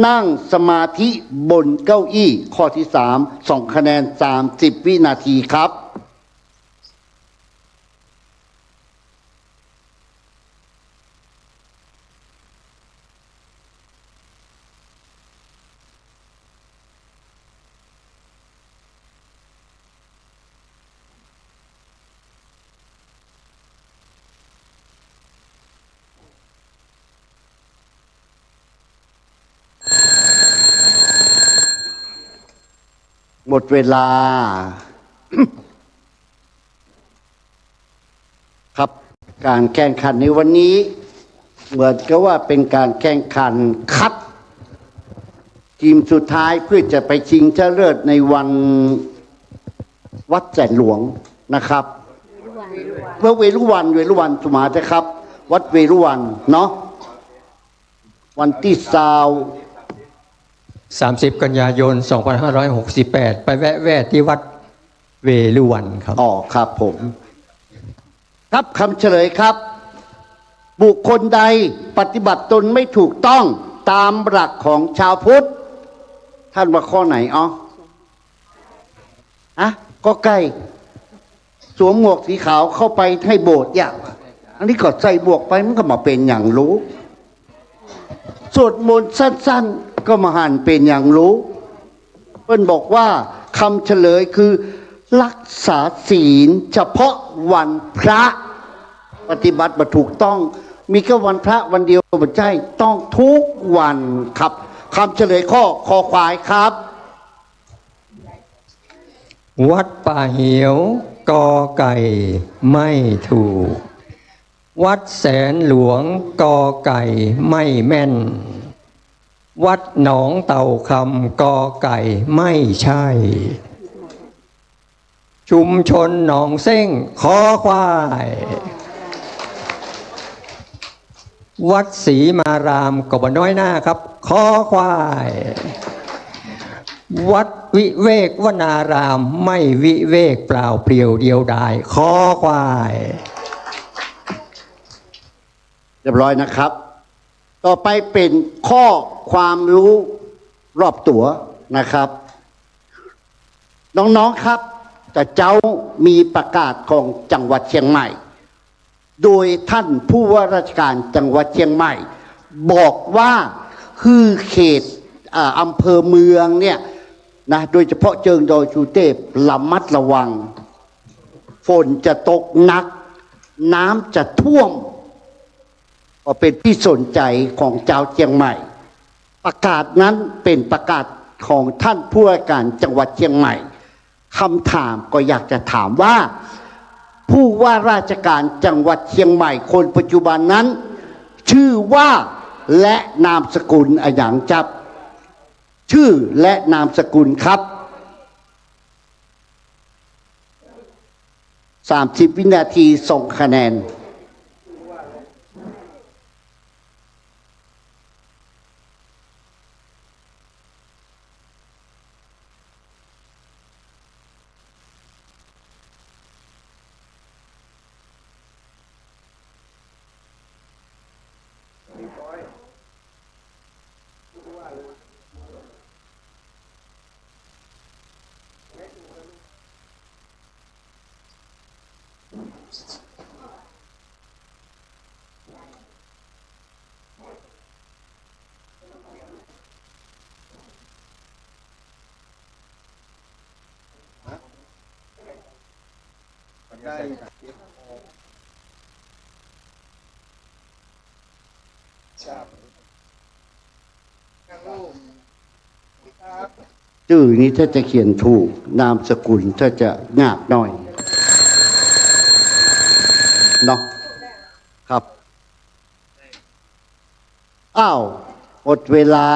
นั่งสมาธิบนเก้าอี้ข้อที่2 คะแนน30 วินาทีครับ หมดเวลา ครับการแข่งขันในวันนี้ เหมือนกับว่าเป็นการแข่งขันคัด ทีมสุดท้ายเพื่อจะไปชิงชนะเลิศในวันวัดแสนหลวงนะครับเมื่อเวรุวันสมาธิครับ วัดเวรุวันเนาะวันที่30 กันยายน 2568 ไปแวะที่วัดเวรุวันครับอ๋อครับผมครับคำเฉลยครับ บุคคลใดปฏิบัติตนไม่ถูกต้องตามหลักของชาวพุทธท่านว่าข้อไหนอ๋อก็ใกล้สวมหมวกสีขาวเข้าไปให้โบสถ์อย่างอันนี้ก็ใส่บวกไปมันก็มาเป็นอย่างรู้สวดมนต์สั้นๆก็มาหันเป็นอย่างรู้เพิ่นบอกว่าคำเฉลยคือรักษาศีลเฉพาะวันพระปฏิบัติมาถูกต้องมีแค่วันพระวันเดียวไม่ใช่ต้องทุกวันครับคำเฉลยข้อคอควายครับ วัดป่าเหียวกอไก่ไม่ถูก วัดแสนหลวงกอไก่ไม่แม่น วัดหนองเต่าคำกอไก่ไม่ใช่ ชุมชนหนองเส้งคอควายวัดศรีมารามกบน้อยหน้าครับคอควายวัดวิเวกวนารามไม่วิเวกเปล่าเปลี่ยวเดียวดายคอควายเรียบร้อยนะครับ ต่อไปเป็นข้อความรู้รอบตัวนะครับ น้องๆครับแต่เจ้ามีประกาศของจังหวัดเชียงใหม่โดยท่านผู้ว่าราชการจังหวัดเชียงใหม่ บอกว่าคือเขตอำเภอเมืองเนี่ยนะโดยเฉพาะเชิงดอยสุเทพระมัดระวังฝนจะตกหนักน้ำจะท่วมก็เป็นที่สนใจของชาวเชียงใหม่ประกาศนั้นเป็นประกาศของท่านผู้ว่าการจังหวัดเชียงใหม่คำถามก็อยากจะถามว่าผู้ว่าราชการจังหวัดเชียงใหม่คนปัจจุบันนั้นชื่อว่าและนามสกุลอย่างจับชื่อและนามสกุลครับ30 วินาทีส่งคะแนนชื่อนี้ถ้าจะเขียนถูกนามสกุลถ้าจะยากหน่อยเนาะครับอ้าวหมดเวลา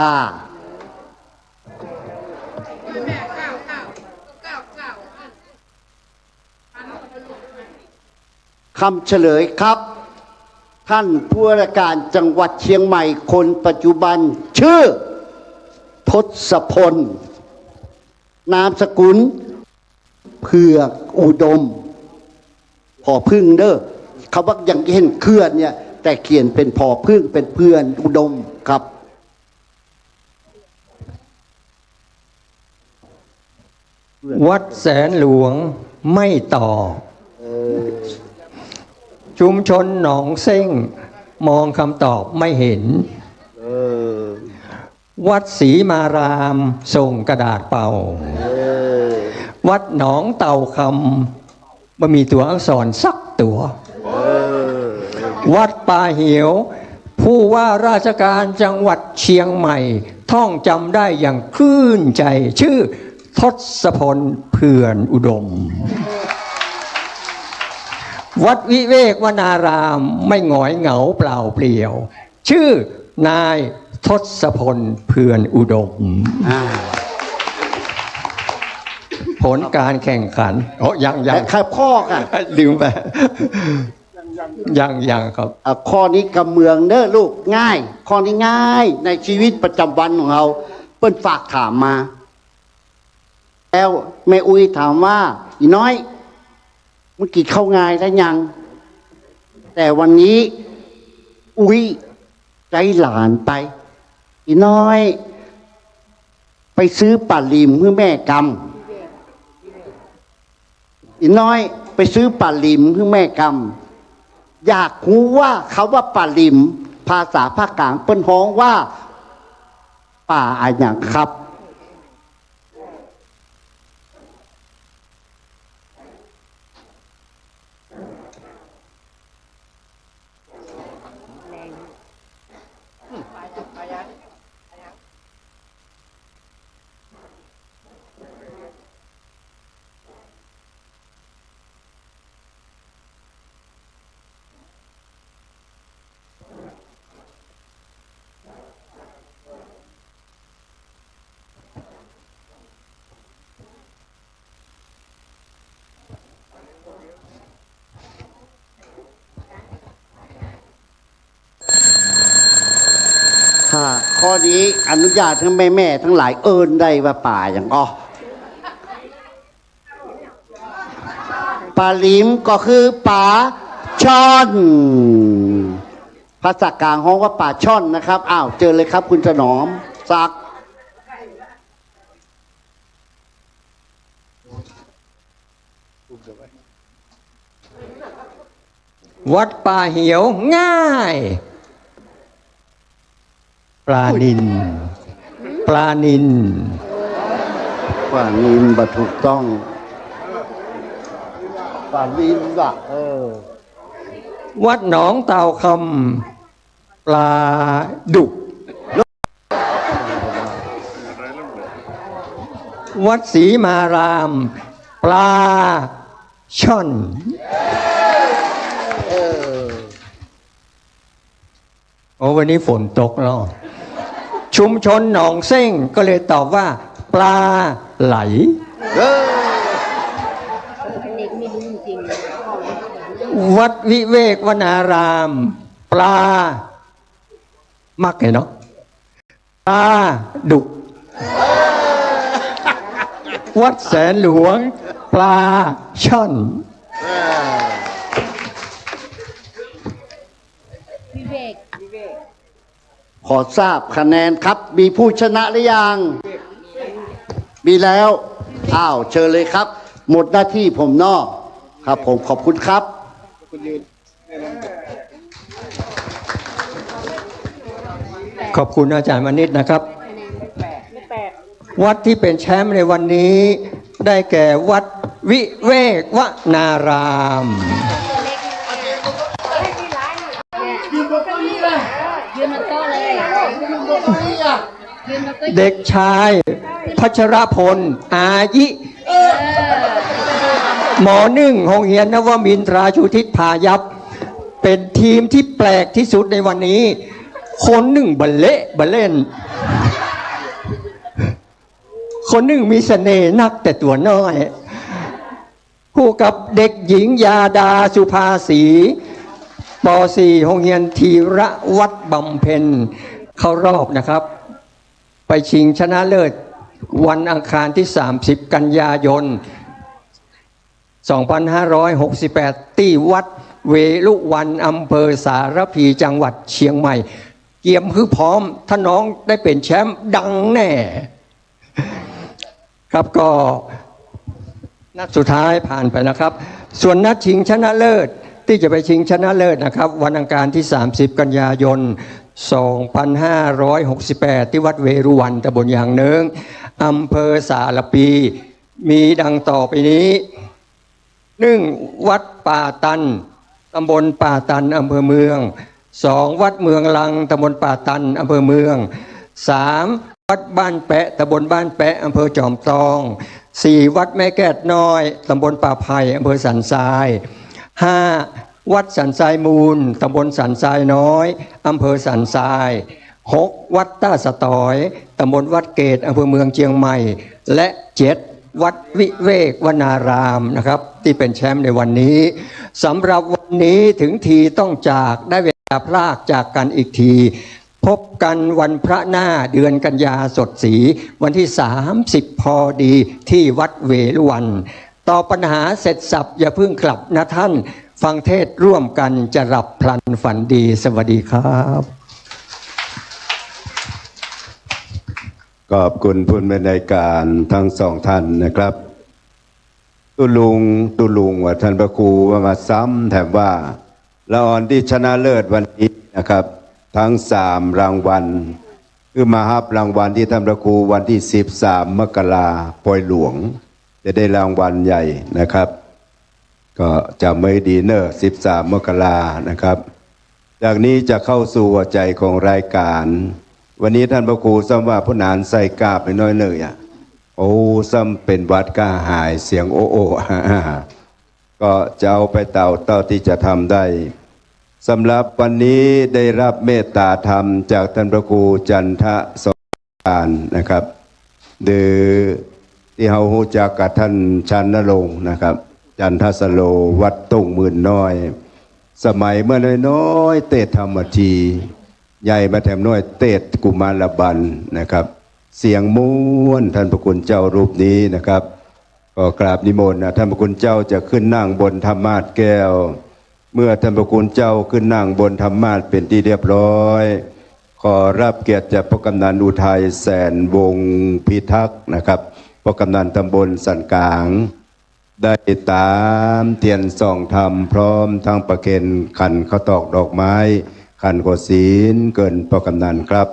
คำเฉลยครับท่านผู้ว่าราชการจังหวัดเชียงใหม่คนปัจจุบันชื่อทศพลนามสกุลเผือกอุดมพอพึ่งเด้อเขาว่ายังเห็นเคลื่อนเนี่ยแต่เขียนเป็นพอพึ่งเป็นเพื่อนอุดมครับวัดแสนหลวงไม่ตอบชุมชนหนองเส้งมองคำตอบไม่เห็นวัดศรีมารามส่งกระดาษเป่าวัดหนองเต่าคำไม่มีตัวอักษรสักตัววัดป่าเหียวผู้ว่าราชการจังหวัดเชียงใหม่ท่องจำได้อย่างคลื่นใจชื่อ ทศพลเผื่อนอุดม วัดวิเวกวนารามไม่หงอยเหงาเปล่าเปลี่ยว ชื่อนายทศพลเผื่อนอุดม ผลการแข่งขันยังครับข้อค่ะ ลืมไปยังครับ ข้อนี้กำเมืองเด้อลูกง่าย ข้อนี้ง่ายในชีวิตประจำวันของเราเปิ้นฝากถามมา แล้วแม่อุ้ยถามว่าอีน้อยเมื่อกี้เข้างายแล้วยัง แต่วันนี้อุ้ยใจหลานไปอีน้อย ไปซื้อปลาลิมเพื่อแม่กำอีน้อยไปซื้อปลาลิมเพื่อแม่กำอยากรู้ว่าเขาว่าปลาลิมภาษาภาคกลางเปิ้นฮ้องว่าป่าอะไรอย่างครับข้อนี้อนุญาตทั้งแม่ทั้งหลายเอิญได้ว่าป่าอย่างปลาลิมก็คือปลาช่อนภาษากลางฮ้องว่าปลาช่อนนะครับอ้าวเจอเลยครับคุณถนอมศักดิ์ วัดป่าเหี่ยวง่าย ปลานินบัถูกต้องปลานินว่ะวัดหนองเต่าคำปลาดุก วัดศรีมารามปลาช่อนวันนี้ฝนตกแล้วชุมชนหนองเส้งก็เลยตอบว่าปลาไหลวัดวิเวกวนารามปลามักไงเนาะปลาดุกวัดแสนหลวงปลาช่อนขอทราบคะแนนครับมีผู้ชนะหรือยังมีแล้วอ้าวเชิญเลยครับหมดหน้าที่ผมนอกครับผมขอบคุณครับขอบคุณอาจารย์มณิษฐ์นะครับวัดที่เป็นแชมป์ในวันนี้ได้แก่วัดวิเวกวนารามเด็กชายพัชรพลอายิหมอหนึ่งโรงเรียนนวมินทราชุทิศพายัพเป็นทีมที่แปลกที่สุดในวันนี้คนหนึ่งบัลเล่นคนหนึ่งมีเสน่ห์นักแต่ตัวน้อยคู่กับเด็กหญิงยาดาสุภาษีป .4 โรงเรียนธีระวัดบำเพ็ญเข้ารอบนะครับไปชิงชนะเลิศวันอังคารที่30กันยายน2568ที่วัดเวลุวันอำเภอสารพีจังหวัดเชียงใหม่เกียมคือพร้อมถ้าน้องได้เป็นแชมป์ดังแน่ครับก็นัดสุดท้ายผ่านไปนะครับส่วนนัดชิงชนะเลิศที่จะไปชิงชนะเลิศนะครับวันอังคารที่30กันยายน2568ที่วัดเวรุวันตำบลยางเนิงอำเภอสารพีมีดังต่อไปนี้1วัดป่าตันตำบลป่าตันอำเภอเมือง2วัดเมืองลังตำบลป่าตันอำเภอเมือง3 วัดบ้านแปะตำบลบ้านแปะอำเภอจอมทอง4วัดแม่แก้ดน้อยตำบลป่าไผ่อำเภอสันทราย5วัดสันทรายมูลตำบลสันทรายน้อยอำเภอสันทราย6วัดต้าสะตอยตำบลวัดเกตอำเภอเมืองเชียงใหม่และ7วัดวิเวกวนารามนะครับที่เป็นแชมป์ในวันนี้สำหรับวันนี้ถึงทีต้องจากได้เวลาพลากจากกันอีกทีพบกันวันพระหน้าเดือนกันยาสดสีวันที่30พอดีที่วัดเวฬุวันต่อปัญหาเสร็จสับอย่าเพิ่งกลับนะท่านฟังเทศร่วมกันจะหลับพลันฝันดีสวัสดีครับขอบคุณผู้บรรยายการทั้งสองท่านนะครับตุลุงว่าท่านพระครูว่ามาซ้ำแถมว่าละออนที่ชนะเลิศวันนี้นะครับทั้ง3รางวัลคือมาฮับรางวัลที่ท่านพระครูวันที่13มกราปอยหลวงจะได้รางวัลใหญ่นะครับก็จะไม่ดีเนอร์13มกรานะครับจากนี้จะเข้าสู่หัวใจของรายการวันนี้ท่านพระครูซ้ำว่าผู้นานใส่กาบไปน้อยเนยโอ้ซ้ำเป็นวัดก้าหายเสียงโอ้ก็จะเอาไปเต่าที่จะทำได้สำหรับวันนี้ได้รับเมตตาธรรมจากท่านพระครูจันทสการนะครับหรือที่เราฮู้จักกับท่านชันนรงค์นะครับจันทสโลวัดตุ้งหมื่นน้อยสมัยเมื่อน้อยเตศธรรมทีใหญ่มาแถมน้อยเตศกุมารบันนะครับเสียงม้วนท่านพระคุณเจ้ารูปนี้นะครับก็กราบนิมนต์นะท่านพระคุณเจ้าจะขึ้นนั่งบนธรรมาสน์แก้วเมื่อท่านพระคุณเจ้าขึ้นนั่งบนธรรมาสน์เป็นที่เรียบร้อยขอรับเกียรติจากพระกำนันอุทัยแสนวงศ์พิทักษ์นะครับพระกำนันตำบลสันกลางได้ตามเทียนส่องธรรมพร้อมทั้งประเคนขันข้าวตอกดอกไม้ขันโกศีลเกินพระกำนันครับ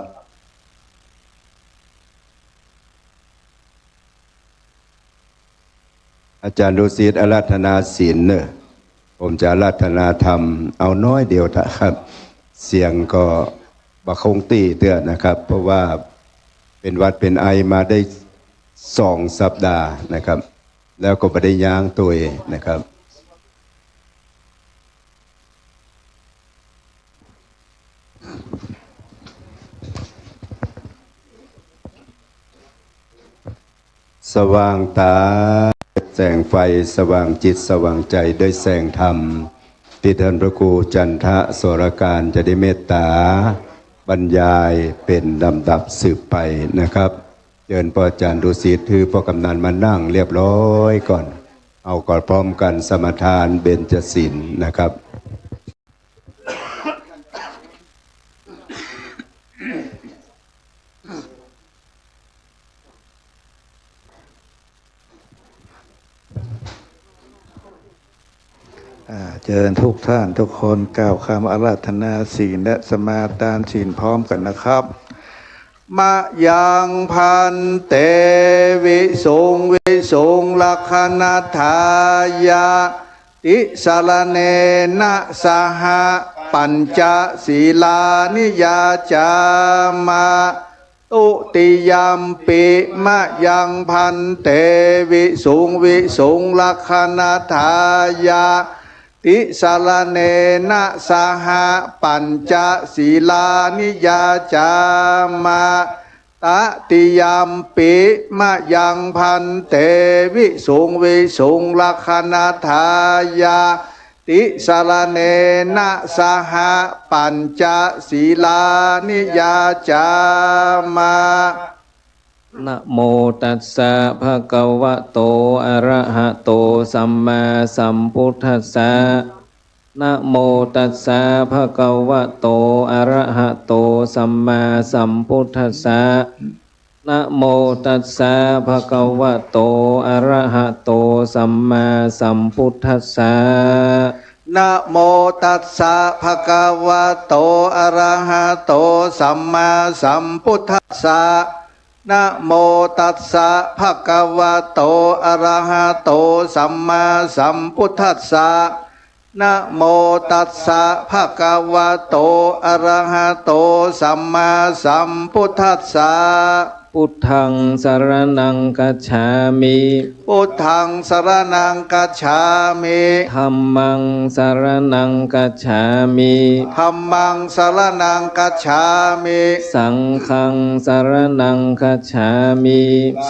อาจารย์ดุสิตอาราธนาศีลเนี่ยผมจะอาราธนาธรรมเอาน้อยเดียวนะครับเสียงก็บักคงตีเตือนนะครับเพราะว่าเป็นวัดเป็นไอมาได้2 สัปดาห์นะครับแล้วก็ไม่ได้ย้างตัวเองนะครับสว่างตาแสงไฟสว่างจิตสว่างใจด้วยแสงธรรมที่ท่านพระครูจันทะโสรการจะได้เมตตาบรรยายเป็นลำดับสืบไปนะครับเชิญพ่ออาจารย์ดุสิตถือพ่อกำนันมานั่งเรียบร้อยก่อนเอาก่อนพร้อมกันสมทานเบญจศีลนะครับ เชิญทุกท่านทุกคนกล่าวคำอาราธนาศีลและสมาทานศีลพร้อมกันนะครับมะยังพันเตวิสุงลักขณทายาติสารเนนะสหปัญจศีลานิยาจามาตุติยัมปิมะยังพันเตวิสุงลักขณทายาติสารเนนะสหปัญจศีลานิยาจามาตติยัมปิมะยังพันเตวิสุงลักขณทายาติสารเนนะสหปัญจศีลานิยาจามานะโมตัสสะภะคะวะโตอะระหะโตสัมมาสัมพุทธัสสะนะโมตัสสะภะคะวะโตอะระหะโตสัมมาสัมพุทธัสสะนะโมตัสสะภะคะวะโตอะระหะโตสัมมาสัมพุทธัสสะนะโมตัสสะภะคะวะโตอะระหะโตสัมมาสัมพุทธัสสะนะโมตัสสะภะคะวะโตอะระหะโตสัมมาสัมพุทธัสสะนะโมตัสสะภะคะวะโตอะระหะโตสัมมาสัมพุทธัสสะ พุทธังสรณังกัจฉามิ พุทธังสรณังกัจฉามิ ธัมมังสรณังกัจฉามิ ธัมมังสรณังกัจฉามิ สังฆังสรณังกัจฉามิ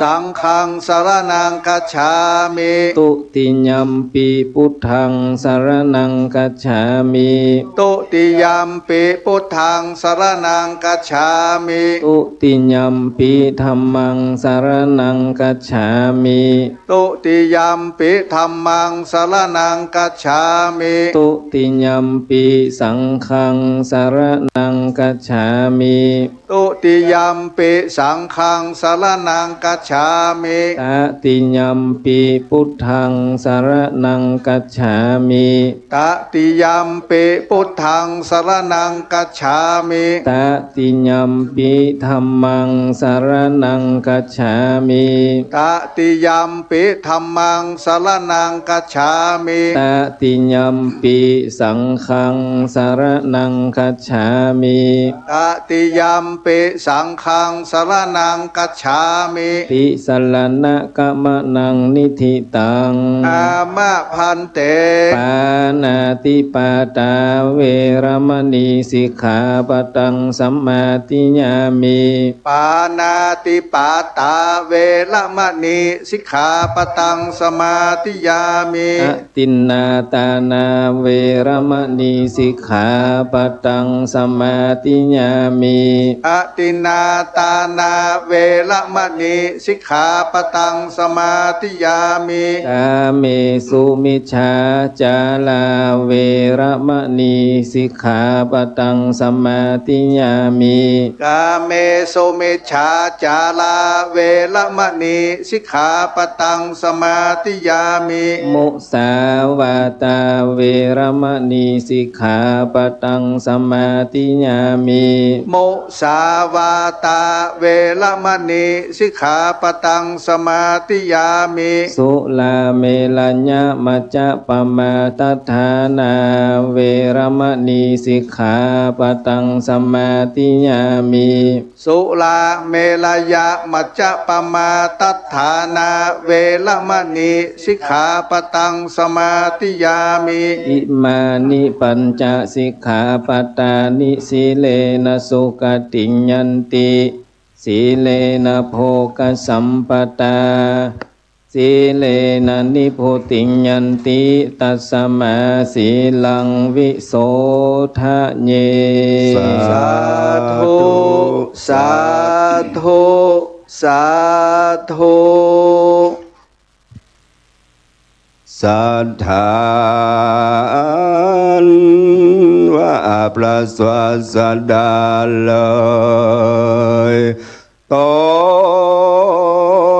สังฆังสรณังกัจฉามิ ตุติยัมปิพุทธังสรณังกัจฉามิ ตุติยัมปิพุทธังสรณังกัจฉามิ ตุติยัมปิธัมมังสรณังกัจฉามิ ตุติยัมปิธัมมังสรณังกัจฉามิ ตุติยัมปิสังฆังสรณังกัจฉามิ ตุติยัมปิสังฆังสรณังกัจฉามิ ตติยัมปิพุทธังสรณังกัจฉามิ ตติยัมปิพุทธังสรณังกัจฉามิ ตติยัมปิธัมมังสรณังกัจฉามิ ตติยัมปิธัมมังสรณังกัจฉามิ ตติยัมปิสังฆังสรณังกัจฉามิ ตติยัมปิสังฆังสรณังกัจฉามิ ติสรณะกมนังนิธิตัง อามะพันเต ปานาติปาตาเวรมณีสิกขาปตังสัมมาทิยามิ ปานาติปาตาเวรมณีสิกขาปตังสมาธิยามิ อตินนาตานาเวรมณีสิกขาปตังสัมมาทิยามิ อตินาตานาเวรมณีสิกขาปตังสมาธิยามิ กาเมสุมิชฌาจาลาเวรมณีสิกขาปตังสัมมาทิยามิ กาเมโสเมชาจาลาเวรมณีสิกขาปตังสมาธิยามิ มุสาวาตาเวรมณีสิกขาปตังสัมมาทิยามิ โมสาวาตาเวรมณีสิกขาปตังสมาธิยามิ สุลาเมลัญญมัจจปมาทัฏฐานาเวรมณีสิกขาปตังสัมมาทิยามิ สุลาเมลยะมัจจปมาตัฏฐานาเวรมณีสิกขาปตังสมาธิยามิ อิมานิปัญจสิกขาปตานิสีเลนะสุขติญญันติสีเลนะโภคสัมปตาสีเลนะนิพุติญญันติตัสสมาสีลังวิโสทะเย สาธุสาธุสาธุ สัทธานว่าประสวาสดาเลยต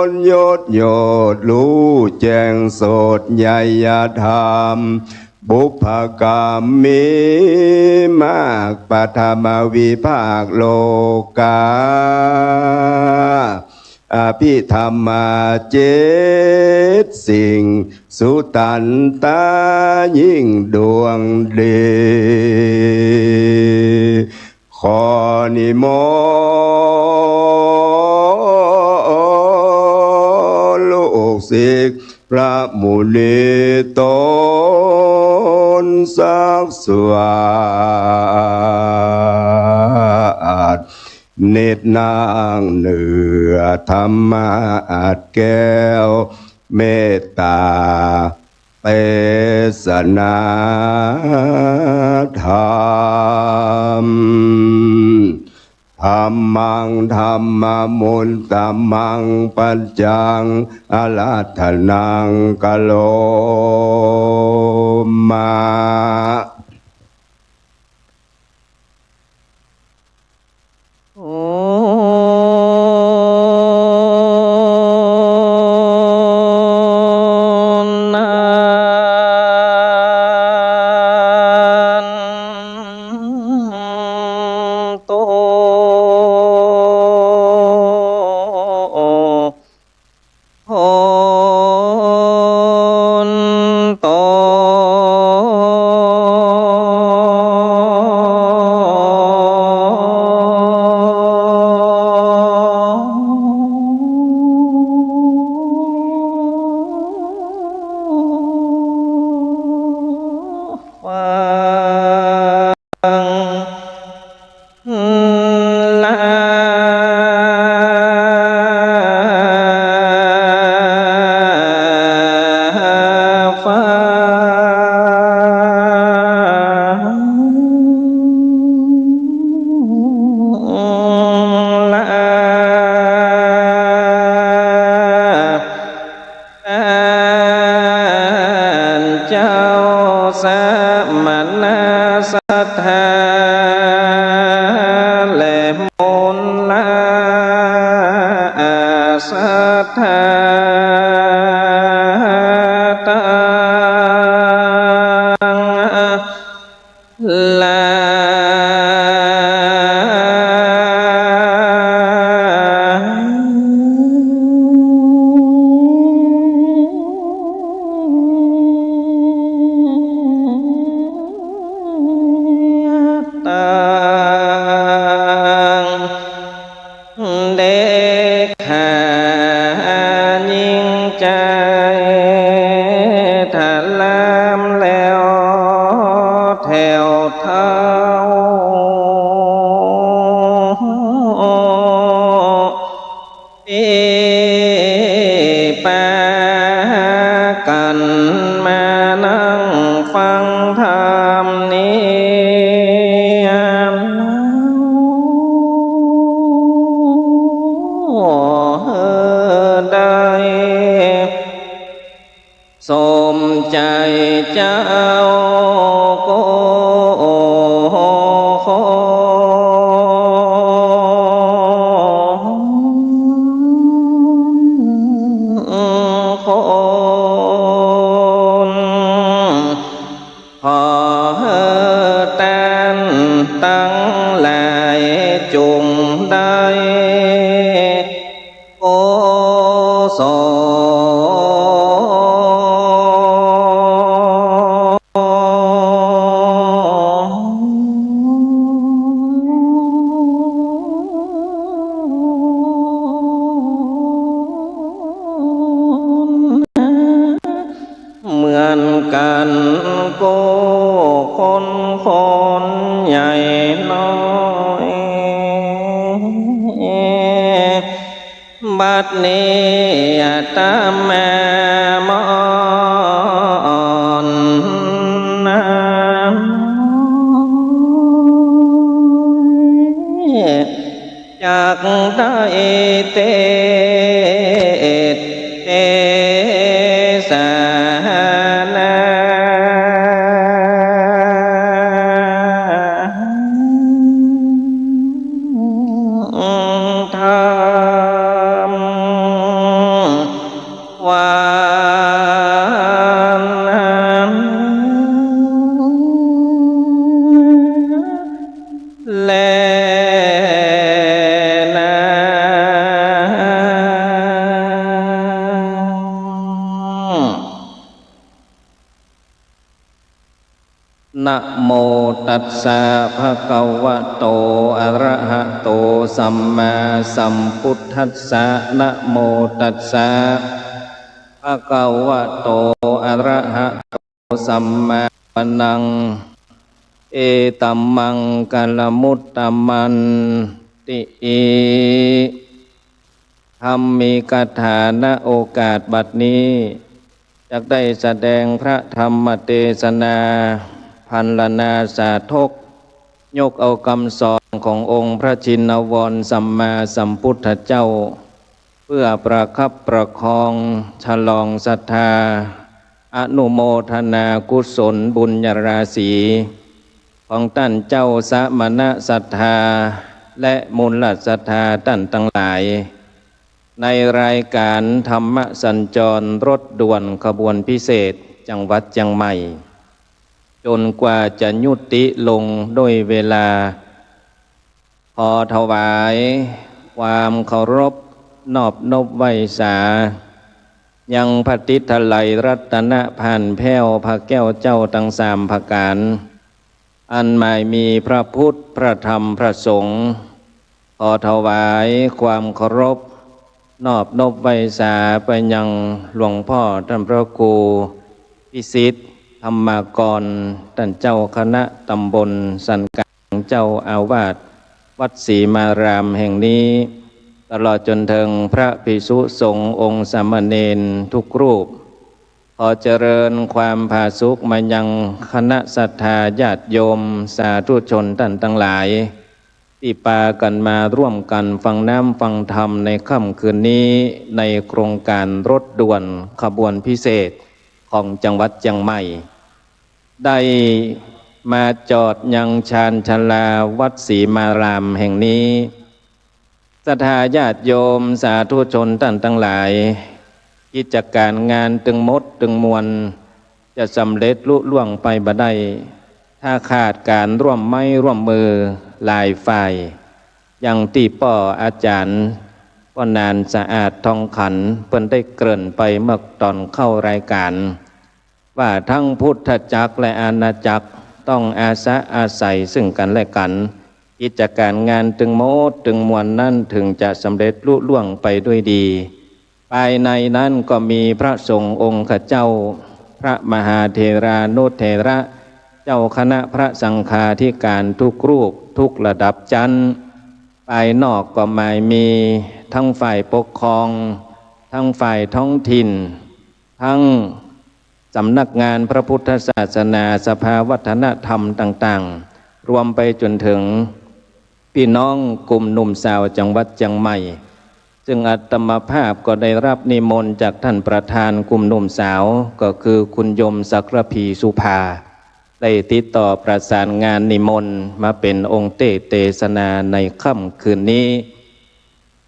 นยศโยดรู้แจ้งโสดใหญ่ยธรรมบุพกรรมมีมากปฐมวิภาคโลกาอภิธรรมาเจตสิ่งสุตันตายิ่งดวงดีขอนิมนต์ลูกศิษย์พระมุนีตนสักสวาสเนตรนางเหนือธรรมาอาจแก้วเมตตาเปสนาธรรมธรรมังธรรมมุนตมังปัญจังอาราธนังกะโลมา โหนโต ทธาและมนลาศรัทธาตังลาเด็กหายิ่งใจถ้าลามแล้วแถวเท้าปากันมานั่งฟังธรรมนี้สมใจเจ้าโกคนพอตันตั้งหลายจงได้โกศเหมือนกันโกคนใหญ่น้อยบัดนี้ตามแม่มอนจากได้เตสานาธรรมวานและนะโมตัสสะภะคะวะโตอะระหะโตสัมมาสัมพุทธัสสะนะโมตัสสะภะคะวะโตอะระหะโตสัมมาปะนังเอตัมมังกัลมุตตมันติอิธรรมมีคาถาณโอกาสบัดนี้จักได้แสดงพระธรรมเทศนาพันลนาสาธกยกเอาคำสอนขององค์พระชินวรสัมมาสัมพุทธเจ้าเพื่อประคับประคองฉลองศรัทธาอนุโมทนากุศลบุญญาราศีของท่านเจ้าสมณศรัทธาและมูลศรัทธาท่านทั้งหลายในรายการธรรมสัญจรรถด่วนขบวนพิเศษจังหวัดเชียงใหม่จนกว่าจะยุติลงด้วยเวลาขอถวายความเคารพนอบนบไหวสายังพระติทไลยรัตนผ่านแพ้วพระแก้วเจ้าทั้งสามประการอันหมายมีพระพุทธพระธรรมพระสงฆ์ขอถวายความเคารพนอบนบไหวสาไปยังหลวงพ่อท่านพระครูพิสิทธิ์ธรรมากรท่านเจ้าคณะตำบลสันกลางเจ้าอาวาสวัดศรีมารามแห่งนี้ตลอดจนถึงพระภิกษุสงฆ์องค์สามเณรทุกรูปขอเจริญความผาสุกมายังคณะศรัทธาญาติโยมสาธุชนท่านทั้งหลายที่ปากันมาร่วมกันฟังน้ำฟังธรรมในค่ำคืนนี้ในโครงการรถด่วนขบวนพิเศษของจังหวัดเชียงใหม่ได้ มาจอดยังชานชลาวัดศรีมารามแห่งนี้ศรัทธาญาติโยมสาธุชนท่านทั้งหลายกิจการงานตึงมดตึงมวลจะสำเร็จลุล่วงไปบ่ได้ถ้าขาดการร่วมไม้ร่วมมือหลายฝ่ายอย่างที่ป่ออาจารย์ป้อนานสะอาดทองขันเพิ่นได้เกริ่นไปเมื่อตอนเข้ารายการว่าทั้งพุทธจักรและอาณาจักรต้องอาศัยซึ่งกันและกันกิจการงานตึงโมดตึงมวลนั่นถึงจะสำเร็จลุล่วงไปด้วยดีภายในนั้นก็มีพระสงฆ์องค์ข้าเจ้าพระมหาเถรานุเถระเจ้าคณะพระสังฆาธิการทุกรูปทุกระดับชั้นภายนอกก็หมายมีทั้งฝ่ายปกครองทั้งฝ่ายท้องถิ่นทั้งสำนักงานพระพุทธศาสนาสภาวัฒนธรรมต่างๆรวมไปจนถึงพี่น้องกลุ่มหนุ่มสาวจังหวัดเชียงใหม่ซึ่งอาตมาภาพก็ได้รับนิมนต์จากท่านประธานกลุ่มหนุ่มสาวก็คือคุณยมศักรพีสุภาได้ติดต่อประสานงานนิมนต์มาเป็นองค์เทศนาในค่ำคืนนี้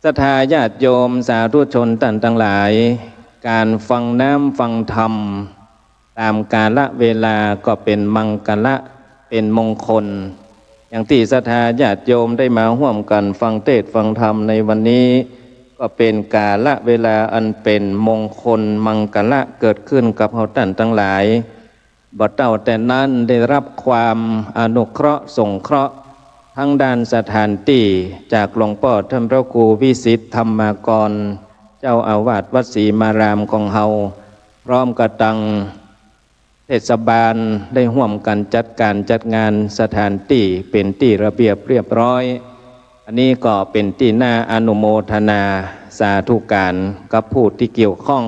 ศรัทธาญาติโยมสาธุชนท่านทั้งหลายการฟังน้ำฟังธรรมตามกาลเวลาก็เป็นมังกละเป็นมงคลอย่างที่ศรัทธาญาติโยมได้มาร่วมกันฟังเทศน์ฟังธรรมในวันนี้ก็เป็นกาลเวลาอันเป็นมงคลมังกละเกิดขึ้นกับเฮาท่านทั้งหลายบ่เต้าแต่นั้นได้รับความอนุเคราะห์สงเคราะห์ทั้งด้านสถานที่จากหลวงพ่อท่านพระครูวิสิทธิ์ธรรมากรเจ้าอาวาสวัดศรีมารามของเฮาพร้อมกับตังเทศบาลได้ร่วมกันจัดการจัดงานสถานที่เป็นที่ระเบียบเรียบร้อยอันนี้ก็เป็นที่น่าอนุโมทนาสาธุการกับผู้ที่เกี่ยวข้อง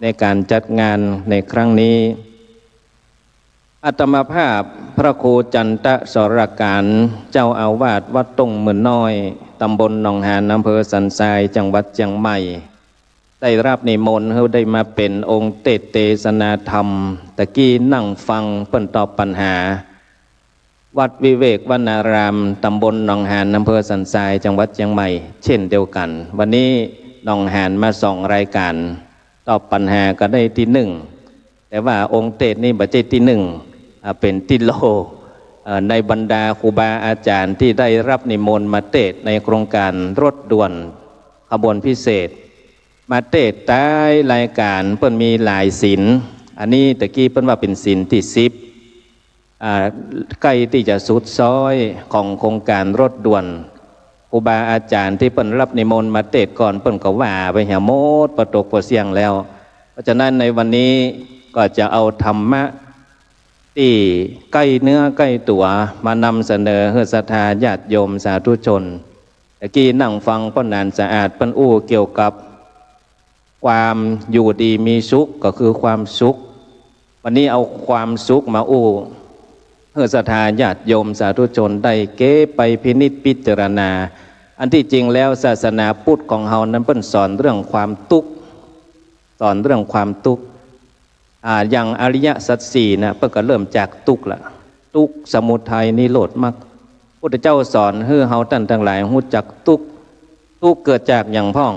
ในการจัดงานในครั้งนี้อาตมาภาพพระครูจันทสรการเจ้าอาวาสวัดตงเมืองน้อยตำบลหนองหานอำเภอสันทรายจังหวัดเชียงใหม่ได้รับนิมนต์เขาได้มาเป็นองค์เทศนาธรรมตะกี้นั่งฟังเปิ้นตอบปัญหาวัดวิเวกวนารามตำบลหนองหานอำเภอสันทรายจังหวัดเชียงใหม่เช่นเดียวกันวันนี้หนองหานมา2รายการตอบปัญหาก็ได้ที่1แต่ว่าองค์เทศนี่บัจเจที่1เป็นที่โลในบรรดาครูบาอาจารย์ที่ได้รับนิมนต์มาเทศในโครงการรถด่วนขบวนพิเศษมาเทศใต้รายการเพิ่นมีหลายศีลอันนี้ตะกี้เพิ่นว่าเป็นศีลที่10ใกล้ที่จะสุดซอยของโครงการรถด่วนครูบาอาจารย์ที่เพิ่นรับนิมนต์มาเทศก่อนเพิ่นก็ว่าไปหาโมดประตกประเสียงแล้วเพราะฉะนั้นในวันนี้ก็จะเอาธรรมะที่ใกล้เนื้อใกล้ตัวมานำเสนอให้ศรัทธาญาติโยมสาธุชนตะกี้นั่งฟังป้อนานสะอาดปั้นอู้เกี่ยวกับความอยู่ดีมีสุขก็คือความสุขวันนี้เอาความสุขมาอู้ให้ศรัทธาญาติโยมสาธุชนได้เก็บไปพินิจพิจารณาอันที่จริงแล้วศาสนาพุทธของเฮานั้นเพิ่นสอนเรื่องความทุกข์สอนเรื่องความทุกข์อย่างอริยสัจสี่นะเพิ่นก็เริ่มจากทุกข์ละทุกข์สมุทัยนิโรธมรรคพุทธเจ้าสอนให้เฮาท่านทั้งหลายรู้จักทุกข์ทุกข์เกิดจากอย่างพ้อง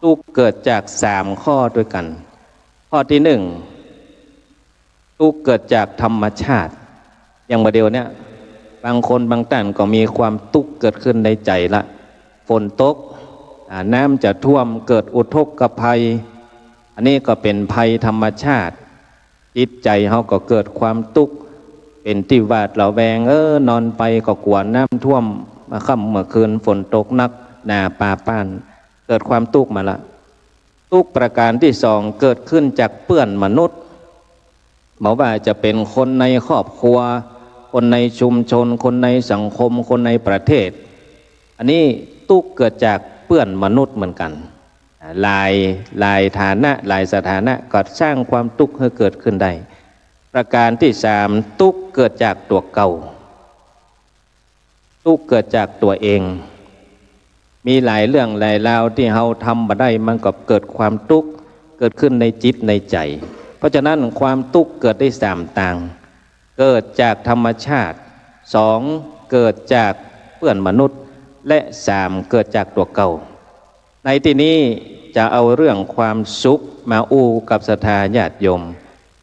ทุกข์เกิดจาก3ข้อด้วยกันข้อที่1ทุกข์เกิดจากธรรมชาติอย่างประเดี๋ยวนี้บางคนบางท่านก็มีความทุกข์เกิดขึ้นในใจละฝนตกน้ำจะท่วมเกิดอุทกภัยอันนี้ก็เป็นภัยธรรมชาติจิตใจเขาก็เกิดความทุกข์เป็นที่หวาดระแวงนอนไปก็กลัวน้ำท่วมมาค่ำเมื่อคืนฝนตกนักหนาป่าป้านเกิดความทุกข์มาละทุกข์ประการที่2เกิดขึ้นจากเปื้อนมนุษย์หมายว่าจะเป็นคนในครอบครัวคนในชุมชนคนในสังคมคนในประเทศอันนี้ทุกข์เกิดจากเปื้อนมนุษย์เหมือนกันหลายฐานะหลายสถานะก็สร้างความทุกข์ให้เกิดขึ้นได้ประการที่3ทุกข์เกิดจากตัวเก่าทุกข์เกิดจากตัวเองมีหลายเรื่องหลายราวที่เราทำมาได้มันก็เกิดความทุกข์เกิดขึ้นในจิตในใจเพราะฉะนั้นความทุกข์เกิดได้3ทาง เกิดจากธรรมชาติ2เกิดจากเพื่อนมนุษย์และ3เกิดจากตัวเก่าในที่นี้จะเอาเรื่องความสุขมาอู้กับศรัทธาญาติโยม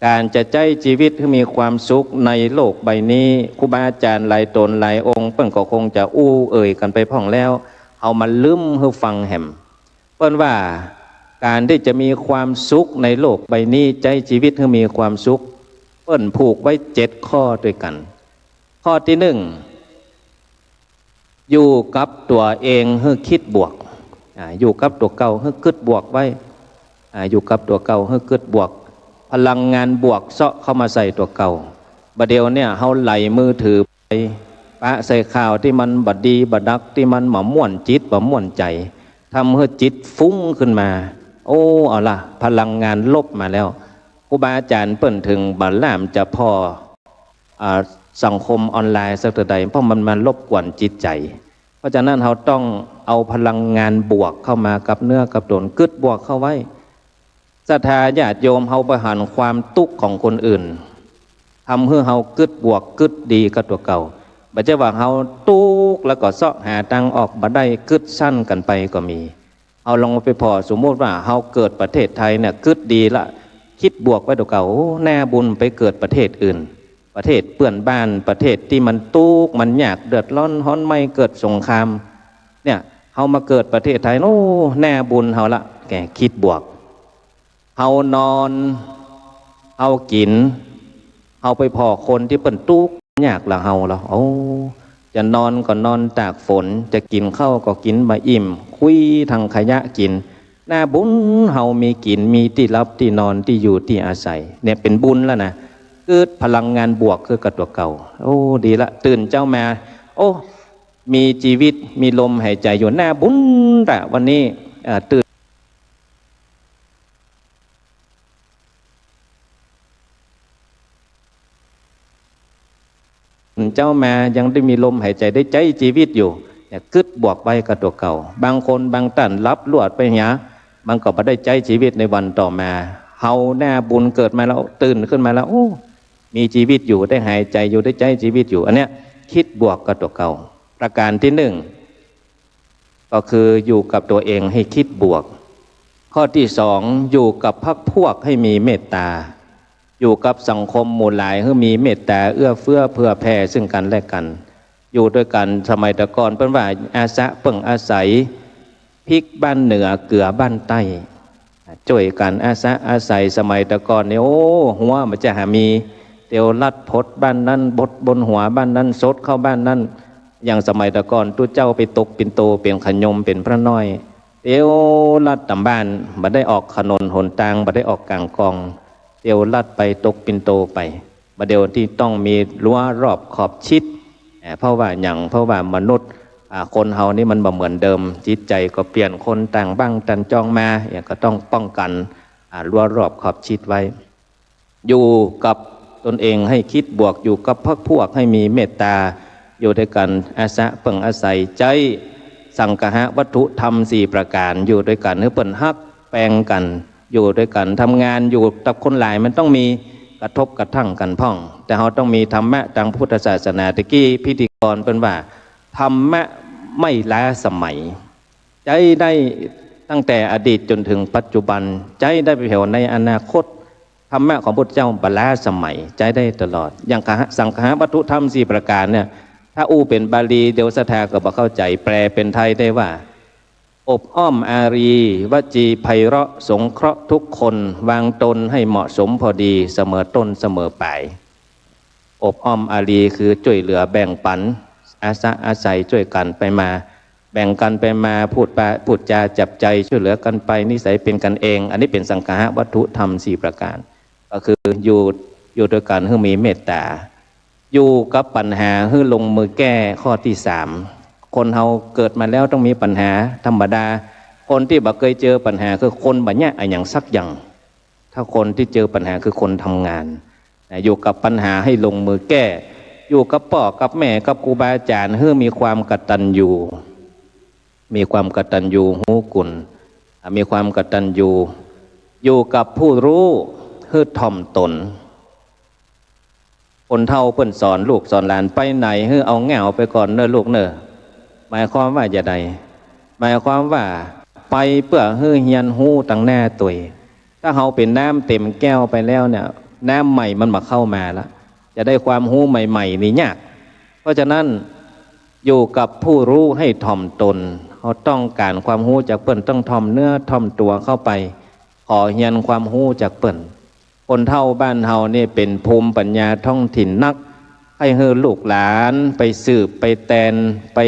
การจะใจชีวิตให้มีความสุขในโลกใบนี้ครูบาอาจารย์หลายตนหลายองค์เปิ้นก็คงจะอู้เอ่ยกันไปพ่องแล้วเอามาลืมให้ฟังแหมเปิ้นว่าการที่จะมีความสุขในโลกใบนี้ใจชีวิตให้มีความสุขเปิ้นผูกไว้7ข้อด้วยกันข้อที่1อยู่กับตัวเองให้คิดบวกอยู่กับตัวเก่าให้คิดบวกไว้อยู่กับตัวเก่าให้คิดบวกพลังงานบวกเซาะเข้ามาใส่ตัวเก่าบัดเดียวเนี่ยเฮาไหลมือถือไปปะใส่ข่าวที่มันบัดดีบัดดักที่มันหม่ม่วนจิตบ่ม่วนใจทำให้จิตฟุ้งขึ้นมาโอ้เอาล่ะพลังงานลบมาแล้วครูบาอาจารย์เปิ้นถึงบัดล่ามจะพอสังคมออนไลน์สักเท่าใดเพราะมันรบกวนจิตใจเพราะฉะนั้นเราต้องเอาพลังงานบวกเข้ามากับเนื้อกับตนกึดบวกเข้าไว้ศรัทธาญาติโยมเฮาประหารความทุกข์ของคนอื่นทำให้เฮากึดบวกกึดดีกับตัวเก่าบ่ใช่ว่าเฮาทุกข์แล้วก็เสาะหาทางออกบ่ได้กึดสั้นกันไปก็มีเอาลองไปพอสมมติว่าเฮาเกิดประเทศไทยเนี่ยกึดดีละคิดบวกไว้ตัวเก่าแน่บุญไปเกิดประเทศอื่นประเทศเปื้อนบ้านประเทศที่มันทุกข์มันยากเดือดร้อนฮ้อนไม่เกิดสงครามเนี่ยเฮามาเกิดประเทศไทยโอ้แน่บุญเฮาละแกคิดบวกเฮานอนเฮากินเฮาไปพอคนที่เปิ้นทุกข์ยากละเฮาละโอ้จะนอนก็นอนตากฝนจะกินข้าวก็กินมาอิ่มคุยทางขยะกินหน้าบุญเฮามีกินมีที่รับที่นอนที่อยู่ที่อาศัยเนี่ยเป็นบุญแล้วนะเกิดพลังงานบวกคือกับตัวเก่าโอ้ดีละตื่นเจ้ามาโอ้มีชีวิตมีลมหายใจอยู่หน้าบุญแต่วันนี้ตื่นเจ้ามายังได้มีลมหายใจได้ใจชีวิตอยู่เนี่ยกึดบวกไปกับตัวเก่าบางคนบางท่านรับลวดไปเนี้ยมันก็ไม่ได้ใจชีวิตในวันต่อมาเฮาหน้าบุญเกิดมาแล้วตื่นขึ้นมาแล้วโอ้มีชีวิตอยู่ได้หายใจอยู่ได้ใจชีวิตอยู่อันเนี้ยคิดบวกกับตัวเก่าประการที่1ก็คืออยู่กับตัวเองให้คิดบวกข้อที่2อยู่กับพรรคพวกให้มีเมตตาอยู่กับสังคมหมู่หลายให้มีเมตตาเอื้อเฟื้อเผื่อแผ่ซึ่งกันและกันอยู่ด้วยกันสมัยแต่ก่อนเป็นว่าอาสะเปิ่งอาศัยพริกบ้านเหนือเกลือบ้านใต้ช่วยกันอาสะอาศัยสมัยแต่ก่อนเนี่ยโอ้หัวมันจะหามีเตียวลัดพดบ้านนั้นบดบนหัวบ้านนั้นซดเข้าบ้านนั้นอย่างสมัยแต่ก่อนตู้เจ้าไปตกปิ่นโตเปลี่ยนขยมเป็นพระน้อยเตียวลัดตำบ้านบ่ได้ออกถนนหนทางบ่ได้ออกกลางกองเตียวลัดไปตกปิ่นโตไปบ่เดียวที่ต้องมีรั้วรอบขอบชิดเพราะว่ามนุษย์คนเฮานี่มันบ่เหมือนเดิมจิตใจก็เปลี่ยนคนต่างบ้างตันจองมาก็ต้องป้องกันรั้วรอบขอบชิดไว้อยู่กับตนเองให้คิดบวกอยู่กับพรรคพวกให้มีเมตตาอยู่ด้วยกันอาสะเปิ่งอาศัยใจสังคหะวัตถุธรรม4ประการอยู่ด้วยกันเพื่อเปิ่นฮักแปลงกันอยู่ด้วยกันทำงานอยู่กับคนหลายมันต้องมีกระทบกระทั่งกันพ่องแต่เราต้องมีธรรมะทางพุทธศาสนาตะกี้พิธีกรเป็นว่าธรรมะไม่ล้าสมัยใจได้ตั้งแต่อดีตจนถึงปัจจุบันใจได้ไปเผวในอนาคตธรรมะของพุทธเจ้าบรรล้าสมัยใจได้ตลอดอย่างสังฆะวัตถุธรรม4ประการเนี่ยถ้าอู้เป็นบาลีเดี๋ยวศรัทธาก็บ่เข้าใจแปลเป็นไทยได้ว่าอบอ้อมอารีวจีไพเราะสงเคราะห์ทุกคนวางตนให้เหมาะสมพอดีเสมอต้นเสมอปลายอบอ้อมอารีคือช่วยเหลือแบ่งปันอาศัยช่วยกันไปมาแบ่งกันไปมาพูดจาจับใจช่วยเหลือกันไปนิสัยเป็นกันเองอันนี้เป็นสังฆะวัตถุธรรม4ประการก็คืออยู่ด้วยกันให้มีเมตตาอยู่กับปัญหาให้ลงมือแก้ข้อที่3คนเฮาเกิดมาแล้วต้องมีปัญหาธรรมดาคนที่บ่เคยเจอปัญหาคือคนบ่เนี่ยอย่างสักอย่างถ้าคนที่เจอปัญหาคือคนทำงานอยู่กับปัญหาให้ลงมือแก้อยู่กับพ่อกับแม่กับครูบาอาจารย์ให้มีความกตัญญูมีความกตัญญูหูกุลมีความกตัญญูอยู่กับผู้รู้ให้ถ่อมตน คนเฒ่าเปิ้นสอนลูกสอนหลานไปไหนให้เอาแง่วไปก่อนเน้อลูกเน้อหมายความว่าอย่าใดหมายความว่าไปเพื่อให้เฮียนหูตั้งแน่ตัวถ้าเฮาเป็นน้ำเต็มแก้วไปแล้วเนี่ยน้ำใหม่มันมาเข้ามาแล้วจะได้ความหูใหม่ๆนี่ยากเพราะฉะนั้นอยู่กับผู้รู้ให้ถ่อมตนเขาต้องการความหูจากเปิ้นต้องถ่อมเนื้อถ่อมตัวเข้าไปขอเฮียนความหูจากเปิ้นคนเฒ่าบ้านเฮานี่เป็นภูมิปัญญาท้องถิ่นนักให้เฮอลูกหลานไปสืบไปแตนไป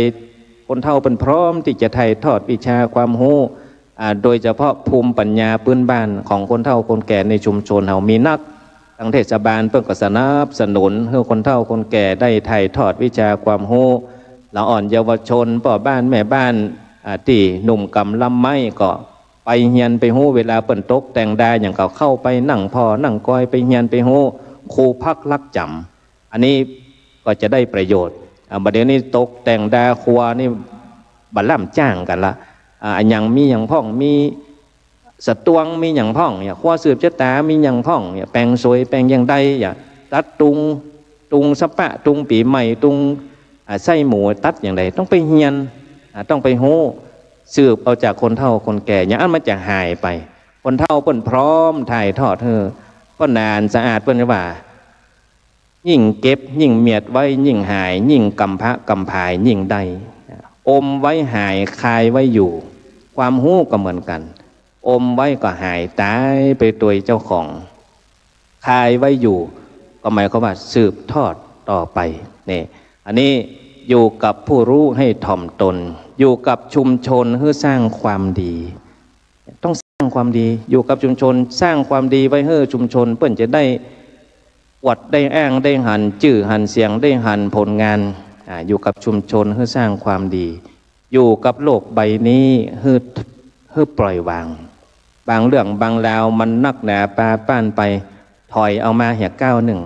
คนเฒ่าเป็นพร้อมที่จะถ่ายทอดวิชาความรู้โดยเฉพาะภูมิปัญญาพื้นบ้านของคนเฒ่าคนแก่ในชุมชนเฮามีนักทางเทศบาลเพิ่นก็สนับสนุนให้คนเฒ่าคนแก่ได้ถ่ายทอดวิชาความรู้ละอ่อนเยาวชนพ่อบ้านแม่บ้านที่หนุ่มกำลำไม้ก็ไปเฮียนไปฮู้เวลาเปิ่นตกแต่งได้อย่างเขาเข้าไปนั่งพอนั่งก้อยไปเฮียนไปฮู้ครูพักลักจำอันนี้ก็จะได้ประโยชน์บัดเดี๋ยวนี้ตกแต่งดาครัวนี่บัดล่ำจ้างกันละอย่างมีอย่างพ่องมีสตวงมีอย่างพ่องเนี่ยครัวสืบชะตามีอย่างพ่องเนี่ยแปลงสวยแปลงอย่างใดอย่างตัดตุงสะปะตุงปีใหม่ตุงไส้หมูตัดอย่างใดต้องไปเฮียนต้องไปฮู้สืบเอาจากคนเฒ่าคนแก่อย่างนั้นมันจะหายไปคนเฒ่าเปิ้นพร้อมถ่ายทอดเธอก็นานสะอาดเปิ้นว่ายิ่งเก็บยิ่งเมียดไว้ยิ่งหายยิ่งกำพระกำพายยิ่งได้อมไว้หายคายไว้อยู่ความฮู้ก็เหมือนกันอมไว้ก็หายตายไปตัวเจ้าของคายไว้อยู่ก็หมายความว่าสืบทอดต่อไปนี่อันนี้อยู่กับผู้รู้ให้ถ่อมตนอยู่กับชุมชนเพื่อสร้างความดีต้องสร้างความดีอยู่กับชุมชนสร้างความดีไว้ให้ชุมชนเพื่อจะได้วัดได้อ้างได้หันจื่อหันเสียงได้หันผลงานอยู่กับชุมชนเพื่อสร้างความดีอยู่กับโลกใบนี้เพื่อปล่อยวางบางเรื่องบางราวมันนักหนาปาป้านไปถอยเอามาเหี่ยก้าวหนึ่ง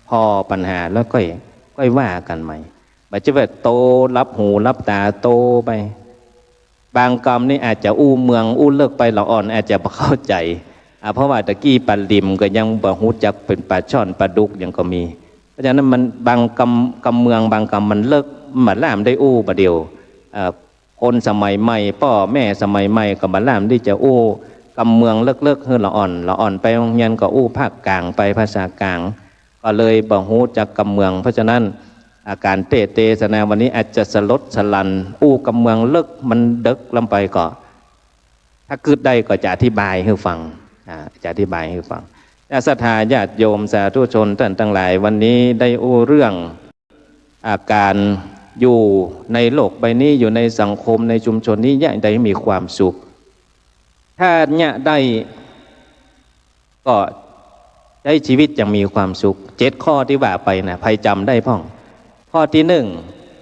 พอปัญหาแล้วก็ว่ากันใหม่บัดจะแบบโตรับหูรับตาโตไปบางกรรมนี่อาจจะอู้เมืองอู้เลิกไปละอ่อนอาจจะไม่เข้าใจเพราะว่าตะกี้ปลาลิมก็ยังบ่ฮู้จักเป็นปลาช่อนปลาดุกยังก็มีเพราะฉะนั้นมันบางกำเมืองบางกำมันเลิกมันล่ามได้อู้ประเดียวคนสมัยใหม่พ่อแม่สมัยใหม่ก็มันล่ามที่จะอู้กำเมืองเลิกเฮือละอ่อนไปโรงเรียนก็อู้ภาคกลางไปภาษากลางก็เลยบ่ฮู้จักกำเมืองเพราะฉะนั้นอาการเตสนาวันนี้อาจจะสลดสลันอู้กำเมืองเลิกมันเดึกลำไปก็ถ้าคืดได้ก็จะอธิบายให้ฟังจะอธิบายให้ฟังศรัทธาญาติโยมสาธุชนท่านทั้งหลายวันนี้ได้อู้เรื่องอาการอยู่ในโลกใบนี้อยู่ในสังคมในชุมชนนี้ญาติได้มีความสุขถ้าญาติได้ก็ได้ชีวิตยังมีความสุข7ข้อที่ว่าไปนะใครจำได้พ่องข้อที่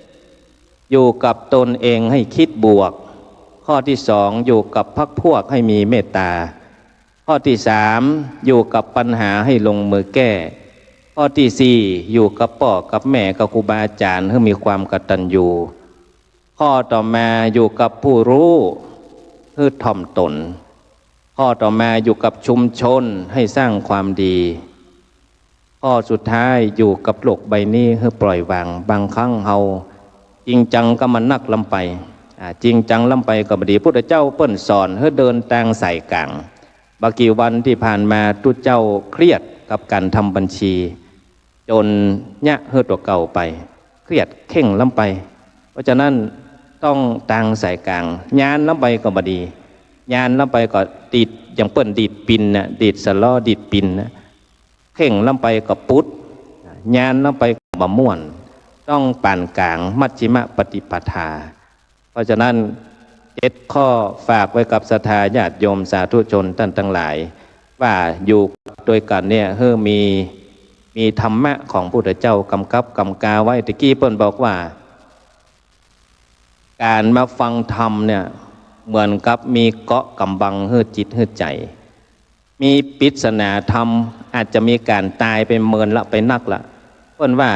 1อยู่กับตนเองให้คิดบวกข้อที่2อยู่กับพรรคพวกให้มีเมตตาข้อที่3อยู่กับปัญหาให้ลงมือแก้ข้อที่4อยู่กับพ่อกับแม่กับครูบาอาจารย์ให้มีความกตัญญูข้อต่อมาอยู่กับผู้รู้ให้ถ่อมตนข้อต่อมาอยู่กับชุมชนให้สร้างความดีข้อสุดท้ายอยู่กับโลกใบนี้ให้ปล่อยวางบางครั้งเฮาจริงจังก็มันนักลำไปจริงจังลำไปก็บดีพุทธเจ้าเปิ้นสอนให้เดินตางใส่กลางบางกี่วันที่ผ่านมาตุเจ้าเครียดกับการทำบัญชีจนเนี่ยเฮือตัวเก่าไปเครียดเข่งลำไปเพราะฉะนั้นต้องตางใส่กลางยานลำไปก็บดียานลำไปก็ดีดอย่างเปิ้นดีดปินนะดีดสล้อดีดปินนะเข่งลำไปก็ปุ๊ดยานลำไปก็บะม่วนต้องปานกลางมัชฌิมปฏิปทาเพราะฉะนั้น7ข้อฝากไว้กับศรัทธาญาติโยมสาธุชนท่านทั้งหลายว่าอยู่โดยกันเนี่ยมีธรรมะของพระพุทธเจ้ากำกับกำกาไว้ตะกี้เปิ้นบอกว่าการมาฟังธรรมเนี่ยเหมือนกับมีเกาะกำบังให้จิตให้ใจมีปริศนาธรรมอาจจะมีการตายไปเมินละไปนักละเปิ้นว่า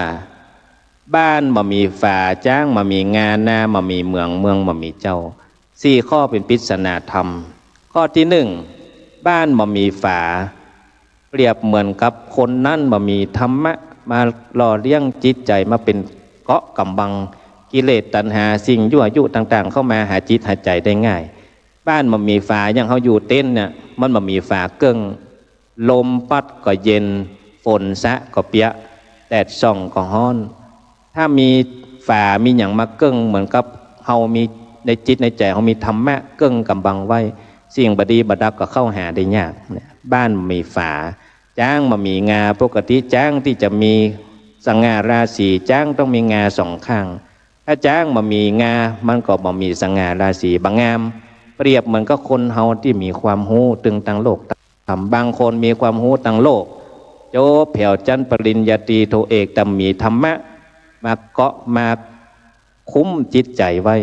บ้านมามีฝาจ้างมามีงานนามามีเมืองมามีเจ้า4ข้อเป็นปริศนาธรรมข้อที่1บ้านมามีฝาเปรียบเหมือนกับคนนั้นมามีธรรมะ มาหล่อเลี้ยงจิตใจมาเป็นเกาะกำบังกิเลสตัณหาสิ่งยั่วยุต่างๆเข้ามาหาจิตหาใจได้ง่ายบ้านมันมีฝาอย่างเขาอยู่เต้นเนี่ยมันมีฝาเกิ้งลมพัดก็เย็นฝนซะก็เปียกแดดส่องก็ฮ้อนถ้ามีฝามีอย่างมาเกิ้งเหมือนกับเขามีในจิตในใจเขามีธรรมะเกิ้งกำบังไว้สิ่งบดีบดักก็เข้าหาได้ยากบ้านมีฝาจ้างมามีงาปกติจ้างที่จะมีสังงาราศีจ้างต้องมีงาสองข้างถ้าจ้างมามีงามันก็บ่มีสังงาราศีบางงามเปรียบเหมือนกับคนเฮาที่มีความรู้ตึงตังโลกทำบางคนมีความรู้ตังโลกโจบแผ่วจันปริญญาตรีโทเอกแต่มีธรรมะมาเกาะมาคุ้มจิตใจไว้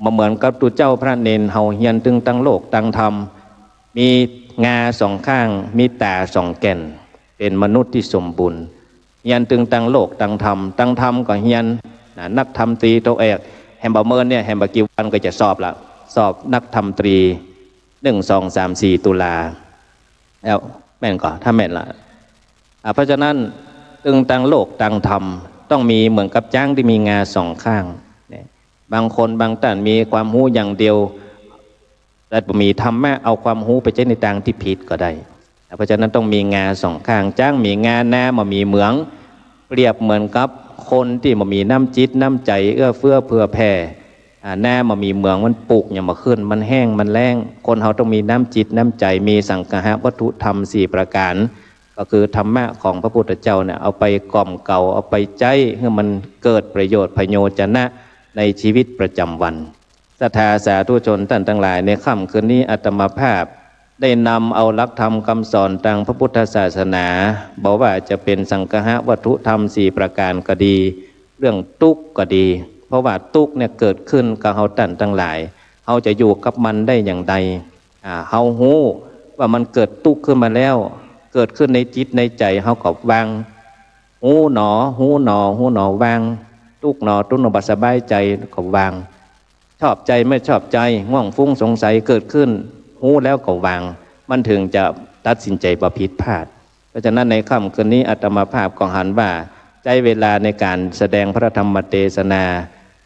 มาเหมือนกับตัวเจ้าพระเนนเฮาเฮียนตึงตังโลกตังธรรมมีงาสองข้างมีตาสองแก่นเป็นมนุษย์ที่สมบูรณ์เฮียนตึงตังโลกตังธรรมก็เฮียนนักธรรมตรีโทเอกแฮมเบอร์เมินเนี่ยแฮมเบอร์กิวันก็จะสอบละสอบนักธรรมตรี1 2 3 4 ตุลาแล้วแม่นก่อนถ้าแม่นละเพราะฉะนั้นตึงตังโลกตังธรรมต้องมีเหมือนกับจ้างที่มีงาสองข้างบางคนบางท่านมีความรู้อย่างเดียวแต่มีธรรมะเอาความรู้ไปใช้ในทางที่ผิดก็ได้เพราะฉะนั้นต้องมีงาสองข้างจ้างมีงาหน้ามามีเหมืองเปรียบเหมือนกับคนที่มามีน้ำจิตน้ำใจเอื้อเฟื้อเผื่อแผ่หน้ามามีเหมืองมันปลูกอย่างมาขึ้นมันแห้งมันแล้งคนเขาต้องมีน้ำจิตน้ำใจมีสังฆะวัตถุธรรม4ประการก็คือธรรมะของพระพุทธเจ้าเนี่ยเอาไปกล่อมเก่าเอาไปใจให้มันเกิดประโยชน์พโยชนะในชีวิตประจำวันศรัทธาสาธุชนท่านทั้งหลายในค่ำคืนนี้อาตมาภาพได้นำเอาหลักธรรมคำสอนทางพระพุทธศาสนาบอกว่าจะเป็นสังฆะวัตถุธรรม4ประการก็ดีเรื่องทุกข์ก็ดีเพราะว่าทุกข์เนี่ยเกิดขึ้นกับเฮาท่านทั้งหลายเฮาจะอยู่กับมันได้อย่างใดเฮาฮู้ว่ามันเกิดทุกข์ขึ้นมาแล้วเกิดขึ้นในจิตในใจเฮาก็วางหูหนอวางทุกข์หนอบ่สบายใจก็วางชอบใจไม่ชอบใจง่วงฟุ้งสงสัยเกิดขึ้นหูแล้วก็วางมันถึงจะตัดสินใจบ่ผิดพลาดเพราะฉะนั้นในค่ำคืนนี้อาตมาภาพก็หันว่าใจเวลาในการแสดงพระธรรมเทศนา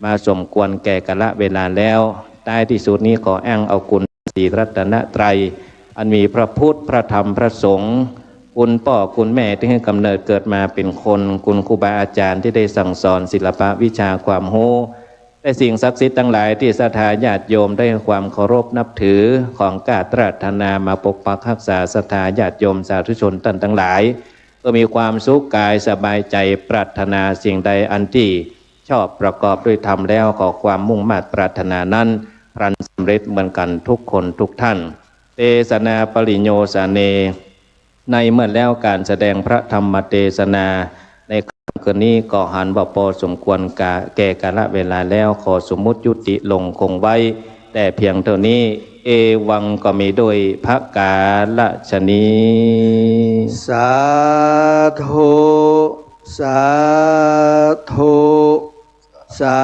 มาสมควรแก่กาลเวลาแล้วท้ายที่สุดนี้ขออ้างเอาคุณ4รัตนตรัยอันมีพระพุทธพระธรรมพระสงฆ์คุณพ่อคุณแม่ที่ให้กำเนิดเกิดมาเป็นคนคุณครูบาอาจารย์ที่ได้สั่งสอนศิลปะวิชาความรู้และสิ่งศักดิ์สิทธิ์ทั้งหลายที่ศรัทธาญาติโยมได้ความเคารพนับถือของกาตรัตนามาปกปักรักษาศรัทธาญาติโยมสาธุชนท่านทั้งหลายก็มีความสุขกายสบายใจปรารถนาสิ่งใดอันที่ชอบประกอบด้วยธรรมแล้วขอความมุ่งมั่นปรารถนานั้นพลันสำเร็จเหมือนกันทุกคนทุกท่านเทศนาปริญโยสาเนในเมื่อแล้วการแสดงพระธรรมเทศนาในคืนนี้ก็หันว่าพอสมควรแก่กาลเวลาแล้วขอสมมุติยุติลงคงไว้แต่เพียงเท่านี้เอวังก็มีโดยพระกาลชนีสาธุสาธุสา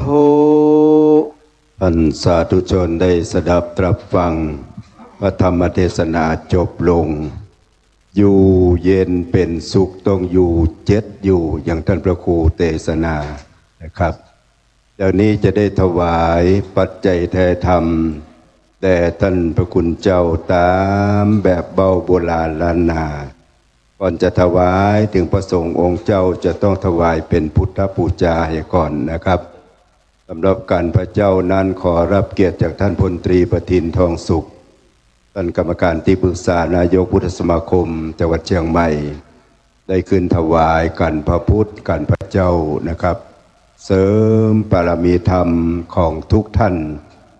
ธุท่านสาธุชนได้สดับตรับฟังพระธรรมเทศนาจบลงอยู่เย็นเป็นสุขต้องอยู่อยู่อย่างท่านพระครูเทศนานะครับเดี๋ยวนี้จะได้ถวายปัจจัยแทนธรรมแด่ท่านพระคุณเจ้าตามแบบเบาโบราณล้านนาก่อนจะถวายถึงพระสงฆ์องค์เจ้าจะต้องถวายเป็นพุทธบูชาให้ก่อนนะครับสำหรับการพระเจ้านั้นขอรับเกียรติจากท่านพลตรีประทินทองสุขท่านกรรมการที่ปรึกษานายกพุทธสมาคมจังหวัดเชียงใหม่ได้ขึ้นถวายกันพระพุทธกันพระเจ้านะครับเสริมบารมีธรรมของทุกท่าน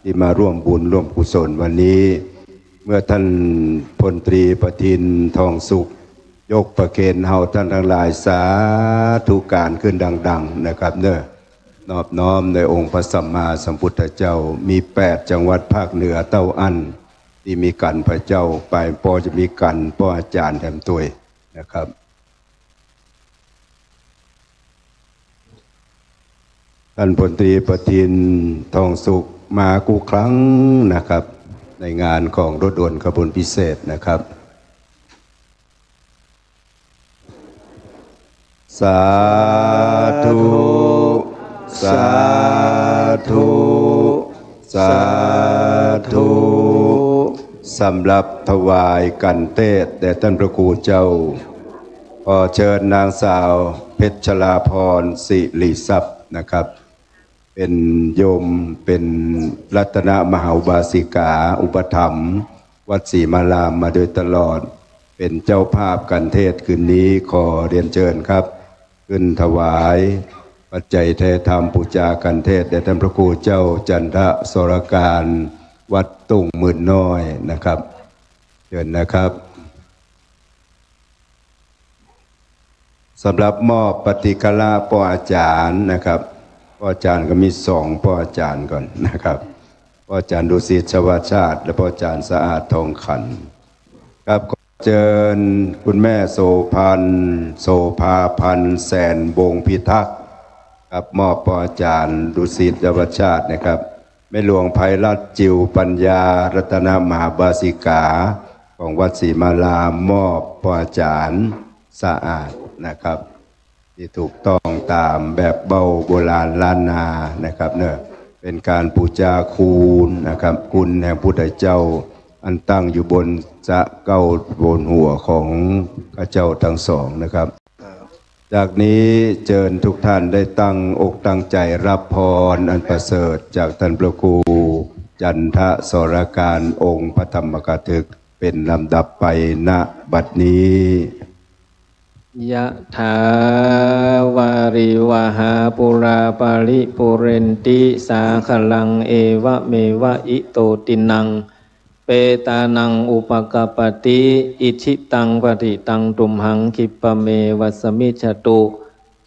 ที่มาร่วมบุญร่วมกุศลวันนี้เมื่อท่านพลตรีประทินทองสุขยกประเคนเฮาท่านทั้งหลายสาธุการขึ้นดังๆนะครับเนอะนอบน้อมในองค์พระสัมมาสัมพุทธเจ้ามี8จังหวัดภาคเหนือเต้าอั้นที่มีกันพระเจ้าไปปอจะมีกันปออาจารย์แถมตัวนะครับท่านพลตรีประทินทองสุขมากูครั้งนะครับในงานของรถด่วนขบวนพิเศษนะครับ สาธุสาธุสาธุสำหรับถวายกันเทศแด่ท่านพระครูเจ้าขอเชิญนางสาวเพชรลาภรณ์สิริทรัพย์นะครับ เป็นโยมเป็นรัตนมหาอุบาสิกาอุปถัมภ์วัดศรีมารามมาโดยตลอดเป็นเจ้าภาพกันเทศคืนนี้ขอเรียนเชิญครับขึ้นถวายปัจจัยเทธรรมปูจากันเทศแด่ท่านพระครูเจ้าจันทสรการวัดตุ่งหมื่นน้อยนะครับเชิญนะครับสำหรับมอบปฏิกราปออาจารย์นะครับปออาจารย์ก็มี2ปออาจารย์ก่อนนะครับปออาจารย์ดุสิตชวชาติและปออาจารย์สะอาดทองขันครับเชิญคุณแม่โสภาพันธ์แสนวงพิทักษ์ครับมอบปออาจารย์ดุสิตชวชาตินะครับแม่หลวงไพรัตน์จิวปัญญารัตนมหาบาสิกาของวัดศรีมารามมอบปออาจารย์สะอาดนะครับที่ถูกต้องตามแบบเบาโบราณล้านนานะครับเนี่ยเป็นการปูจาคูณนะครับคุณแห่งพุทธเจ้าอันตั้งอยู่บนสะเก้าบนหัวของพระเจ้าทั้งสองนะครับจากนี้เชิญทุกท่านได้ตั้งอกตั้งใจรับพรอันประเสริฐจากท่านพระครูจันทสรการองค์พระธรรมกถึกเป็นลำดับไปณบัดนี้ยะถาวาริวหาปุราปาริปุเรนติสาคลังเอวะเมวะอิโตตินังเปตานังอุปกปติอิชิตังปฏิตังตุมหังคิปะเมวัสมิจฉตุ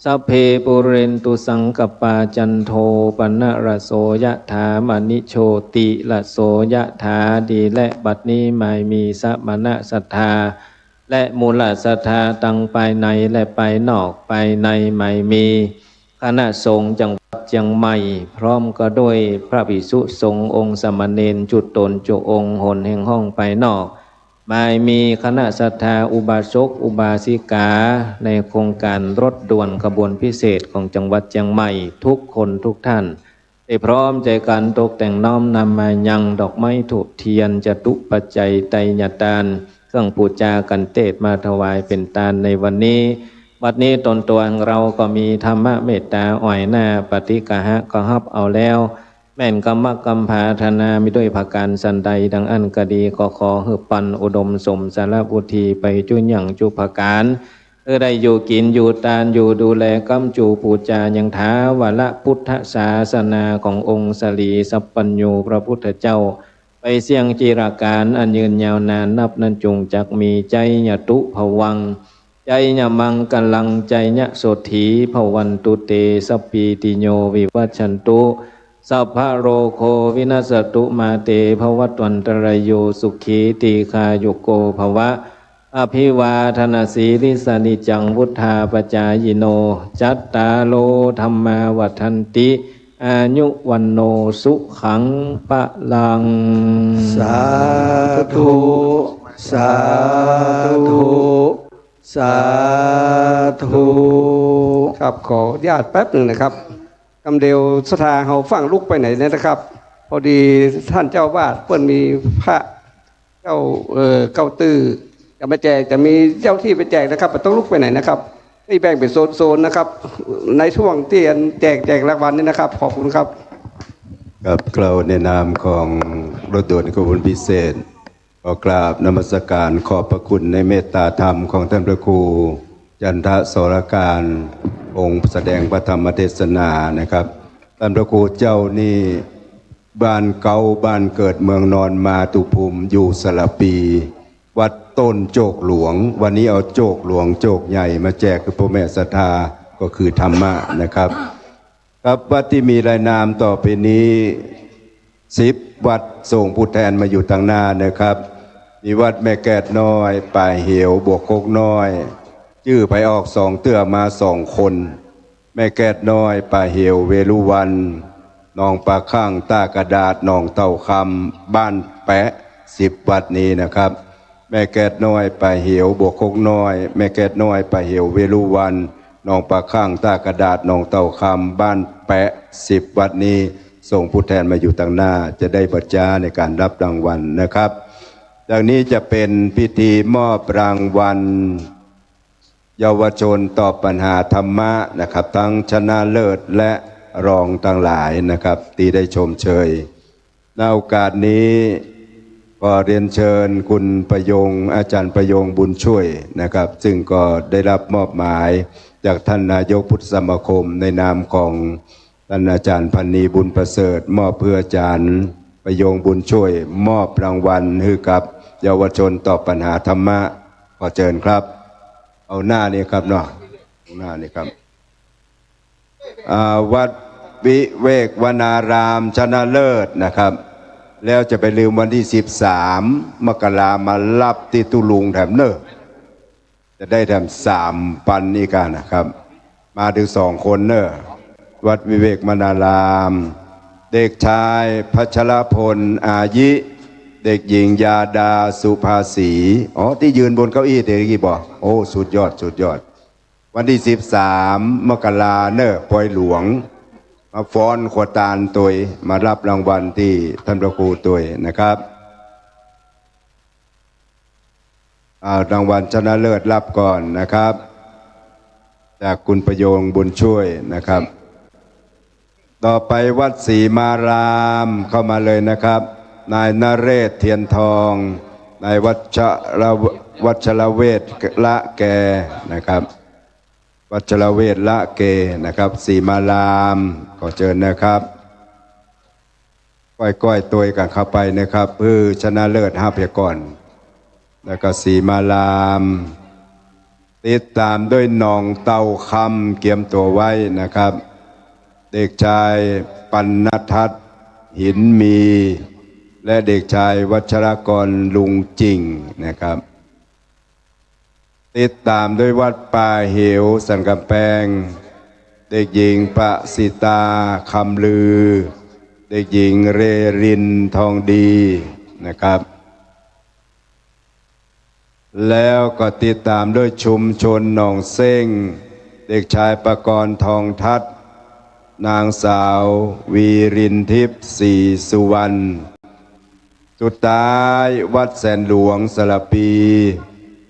สัพเพปุเรนตุสังกปาจันโทปนะระโสยะถามณิโชติระโสยะถาดีและบัดนี้ไม่มีสมณะศรัทธาและมูลศรัทธาตั้งไปในและไปนอกไปในไม่มีคณะสงฆ์จังหวัดเชียงใหม่พร้อมก็ด้วยพระภิกษุสงฆ์องค์สมณเณรจุดตนจุองค์หนแห่งห้องไปนอกไม่มีคณะศรัทธาอุบาสกอุบาสิกาในโครงการรถด่วนขบวนพิเศษของจังหวัดเชียงใหม่ทุกคนทุกท่านได้พร้อมใจกันตกแต่งน้อมนำมายังดอกไม้ถูกเทียนจตุปัจจัยไตรยทานเครื่องปูจากันเทศมาถวายเป็นทานในวันนี้บัดนี้ตนตัวของเราก็มีธรรมะเมตตาอ่อยหน้าปฏิกหะก็ฮับเอาแล้วแม่นกรรมกรรมภาธนามิด้วยภาการสันใดดังอันกดีก็ขอหืบปันอุดมสมสารบุตรีไปจุนอย่างจุภาการได้อยู่กินอยู่ตานอยู่ดูแลกำจูปูจายังท้าวะละพุทธศาสนาขององค์สลีสัพปัญญูพระพุทธเจ้าไปเสี่ยงจิราการอันยืนยาวนานนับนั้นจงจักมีใจญตุภวังใจญมังกัลังใจญโสถีภวันตุเตสัพพิติโยวิวัชชันตุสัพพะโรโควินัสตุมาเตภวัตวันตรายโยสุขีติคายุโกภวะอภิวาทนาสีริสนิจังวุธาปจายโนจัตตาโลธรรมาวัฏันติอายุวันโนสุขังปะลังสาธุสาธุสาธุครับขอญาตแป๊บหนึ่งนะครับกำเดียวสถาเขาฟังลูกไปไหนเนี่ยนะครับพอดีท่านเจ้าวาดเพิ่นมีพระเจ้าเก้าตื้อจะมาแจกจะมีเจ้าที่ไปแจกนะครับต้องลุกไปไหนนะครับนี่แบ่งเป็นโซนๆนะครับในช่วงที่แจกรางวัลนี่นะครับขอบคุณครับกับกล่าวในนามของรถด่วนขบวนพิเศษขอกราบนมัสการขอบพระคุณในเมตตาธรรมของท่านพระครูจันทสรการองค์แสดงพระธรรมเทศนานะครับท่านพระครูเจ้านี่บ้านเก่าบ้านเกิดเมืองนอนมาตุภูมิอยู่สระปีวัดต้นโจกหลวงวันนี้เอาโจกหลวงโจกใหญ่มาแจกคือพ่อแม่ศรัทธาก็คือธรรมะนะครับครับวัดที่มีรายนามต่อไปนี้10วัดส่งผู้แทนมาอยู่ทางหน้านะครับมีวัดแม่แกดน้อยป่าเหวบวกโคกน้อยชื่อไปออก2เตื้อมา2คนแม่แกดน้อยป่าเหวเวลุวันหนองปลาข้างตากระดาษหนองเต่าคำบ้านแปะ10วัดนี้นะครับแม่แกดน้อยป่าเหวบวกโคกน้อยแม่แกดน้อยป่าเหวเวลุวัน หนองปลาข้างตากระดาษหนองเต่าคำบ้านแปะ10 วัดนี้ส่งผู้แทนมาอยู่ต่างหน้าจะได้บัตรจ้าในการรับรางวัลนะครับจากนี้จะเป็นพิธีมอบรางวัลเยาวชนตอบปัญหาธรรมะนะครับทั้งชนะเลิศและรองต่างหลายนะครับที่ได้ชมเชยในโอกาสนี้ก็เรียนเชิญคุณประยงอาจารย์ประยงบุญช่วยนะครับซึ่งก็ได้รับมอบหมายจากท่านนายกพุทธสมาคมในนามของท่านอาจารย์พันนีบุญประเสริฐมอบเพื่ออาจารย์ประยงบุญช่วยมอบรางวัลให้กับเยาวชนตอบปัญหาธรรมะขอเชิญครับเอาหน้านี้ครับเนาะหน้านี้ครับวัดวิเวกวนารามชนะเลิศนะครับแล้วจะไปลืมวันที่13 มกรามารับที่ตุลุงแถมเนอจะได้แถม3 ปันนี่กันนะครับมาถึง2 คนเนอวัดวิเวกวนารามเด็กชายพัชรพลอายิเด็กหญิงยาดาสุภาษีที่ยืนบนเก้าอี้เด็กกี่บอกโอ้สุดยอดสุดยอดวันที่13 มกราเนอปอยหลวงมาฟ้อนขวตาลตัวมารับรางวัลที่ท่านพระครูตัวนะครับรางวัลชนะเลิศรับก่อนนะครับจากคุณประโยงบุญช่วยนะครับต่อไปวัดศรีมารามเข้ามาเลยนะครับนายนเรศเทียนทองนายวัชรเวทละแกนะครับวัชรเวทละเกนะครับศรีมารามขอเชิญนะครับก้อยตัวกันเข้าไปนะครับเพื่อชนะเลิศ5 เพียก่อนแล้วก็ศรีมารามติดตามด้วยหนองเต่าคำเกียมตัวไว้นะครับเด็กชายปัณณทัศน์หินมีและเด็กชายวัชรกรลุงจริงนะครับติดตามด้วยวัดป่าเหวสันกำแพงเด็กหญิงประสิตาคำลือเด็กหญิงเรรินทองดีนะครับแล้วก็ติดตามด้วยชุมชนหนองเซ้งเด็กชายประกรณ์ทองทัศน์นางสาววีรินทิพย์ศรีสุวรรณสุดท้ายวัดแสนหลวงสระปี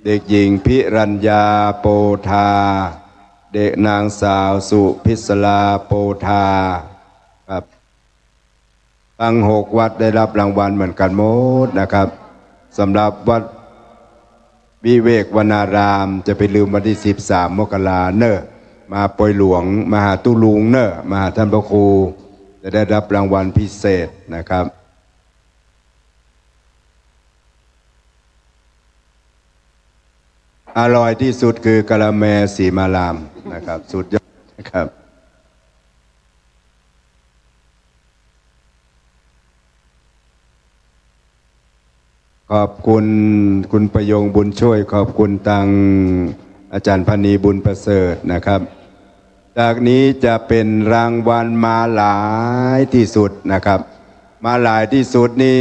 เด็กหญิงพิรัญญาโปธาเด็กนางสาวสุพิศลาโปธาครับทั้ง6 วัดได้รับรางวัลเหมือนกันหมดนะครับสำหรับวัดวิเวกวนารามจะไปลืมวันที่13 มกราเนอมาปอยหลวงมาหาตุลุงเนอมาหาท่านพระครูจะได้รับรางวัลพิเศษนะครับอร่อยที่สุดคือกะละแมศรีมารามนะครับสุดยอดนะครับขอบคุณคุณประยงบุญช่วยขอบคุณตังอาจารย์พันนีบุญประเสริฐนะครับจากนี้จะเป็นรางวัลมาหลายที่สุดนะครับมาหลายที่สุดนี่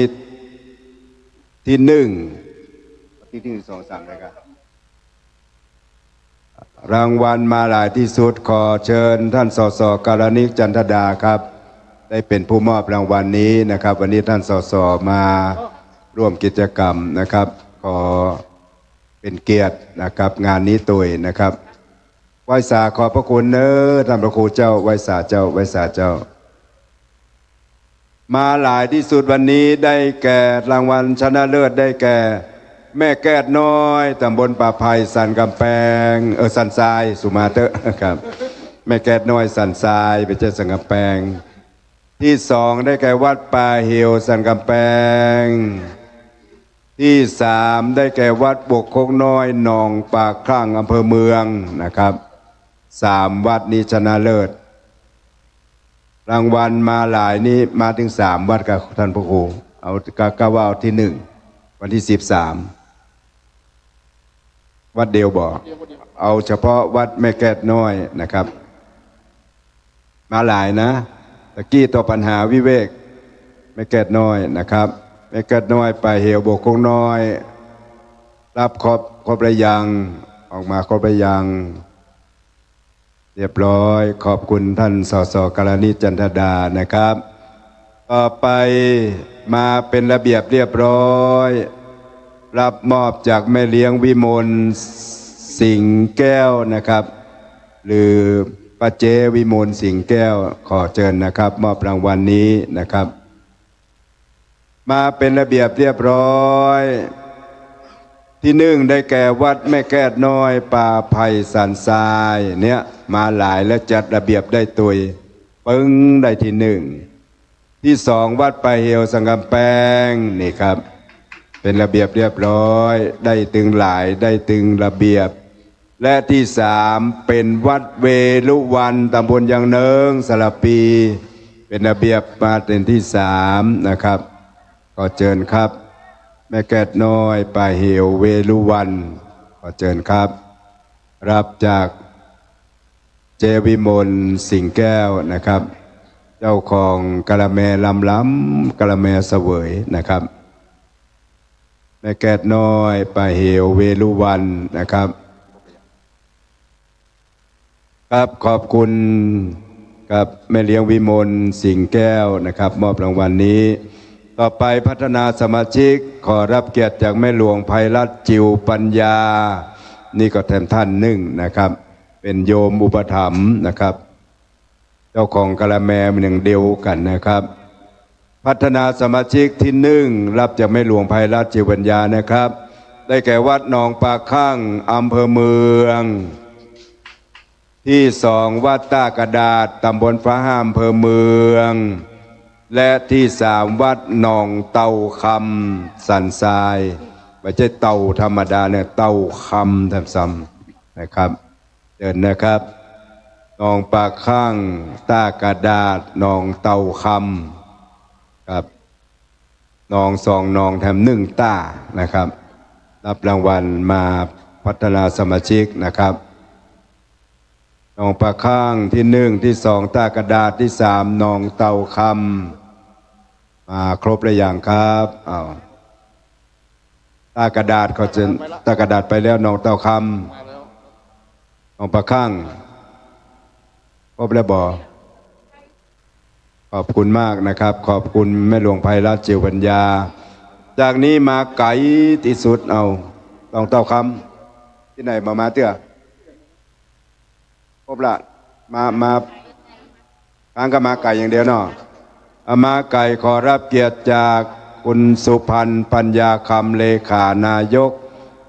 ที่1ที่1 2 3เลยครับรางวัลมาหลายที่สุดขอเชิญท่านสสการณิกจันทดาครับได้เป็นผู้มอบรางวัลนี้นะครับวันนี้ท่านสสมาร่วมกิจกรรมนะครับขอเป็นเกียรตินะครับงานนี้ตัวนะครับไหว้สาขอบพระคุณเนอท่านพระครูเจ้าไหว้สาเจ้าไหว้สาเจ้ามาหลายที่สุดวันนี้ได้แก่รางวัลชนะเลิศได้แก่แม่แก้ดน้อยตำบลป่าไผ่สันกำแพงสันทรายสุมาเตอร์ครับแม่แก้ดน้อยสันทรายไปเจ้าสันกำแพงที่2ได้แก่วัดป่าเหวสันกำแพงที่3ได้แก่วัดบกโคกน้อยหนองปากคลั่งอำเภอเมืองนะครับ3 วัดนี้ชนะเลิศรางวัลมาหลายนี้มาถึง3 วัดกับท่านพระครูเอากะว่าที่1วันที่13วัดเดียวบอกเอาเฉพาะวัดแม่แก้ดน้อยนะครับมาหลายนะตะกี้ต่อปัญหาวิเวกแม่แก้ดน้อยนะครับแม่แก้ดน้อยไปเหวบกคงน้อยรับครบระยังออกมาครบระยัง เรียบร้อยขอบคุณท่านสสกรณีจันทดานะครับต่อไปมาเป็นระเบียบเรียบร้อยรับมอบจากแม่เลี้ยงวิมลสิงห์แก้วนะครับหรือป้าเจวิมลสิงห์แก้วขอเชิญนะครับมอบรางวัลนี้นะครับมาเป็นระเบียบเรียบร้อยที่หนึ่งได้แก่วัดแม่แก้ดน้อยป่าไผ่สันทรายเนี่ยมาหลายและจัดระเบียบได้ตุยปึ้งได้ที่หนึ่งที่สองวัดป่าเหี่ยวสังกำแพงนี่ครับเป็นระเบียบเรียบร้อยได้ตึงหลายได้ตึงระเบียบและที่สามเป็นวัดเวลุวันตำบลยางเนิงสระปีเป็นระเบียบมาเป็นที่สามนะครับขอเชิญครับแม่แก้ดน้อยป่าเหี่ยวเวลุวันขอเชิญครับรับจากเจวิมลสิงห์แก้วนะครับเจ้าของกะละแมลำล้ำกะละแมเสวยนะครับแม่แก้ดน้อยป่าเหี่ยวเวลุวันนะครับครับขอบคุณกับแม่เลี้ยงวิมลสิงห์แก้วนะครับมอบรางวัลนี้ต่อไปพัฒนาสมาชิกขอรับเกียรติจากแม่หลวงไพรัตน์จิวปัญญานี่ก็แทนท่านหนึ่งนะครับเป็นโยมอุปถัมภ์นะครับเจ้าของกะละแมหนึ่งเดียวกันนะครับพัฒนาสมาชิกที่หนึ่งรับจากแม่หลวงไพรัตน์จิวปัญญานะครับได้แก่วัดหนองปากข้างอำเภอเมืองที่สองวัดต้ากระดาษตำบลฟ้าห้ามอำเภอเมืองและที่สามวัดหนองเต่าคำสันทรายไม่ใช่เต่าธรรมดาเนี่ยเต่าคำทำซ้ำนะครับเดินนะครับหนองปากข้างต้ากระดาษหนองเต่าคำครับหนองสองหนองแถมหนึ่งต้านะครับรับรางวัลมาพัฒนาสมาชิกนะครับหนองปลาข้างที่หนึ่งที่สองตากระดาษที่สามหนองเต่าคำมาครบหรือยังครับอ้าวตากระดาษก็จะตากระดาษไปแล้วหนองเต่าคำหนองปลาข้างครบแล้วบ่ขอบคุณมากนะครับขอบคุณแม่หลวงไพรัตน์จิวปัญญาจากนี้มาไกลที่สุดเอาหนองเต่าคำที่ไหนมาเตื้อครบละมาทางก็มาไก่อย่างเดียวเนาะมาไก่ขอรับเกียรติจากคุณสุพันธ์ปัญญาคำเลขานายก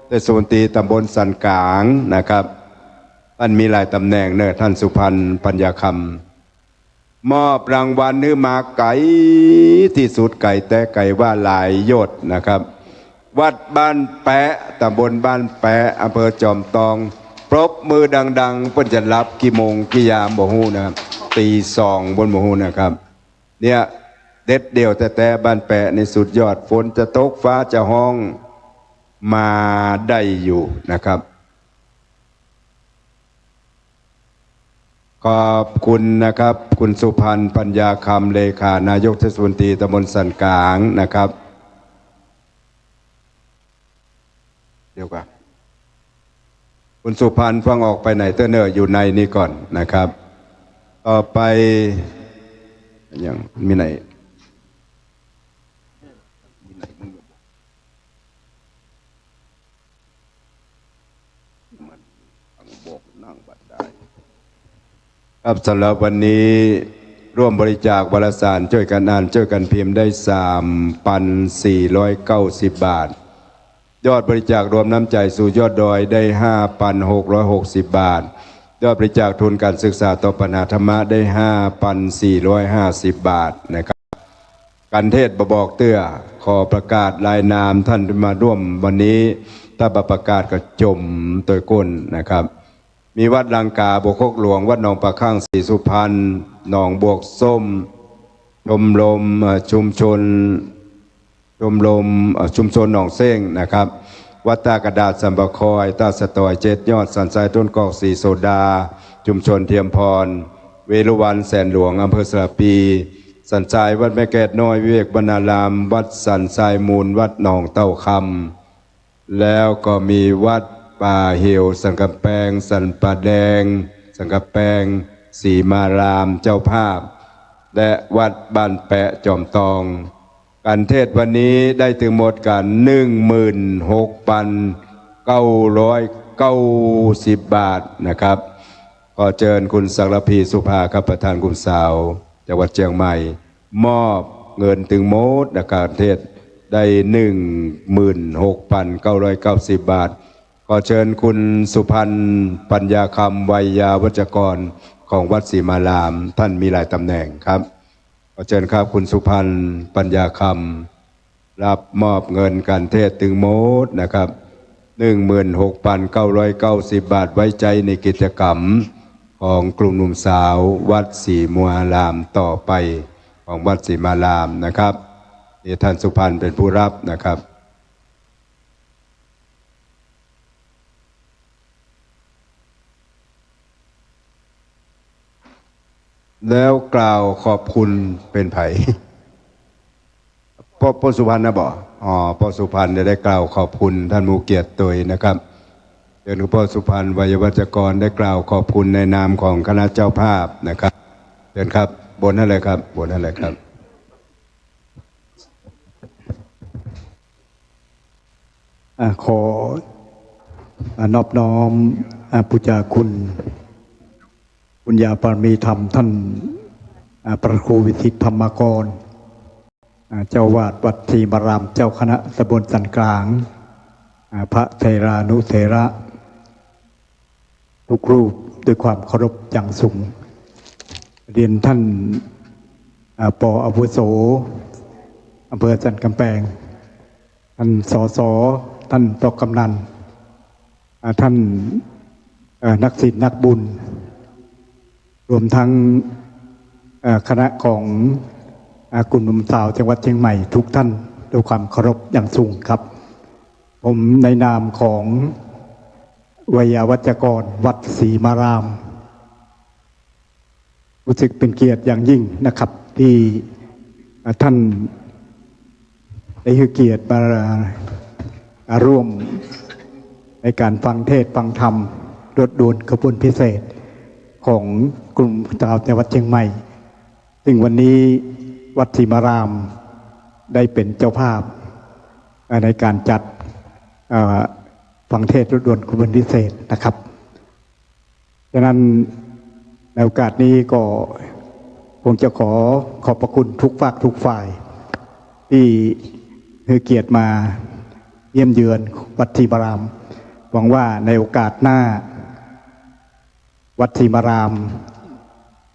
เทศมนตรีตำบลสันกลางนะครับท่านมีหลายตำแหน่งเนอะท่านสุพันธ์ปัญญาคำมอบรางวัลนี้มาไก่ที่สุดไก่แต่ไก่ว่าหลายยศนะครับวัดบ้านแปะตำบลบ้านแปะอำเภอจอมทองปรบมือดังๆเพิ่นจะรับกี่โมงกี่ยามบ่ฮู้นะครับตีสองบนบ่ฮู้นะครับเนี่ยเด็ดเดี่ยวแต่บ้านแปะในสุดยอดฝนจะตกฟ้าจะห้องมาได้อยู่นะครับขอบคุณนะครับคุณสุพันธ์ปัญญาคำเลขานายกเทศมนตรีตำบลสันกลางนะครับเดี๋ยวก่อนคุณสุพันธ์ฟังออกไปไหนเตอร์เนอร์อยู่ในนี้ก่อนนะครับต่อไปยังมีไหนครับสำหรับวันนี้ร่วมบริจาควารสารช่วยกันอ่านช่วยกันพิมพ์ได้ 3,490 บาทยอดบริจาครวมน้ำใจสู่ยอดดอยได้ 5,660 บาทยอดบริจาคทุนการศึกษาต่อปัญหาธรรมะได้ 5,450 บาทนะครับการเทศน์บอกเตื้อขอประกาศรายนามท่านที่มาร่วมวันนี้ถ้าประกาศก็จมตัวก้นนะครับมีวัดลังกาบวกโคกหลวงวัดหนองปลาข้างศรีสุพรรณหนองบวกส้มชมรมชุมชนหนองเซ้งนะครับวัดตากระดาษสัมปคอยตาสตอยเจ็ดยอดสันทรายต้นกอกสีโซดาชุมชนเทียมพรเวรุวันแสนหลวงอำเภอสระปีสันทรายวัดแม่แก้ดน้อยวิเวกบรรณารามวัดสันทรายมูลวัดหนองเต้าคำแล้วก็มีวัดป่าเหี่ยวสันกำแพงสันป่าแดง สังฆแปลงศรีมารามเจ้าภาพ และวัดบ้านแปะจอมตองการเทศวันนี้ได้ถึงหมดกัน16,990 บาทนะครับขอเชิญคุณศักดิ์พีสุภาครับประธานกลุ่มสาวจังหวัดเชียงใหม่มอบเงินถึงหมดในการเทศได้16,990 บาทขอเชิญคุณสุพันธ์ปัญญาคำวัยยาวัจกรของวัดศรีมารามท่านมีหลายตำแหน่งครับขอเชิญครับคุณสุพันธ์ปัญญาคำรับมอบเงินการเทศถึงหมดนะครับ16,990 บาทไว้ใจในกิจกรรมของกลุ่มหนุ่มสาววัดศรีมารามต่อไปของวัดศรีมารามนะครับนี่ท่านสุพันธ์เป็นผู้รับนะครับแล้วกล่าวขอบคุณเป็นไผ่พ่อสุพรรณนะบอกพ่อสุพรรณได้กล่าวขอบคุณท่านมูเกียรติตัวนะครับเชิญพ่อสุพรรณวัยวัจกรได้กล่าวขอบคุณในนามของคณะเจ้าภาพนะครับเชิญครับบนนั่นเลยครับบนนั่นเลยครับขอนอบน้อมปุจจาคุณบุญญาปรมีธรรมท่านพระครูวิทิตธรรมกรเจ้าวาดวัดศรีมารามเจ้าคณะตำบลสันกลางพระเทรานุเถระทุกรูปด้วยความเคารพอย่างสูงเรียนท่านป.อาวุโสอำเภอสันกำแพงท่านสสท่านป.กำนันท่านนักศิลป์นักบุญรวมทั้งคณะของกลุ่มหนุ่มสาวจังหวัดเชียงใหม่ทุกท่านด้วยความเคารพอย่างสูงครับผมในนามของวัยวัจกรวัดศรีมารามรู้สึกเป็นเกียรติอย่างยิ่งนะครับที่ท่านได้ให้เกียรติมาร่วมในการฟังเทศน์ฟังธรรมรถด่วนขบวนพิเศษของกลุ่มชาวจังหวัดเชียงใหม่ซึ่งวันนี้วัดศรีมารามได้เป็นเจ้าภาพในการจัดฟังเทศน์รถด่วนขบวนพิเศษนะครับฉะนั้นในโอกาสนี้ก็คงจะขอบพระคุณทุกภาคทุกฝ่ายที่ให้เกียรติมาเยี่ยมเยือนวัดศรีมารามหวังว่าในโอกาสหน้าวัดศรีมาราม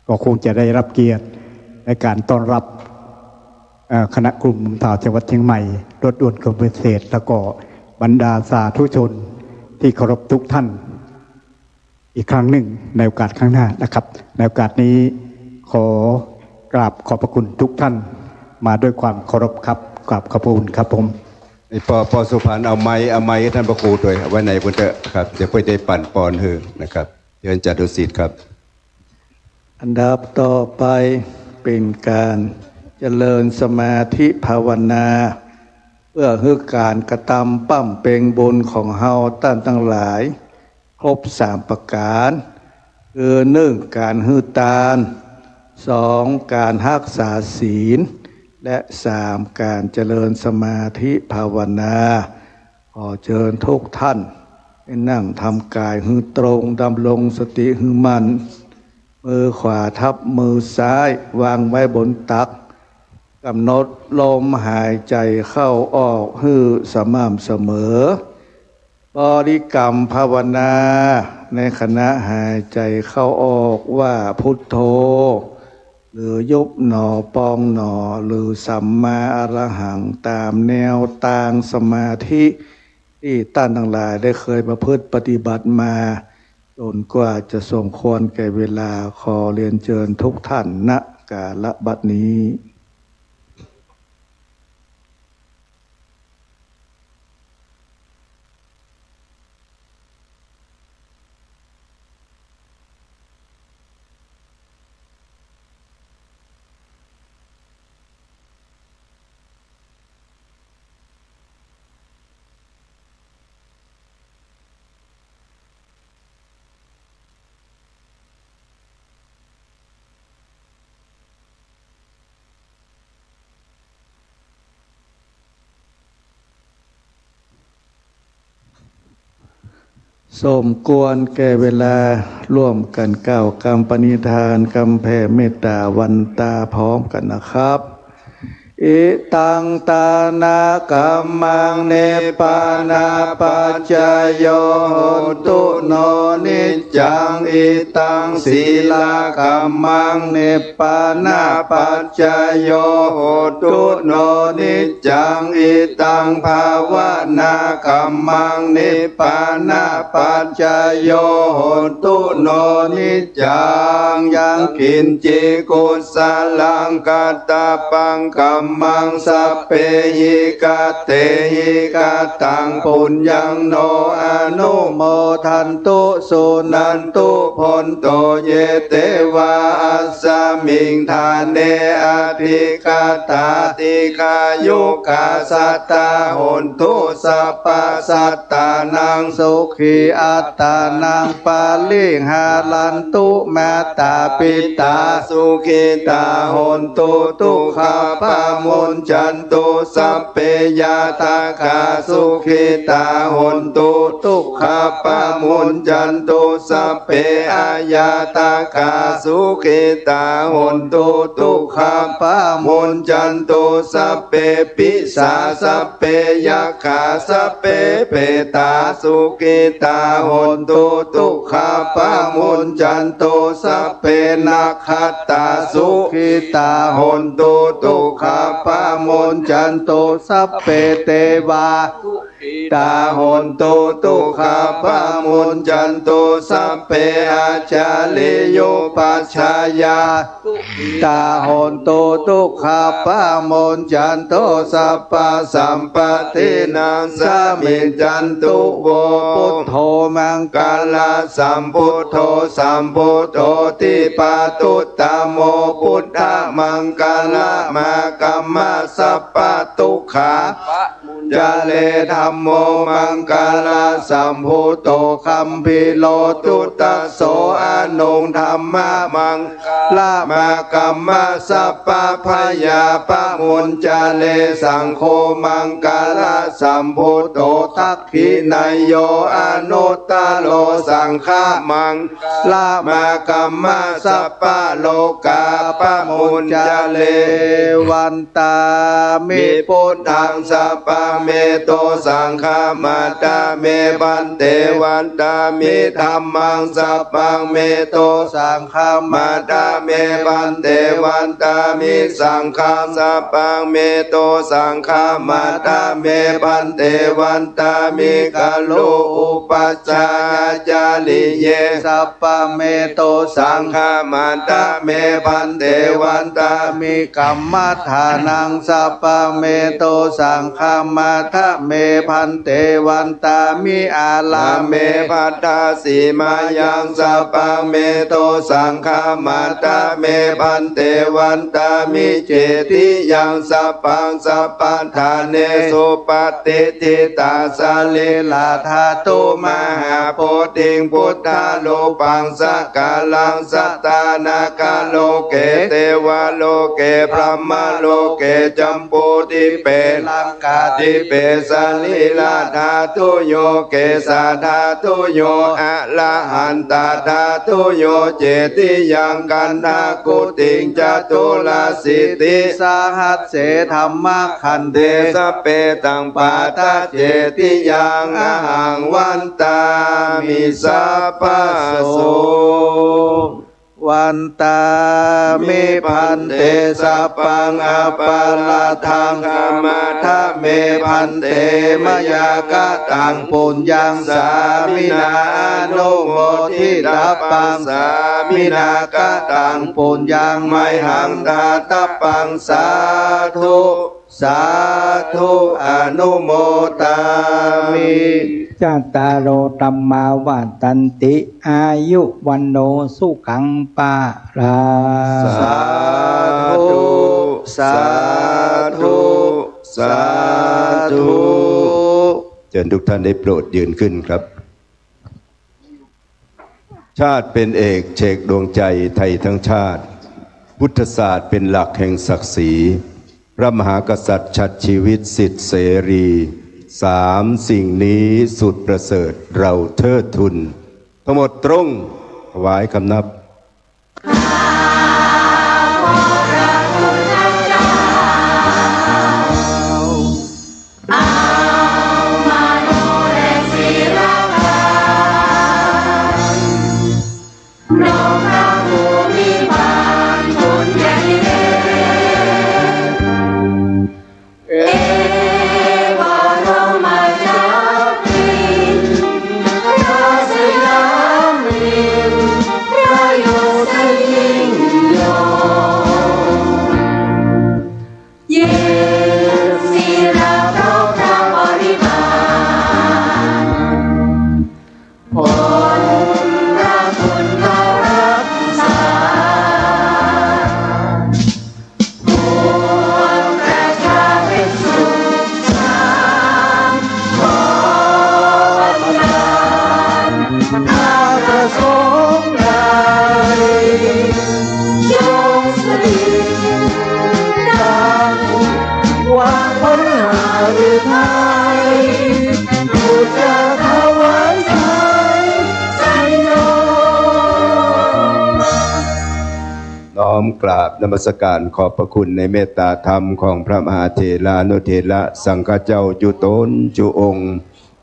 ก็คงจะได้รับเกียรติในการต้อนรับคณะกลุ่มหนุ่มสาวจังหวัดเชียงใหม่รถด่วนขบวนพิเศษแล้วก็บรรดาสาธุชนที่เคารพทุกท่านอีกครั้งหนึ่งในโอกาสข้างหน้านะครับในโอกาสนี้ขอกราบขอบพระคุณทุกท่านมาด้วยความเคารพครับกราบขอบคุณครับผมปอสุพรรณเอาไม้ท่านพระครูด้วยไว้ในบนเตอะครับจะเพื่อได้ปั่นปอนเฮือนะครับเชิญจัดดุสิตครับอันดับต่อไปเป็นการเจริญสมาธิภาวนาเพื่อให้การกระทำปั้มเปงบุญของเฮาท่านทั้งหลายครบ3ประการคือ1การให้ทาน2การรักษาศีลและ3การเจริญสมาธิภาวนาขอเชิญทุกท่านให้นั่งทำกายให้ตรงดำรงสติให้มั่นมือขวาทับมือซ้ายวางไว้บนตักกำหนดลมหายใจเข้าออกให้สม่ำเสมอบริกรรมภาวนาในขณะหายใจเข้าออกว่าพุทโธหรือยุบหนอปองหนอหรือสัมมาอรหังตามแนวทางสมาธิที่ท่านทั้งหลายได้เคยประพฤติปฏิบัติมาจนกว่าจะสมควรแก่เวลาขอเรียนเชิญทุกท่านณกาลบัดนี้ สมควรแก่เวลาร่วมกันกล่าวคำปณิธานคำแผ่เมตตาวันตาพร้อมกันนะครับอิตังตานากัมมังเนปานาปัจจายโยโหตุโนนิจจังอิตังศีลากัมมังเนปานาปัจจายโยโหตุโนนิจจังอิตังภาวนากัมมังเนปานาปัจจายโยโหตุโนนิจจังยังกินจิกุสลังกัตตาปังกัมมังสัพเพหิกาเตหิกาตังปุญญังโนอนุโมทันตุสุนันตุพนโตเยเตวาอัสสมิงทานเนอภิกาตาติกายุกาสัตตาหนตุสัพพสัตตานังสุขีอัตตานังปาลิหาลันตุแมตตาปิตาสุขิตาหนตุทุกขปามุนจันตุสัพเพยาตากาสุขิตาหนตุทุกขปามุนจันตุสัพเพอายาตากาสุขิตาหนตุทุกขปามุนจันตุสัพเพปิสาสัพเพยัคขาสัพเพเปตาสุขิตาหนตุทุกขปามุนจันตุสัพเพนัคขัตตาสุขิตาหนตุทุกขปามุนจันตุสัพเพเทวาตาหนตุทุกขปามุนจันตุสัพเพอาจาริโยปัชฌายาตาหนตุทุกขปามุนจันตุสัพพสัมปตินังสามิจันตุโวพุทโธมังกาลสัมพุทโธสัมพุทโธติปาตุตตโมพุทธมังกาลมากัมมาสัพพทุกขาจาเลธัมโมมังกาลสัมพุทโธคัมภิโลตุตตโสอนุธัมมามังลามากัมมาสัพพพยาปะมุนจาเลสังโฆมังกาลสัมพุทโธทักขินายโยอนุตตโลสังฆามังลามากัมมาสัพพโลกาปะมุนจาเลวันตามิพุทธังสัพพเมโตสังฆามาตาเมปันเตวันตามิธัมมังสัพพังเมโตสังฆามาตาเมปันเตวันตามิสังฆาสัพพังเมโตสังฆามาตาเมปันเตวันตามิกาโลอุปัชฌาจาริเยสัพพเมโตสังฆามาตาเมปันเตวันตามิกัมมัฏฐานังสัพพเมโตสังฆามาทะเมพันเตวันตามิอาลาเมพัตตาสีมายังสัพพเมโตสังฆามาตาเมพันเตวันตามิเจติยังสัพพังสัพพันธาเนสุปฏิทิตาสาลิลาธาตุมหาโพธิพุทธาโลปังสักกาลังสัตตานาคาโลเกเทวาโลเกพระมโลเกจัมปูติเปลังกาติเปสาลิลาธาตุโยเกสาธาตุโยอะละหันตาธาตุโยเจติยังกันนากุติงจตุลาสิติสาหัสเสธรรมขันเตสเปตังปาตาเจติยังอาหังวันตามิสัพพโสวันตามิพันเตสัพพังอปาลาทังกัมมาทะเมพันเตมยากะตังปุญญังสามินาโนโมทิดัปปังสามินากะตังปุญญังไมหังตาตปังสาธุสาธุอนุโมตามิจัตตารโอตัมมาวัตันติอายุวันโนสุขังปาลาสาธุสาธุสาธุ เชิญทุกท่านได้โปรดยืนขึ้นครับชาติเป็นเอกเชกดวงใจไทยทั้งชาติพุทธศาสตร์เป็นหลักแห่งศักดิ์ศรีพระมหากษัตริย์ชัดชีวิตสิทธิเสรี สามสิ่งนี้สุดประเสริฐเราเทิดทุน ทั้งหมดตรงถวายคำนับ น้อมกราบนมัสการขอบพระคุณในเมตตาธรรมของพระมหาเถรานุเถระสังฆเจ้าจุตนจุองค์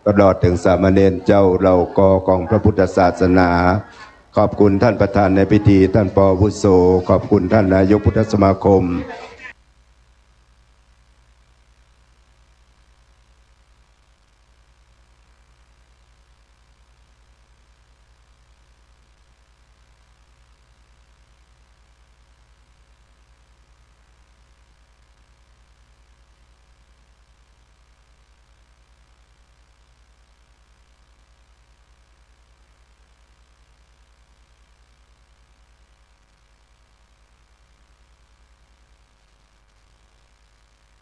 ตลอดถึงสามเณรเจ้าเรากอของพระพุทธศาสนา ขอบคุณท่านประธานในพิธีท่านป.วุโสขอบคุณท่านนายกพุทธสมาคม